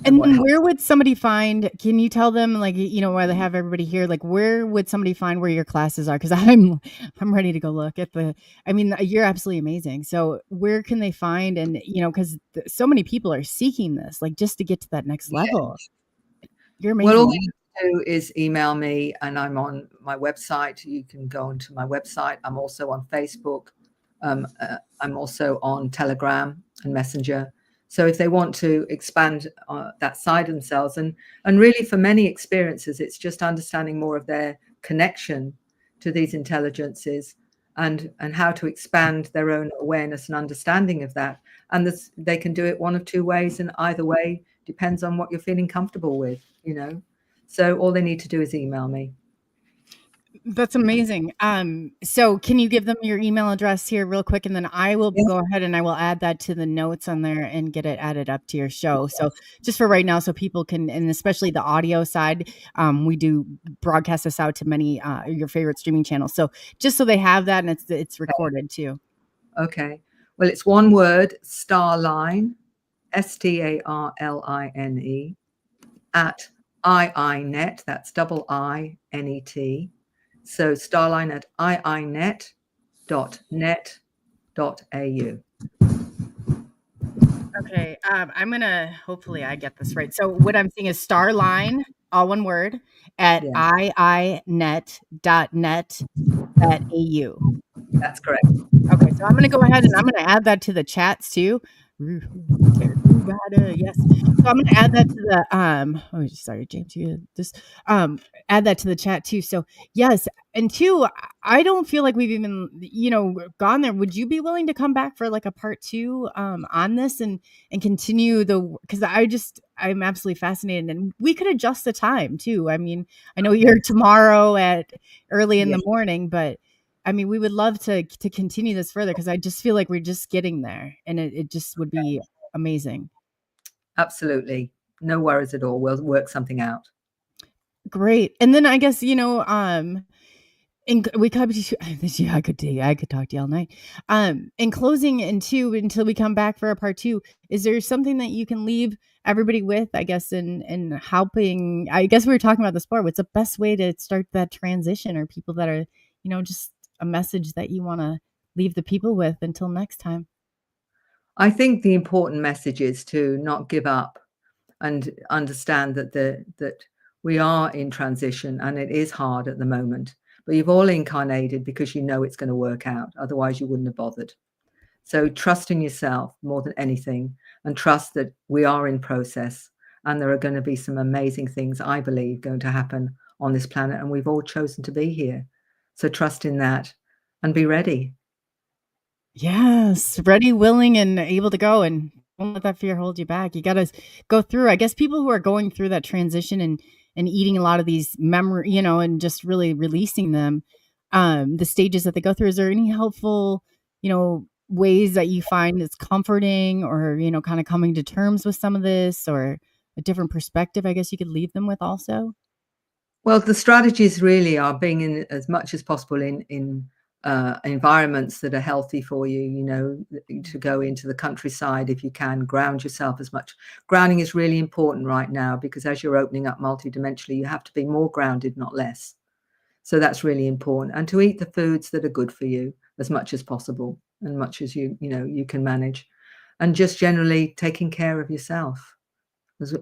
And where would somebody find, can you tell them, like, why they have everybody here, like, where would somebody find where your classes are? Because I'm ready to go look at you're absolutely amazing. So where can they find, and, because so many people are seeking this, like, just to get to that next level. You're amazing. Well, all you have to do is email me, and I'm on my website. You can go onto my website. I'm also on Facebook. I'm also on Telegram and Messenger. So if they want to expand that side of themselves, and really for many experiences, it's just understanding more of their connection to these intelligences, and how to expand their own awareness and understanding of that. And they can do it one of two ways, and either way depends on what you're feeling comfortable with, So all they need to do is email me. That's amazing. So can you give them your email address here real quick, and then I will go ahead and I will add that to the notes on there and get it added up to your show. So just for right now, so people can, and especially the audio side, we do broadcast this out to many your favorite streaming channels. So just so they have that, and it's recorded too. Okay. Well, it's one word, Starline, STARLINE, at IINet. That's IINET. So Starline at iinet.net.au. Okay. I'm gonna, hopefully I get this right. So what I'm seeing is Starline, all one word, at iinet.net.au. That's correct. Okay, so I'm gonna go ahead and I'm gonna add that to the chats too. Yes. So I'm gonna add that to the oh, sorry, James, you just add that to the chat too. So yes, and two, I don't feel like we've even gone there. Would you be willing to come back for like a part 2 on this and continue because I'm absolutely fascinated, and we could adjust the time too. I mean, I know you're tomorrow at early in the morning, but I mean, we would love to continue this further, because I just feel like we're just getting there, and it just would be amazing. Absolutely. No worries at all. We'll work something out. Great. And then I guess, we could, I could talk to you all night. In closing, until we come back for a part 2, is there something that you can leave everybody with, I guess, in helping? I guess we were talking about the sport. What's the best way to start that transition, or people that are, just a message that you want to leave the people with until next time? I think the important message is to not give up, and understand that we are in transition, and it is hard at the moment, but you've all incarnated because you know it's going to work out. Otherwise you wouldn't have bothered. So trust in yourself more than anything, and trust that we are in process, and there are going to be some amazing things, I believe, going to happen on this planet, and we've all chosen to be here. So trust in that and be ready. Yes, ready, willing, and able to go, and don't let that fear hold you back. You got to go through. I guess people who are going through that transition and eating a lot of these memory, and just really releasing them, the stages that they go through. Is there any helpful, ways that you find it's comforting, or, kind of coming to terms with some of this, or a different perspective, I guess you could leave them with also? Well, the strategies really are being in as much as possible in environments that are healthy for you. To go into the countryside if you can, ground yourself as much. Grounding is really important right now, because as you're opening up multidimensionally, you have to be more grounded, not less. So that's really important. And to eat the foods that are good for you as much as possible, and much as you can manage, and just generally taking care of yourself.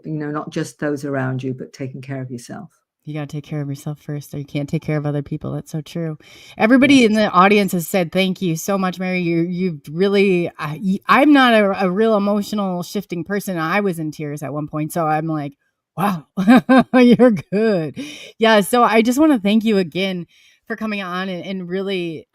Not just those around you, but taking care of yourself. You got to take care of yourself first, or you can't take care of other people. That's so true. Everybody in the audience has said thank you so much, Mary. You've really, I'm not a real emotional shifting person. I was in tears at one point. So I'm like, wow, you're good. Yeah. So I just want to thank you again for coming on, and really,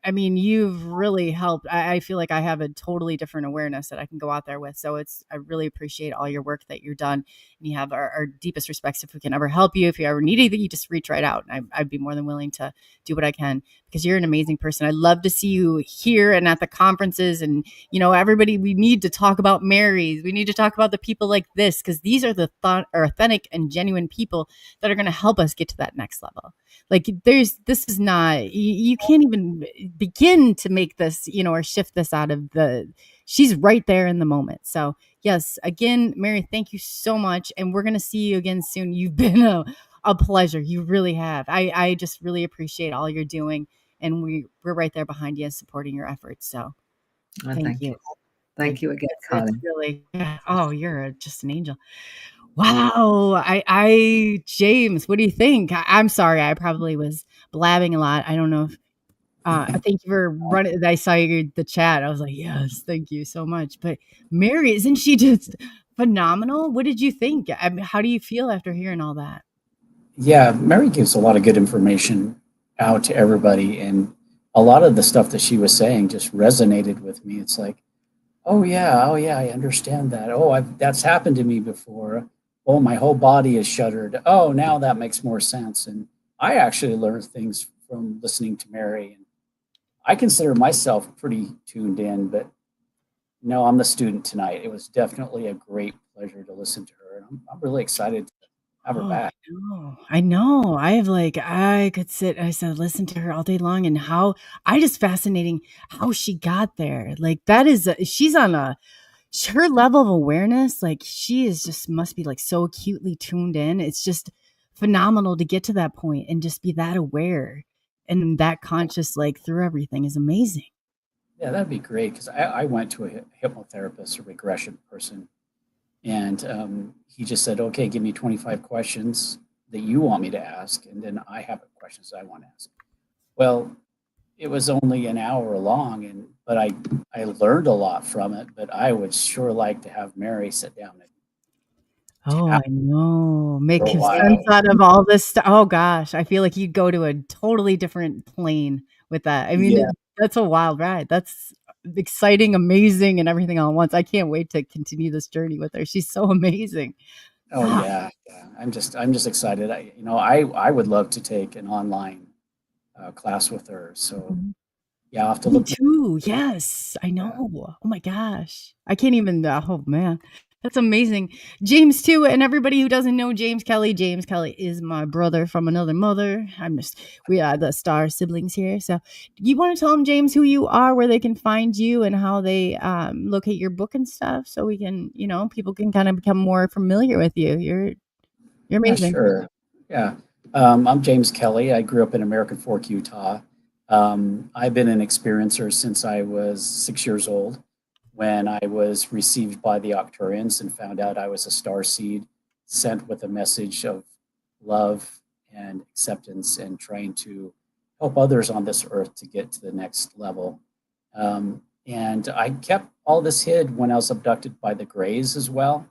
you've really helped. I feel like I have a totally different awareness that I can go out there with. So I really appreciate all your work that you've done. And you have our deepest respects. If we can ever help you, if you ever need anything, you just reach right out. And I'd be more than willing to do what I can, because you're an amazing person. I love to see you here and at the conferences. And, everybody, we need to talk about Marys. We need to talk about the people like this, because these are the authentic and genuine people that are going to help us get to that next level. Like this is not, you can't even begin to make this, or shift this out of she's right there in the moment. So yes, again, Mary, thank you so much. And we're going to see you again soon. You've been a pleasure. You really have. I just really appreciate all you're doing. And we're right there behind you, supporting your efforts. So thank you. Thank you again, Carly. Really, you're just an angel. Wow. James, what do you think? I'm sorry. I probably was blabbing a lot. I don't know if, thank you for running. I saw the chat. I was like, yes, thank you so much. But Mary, isn't she just phenomenal? What did you think? How do you feel after hearing all that? Yeah, Mary gives a lot of good information out to everybody. And a lot of the stuff that she was saying just resonated with me. It's like, oh yeah, I understand that. Oh, that's happened to me before. Oh, my whole body is shuddered. Oh, now that makes more sense. And I actually learned things from listening to Mary. And I consider myself pretty tuned in, but no, I'm the student tonight. It was definitely a great pleasure to listen to her. And I'm really excited to have her back. I know. I could listen to her all day long, and just fascinating how she got there. Like she's on her level of awareness. Like she is just must be like so acutely tuned in. It's just phenomenal to get to that point and just be that aware and that conscious, like through everything is amazing. Yeah, that'd be great, because I went to a hypnotherapist, a regression person, and he just said, okay, give me 25 questions that you want me to ask, and then I have questions I want to ask. Well, it was only an hour long, but I learned a lot from it, but I would sure like to have Mary sit down and I know. Make for a while. sense out of all this stuff. Oh gosh, I feel like you'd go to a totally different plane with that. I mean, Yeah. that's a wild ride. That's exciting, amazing, and everything all at once. I can't wait to continue this journey with her. She's so amazing. Oh yeah. I'm just excited. I would love to take an online class with her. So yeah, I'll have to Me look. too. Yes, I know. Oh my gosh. I can't even, oh man. That's amazing. James too, and everybody who doesn't know James Kelly is my brother from another mother. We are the Star siblings here. So you want to tell them, James, who you are, where they can find you, and how they locate your book and stuff, so we can, people can kind of become more familiar with you. You're amazing. Sure. Yeah. I'm James Kelly. I grew up in American Fork, Utah. I've been an experiencer since I was 6 years old, when I was received by the Octurians and found out I was a star seed sent with a message of love and acceptance and trying to help others on this earth to get to the next level. And I kept all this hid when I was abducted by the Greys as well,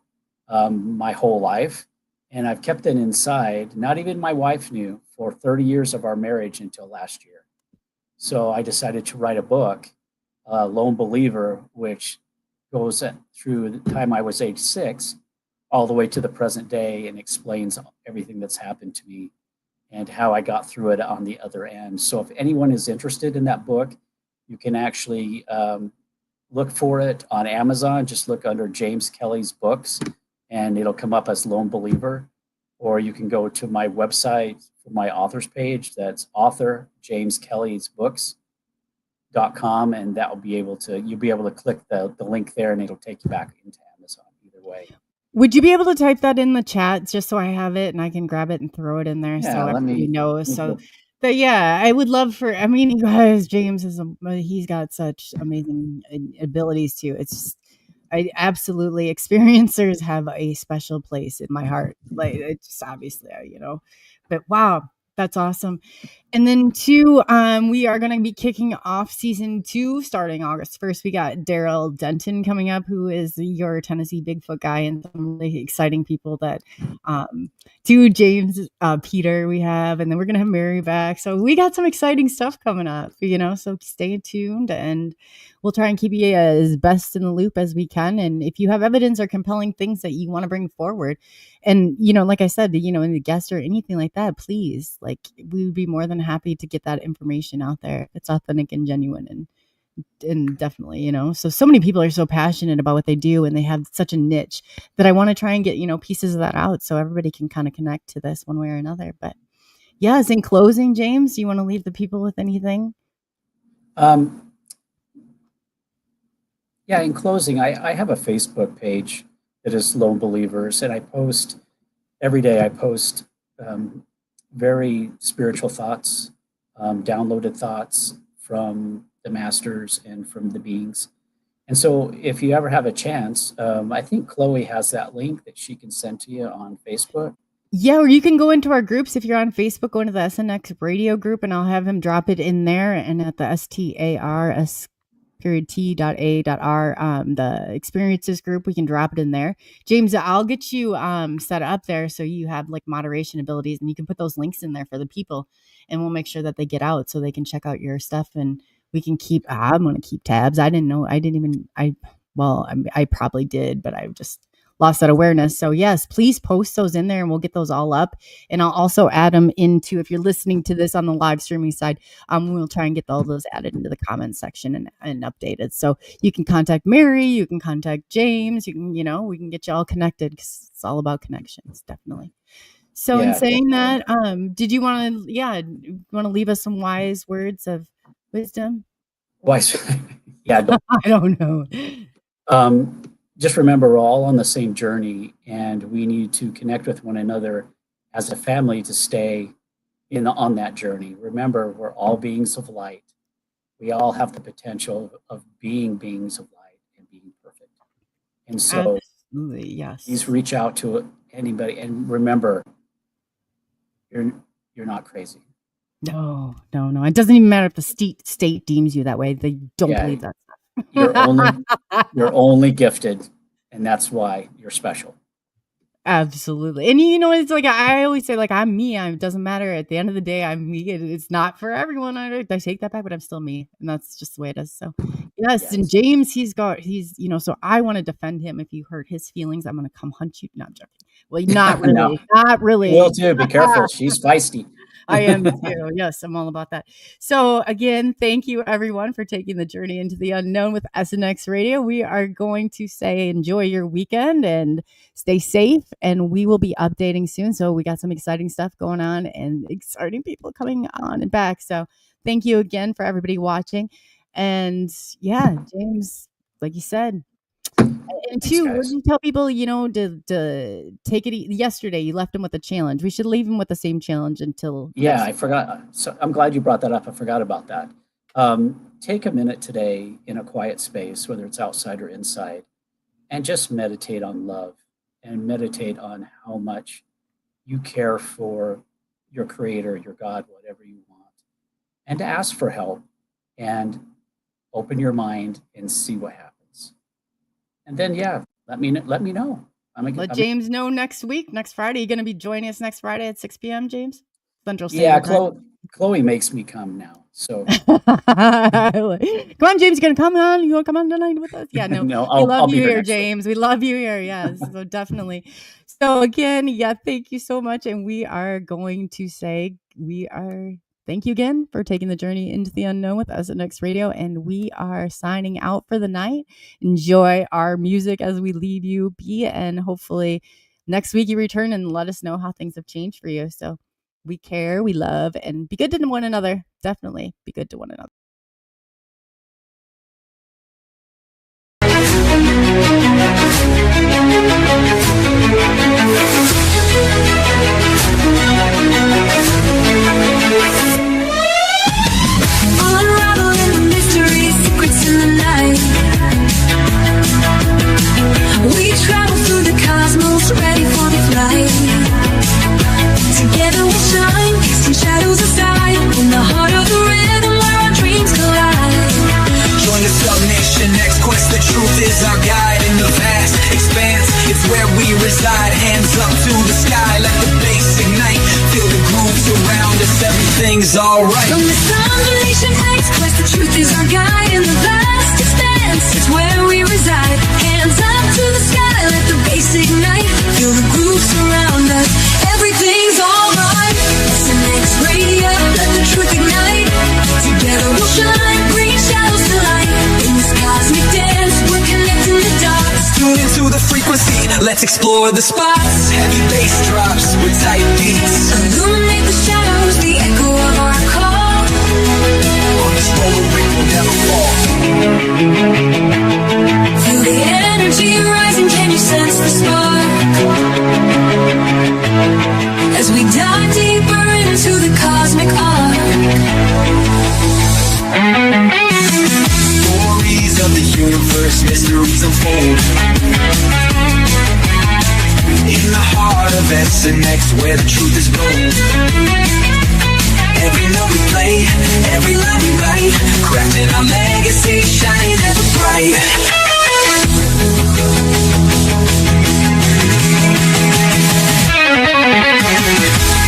my whole life. And I've kept it inside. Not even my wife knew for 30 years of our marriage until last year. So I decided to write a book, Lone Believer, which goes through the time I was age 6 all the way to the present day, and explains everything that's happened to me and how I got through it on the other end. So if anyone is interested in that book, you can actually look for it on Amazon. Just look under James Kelly's books and it'll come up as Lone Believer. Or you can go to my website for my author's page. That's author James Kelly's books.com, and that will be able to, you'll be able to click the link there and it'll take you back into Amazon either way. Would you be able to type that in the chat just so I have it and I can grab it and throw it in there Yeah, so let me- everybody knows? let me So, go. but yeah, I would love for, I mean, you guys, James is, he's got such amazing abilities too. It's just, I absolutely, experiencers have a special place in my heart. Like, it's just obviously, you know, but wow, that's awesome. And then two, we are going to be kicking off season 2 starting August 1st. We got Daryl Denton coming up, who is your Tennessee Bigfoot guy, and some really exciting people that do James, Peter we have, and then we're going to have Mary back. So we got some exciting stuff coming up, you know, so stay tuned and we'll try and keep you as best in the loop as we can. And if you have evidence or compelling things that you want to bring forward, and, you know, like I said, you know, in the guest or anything like that, please, like, we would be more than happy to get that information out there if it's authentic and genuine, and definitely, you know, so many people are so passionate about what they do and they have such a niche that I want to try and get, you know, pieces of that out so everybody can kind of connect to this one way or another. But yes, in closing, James, you want to leave the people with anything? Yeah, in closing, I have a Facebook page that is Lone Believers, and I post every day. I post very spiritual thoughts, downloaded thoughts from the masters and from the beings. And so if you ever have a chance, I think Chloe has that link that she can send to you on Facebook. Yeah, or you can go into our groups. If you're on Facebook, go into the SNX radio group and I'll have him drop it in there, and at the STARS T.A.R, the experiences group, we can drop it in there. James, I'll get you set up there so you have like moderation abilities and you can put those links in there for the people, and we'll make sure that they get out so they can check out your stuff, and we can keep, I'm going to keep tabs. I probably did, but I just lost that awareness. So yes, please post those in there and we'll get those all up. And I'll also add them into, if you're listening to this on the live streaming side, we'll try and get all those added into the comments section and updated. So you can contact Mary, you can contact James, you can, you know, we can get you all connected because it's all about connections, definitely. So in saying that, did you want to leave us some wise words of wisdom? Wise, yeah. I don't know. Just remember, we're all on the same journey, and we need to connect with one another as a family to stay on that journey. Remember, we're all beings of light. We all have the potential of being beings of light and being perfect. And so, absolutely, yes, please reach out to anybody, and remember, you're not crazy. No. It doesn't even matter if the state deems you that way. They don't believe that stuff. You're only gifted, and that's why you're special. Absolutely. And you know, it's like I always say, like, I'm me. It doesn't matter. At the end of the day, I'm me. It's not for everyone. I take that back, but I'm still me, and that's just the way it is. So yes. And James, he's you know, so I want to defend him. If you hurt his feelings, I'm going to come hunt you. No, I'm joking. Well, not really. No. Not really. Will too. Be careful. She's feisty. I am too. Yes, I'm all about that. So again, thank you everyone for taking the journey into the unknown with SNX Radio. We are going to say enjoy your weekend and stay safe, and we will be updating soon. So we got some exciting stuff going on and exciting people coming on and back. So thank you again for everybody watching. And yeah, James, like you said, and two, what did you tell people, you know, to take it yesterday? You left them with a challenge. We should leave them with the same challenge until. Yeah, I forgot. So I'm glad you brought that up. I forgot about that. Take a minute today in a quiet space, whether it's outside or inside, and just meditate on love and meditate on how much you care for your creator, your God, whatever you want, and to ask for help and open your mind and see what happens. And then, let me know. Let James know next week, next Friday. You're going to be joining us next Friday at 6 p.m., James? Central Standard Time. Chloe makes me come now. So Come on, James, you gonna come on? You wanna come on tonight with us? Yeah, no, no, we I'll love be you here here, next week. James. We love you here. Yes, so definitely. So again, yeah, thank you so much, and we are going to say thank you again for taking the journey into the unknown with us at Next Radio, and we are signing out for the night. Enjoy our music as we leave you be, and hopefully next week you return and let us know how things have changed for you. So we care, we love, and be good to one another. Definitely be good to one another. Unraveling the mystery, secrets in the night. We travel through the cosmos, ready for the flight. Together we shine, casting shadows aside, in the heart of the rhythm where our dreams collide. Join the submission, next quest, the truth is our guide. In the vast expanse, it's where we reside. Hands up to the sky, let the bass ignite. Feel the grooves around us, everything's alright. From the combination heights, quest, the truth is our guide. In the vast expanse, it's where we reside. Hands up to the sky, let the bass ignite. Feel the grooves surround us, everything's alright. SNX Radio, let the truth ignite. Together we'll shine, bring shadows to light. In this cosmic dance, we're connecting the dots. Tune into the frequency, let's explore the spots. Heavy bass drops with tight beats. Illuminate the shadows, the echo of our call. On this road we will never fall. Feel the energy rising, can you sense the spark? As we dive deeper into the cosmic arc. Stories of the universe, mysteries unfold. In the heart of SNX, where the truth is gold. Every note we play, every line we write, crafting our legacy, shining ever bright.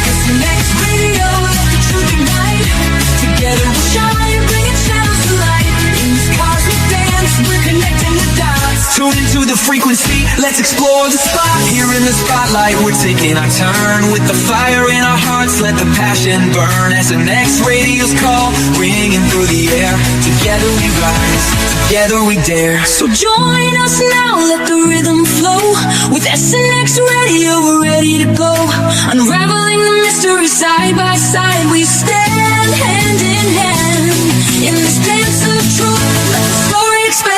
SNX Radio, let the truth ignite. Together we'll shine, bringing shadows to light. In this cosmic dance, we're connecting the dots. Tune into the frequency, let's explore the spot. Here in the spotlight, we're taking our turn. With the fire in our hearts, let the passion burn. As the next radio's call, ringing through the air. Together we rise, together we dare. So join us now, let the rhythm flow. With SNX Radio, we're ready to go. Unraveling the mystery side by side, we stand hand in hand. In this dance of truth, let the story expand.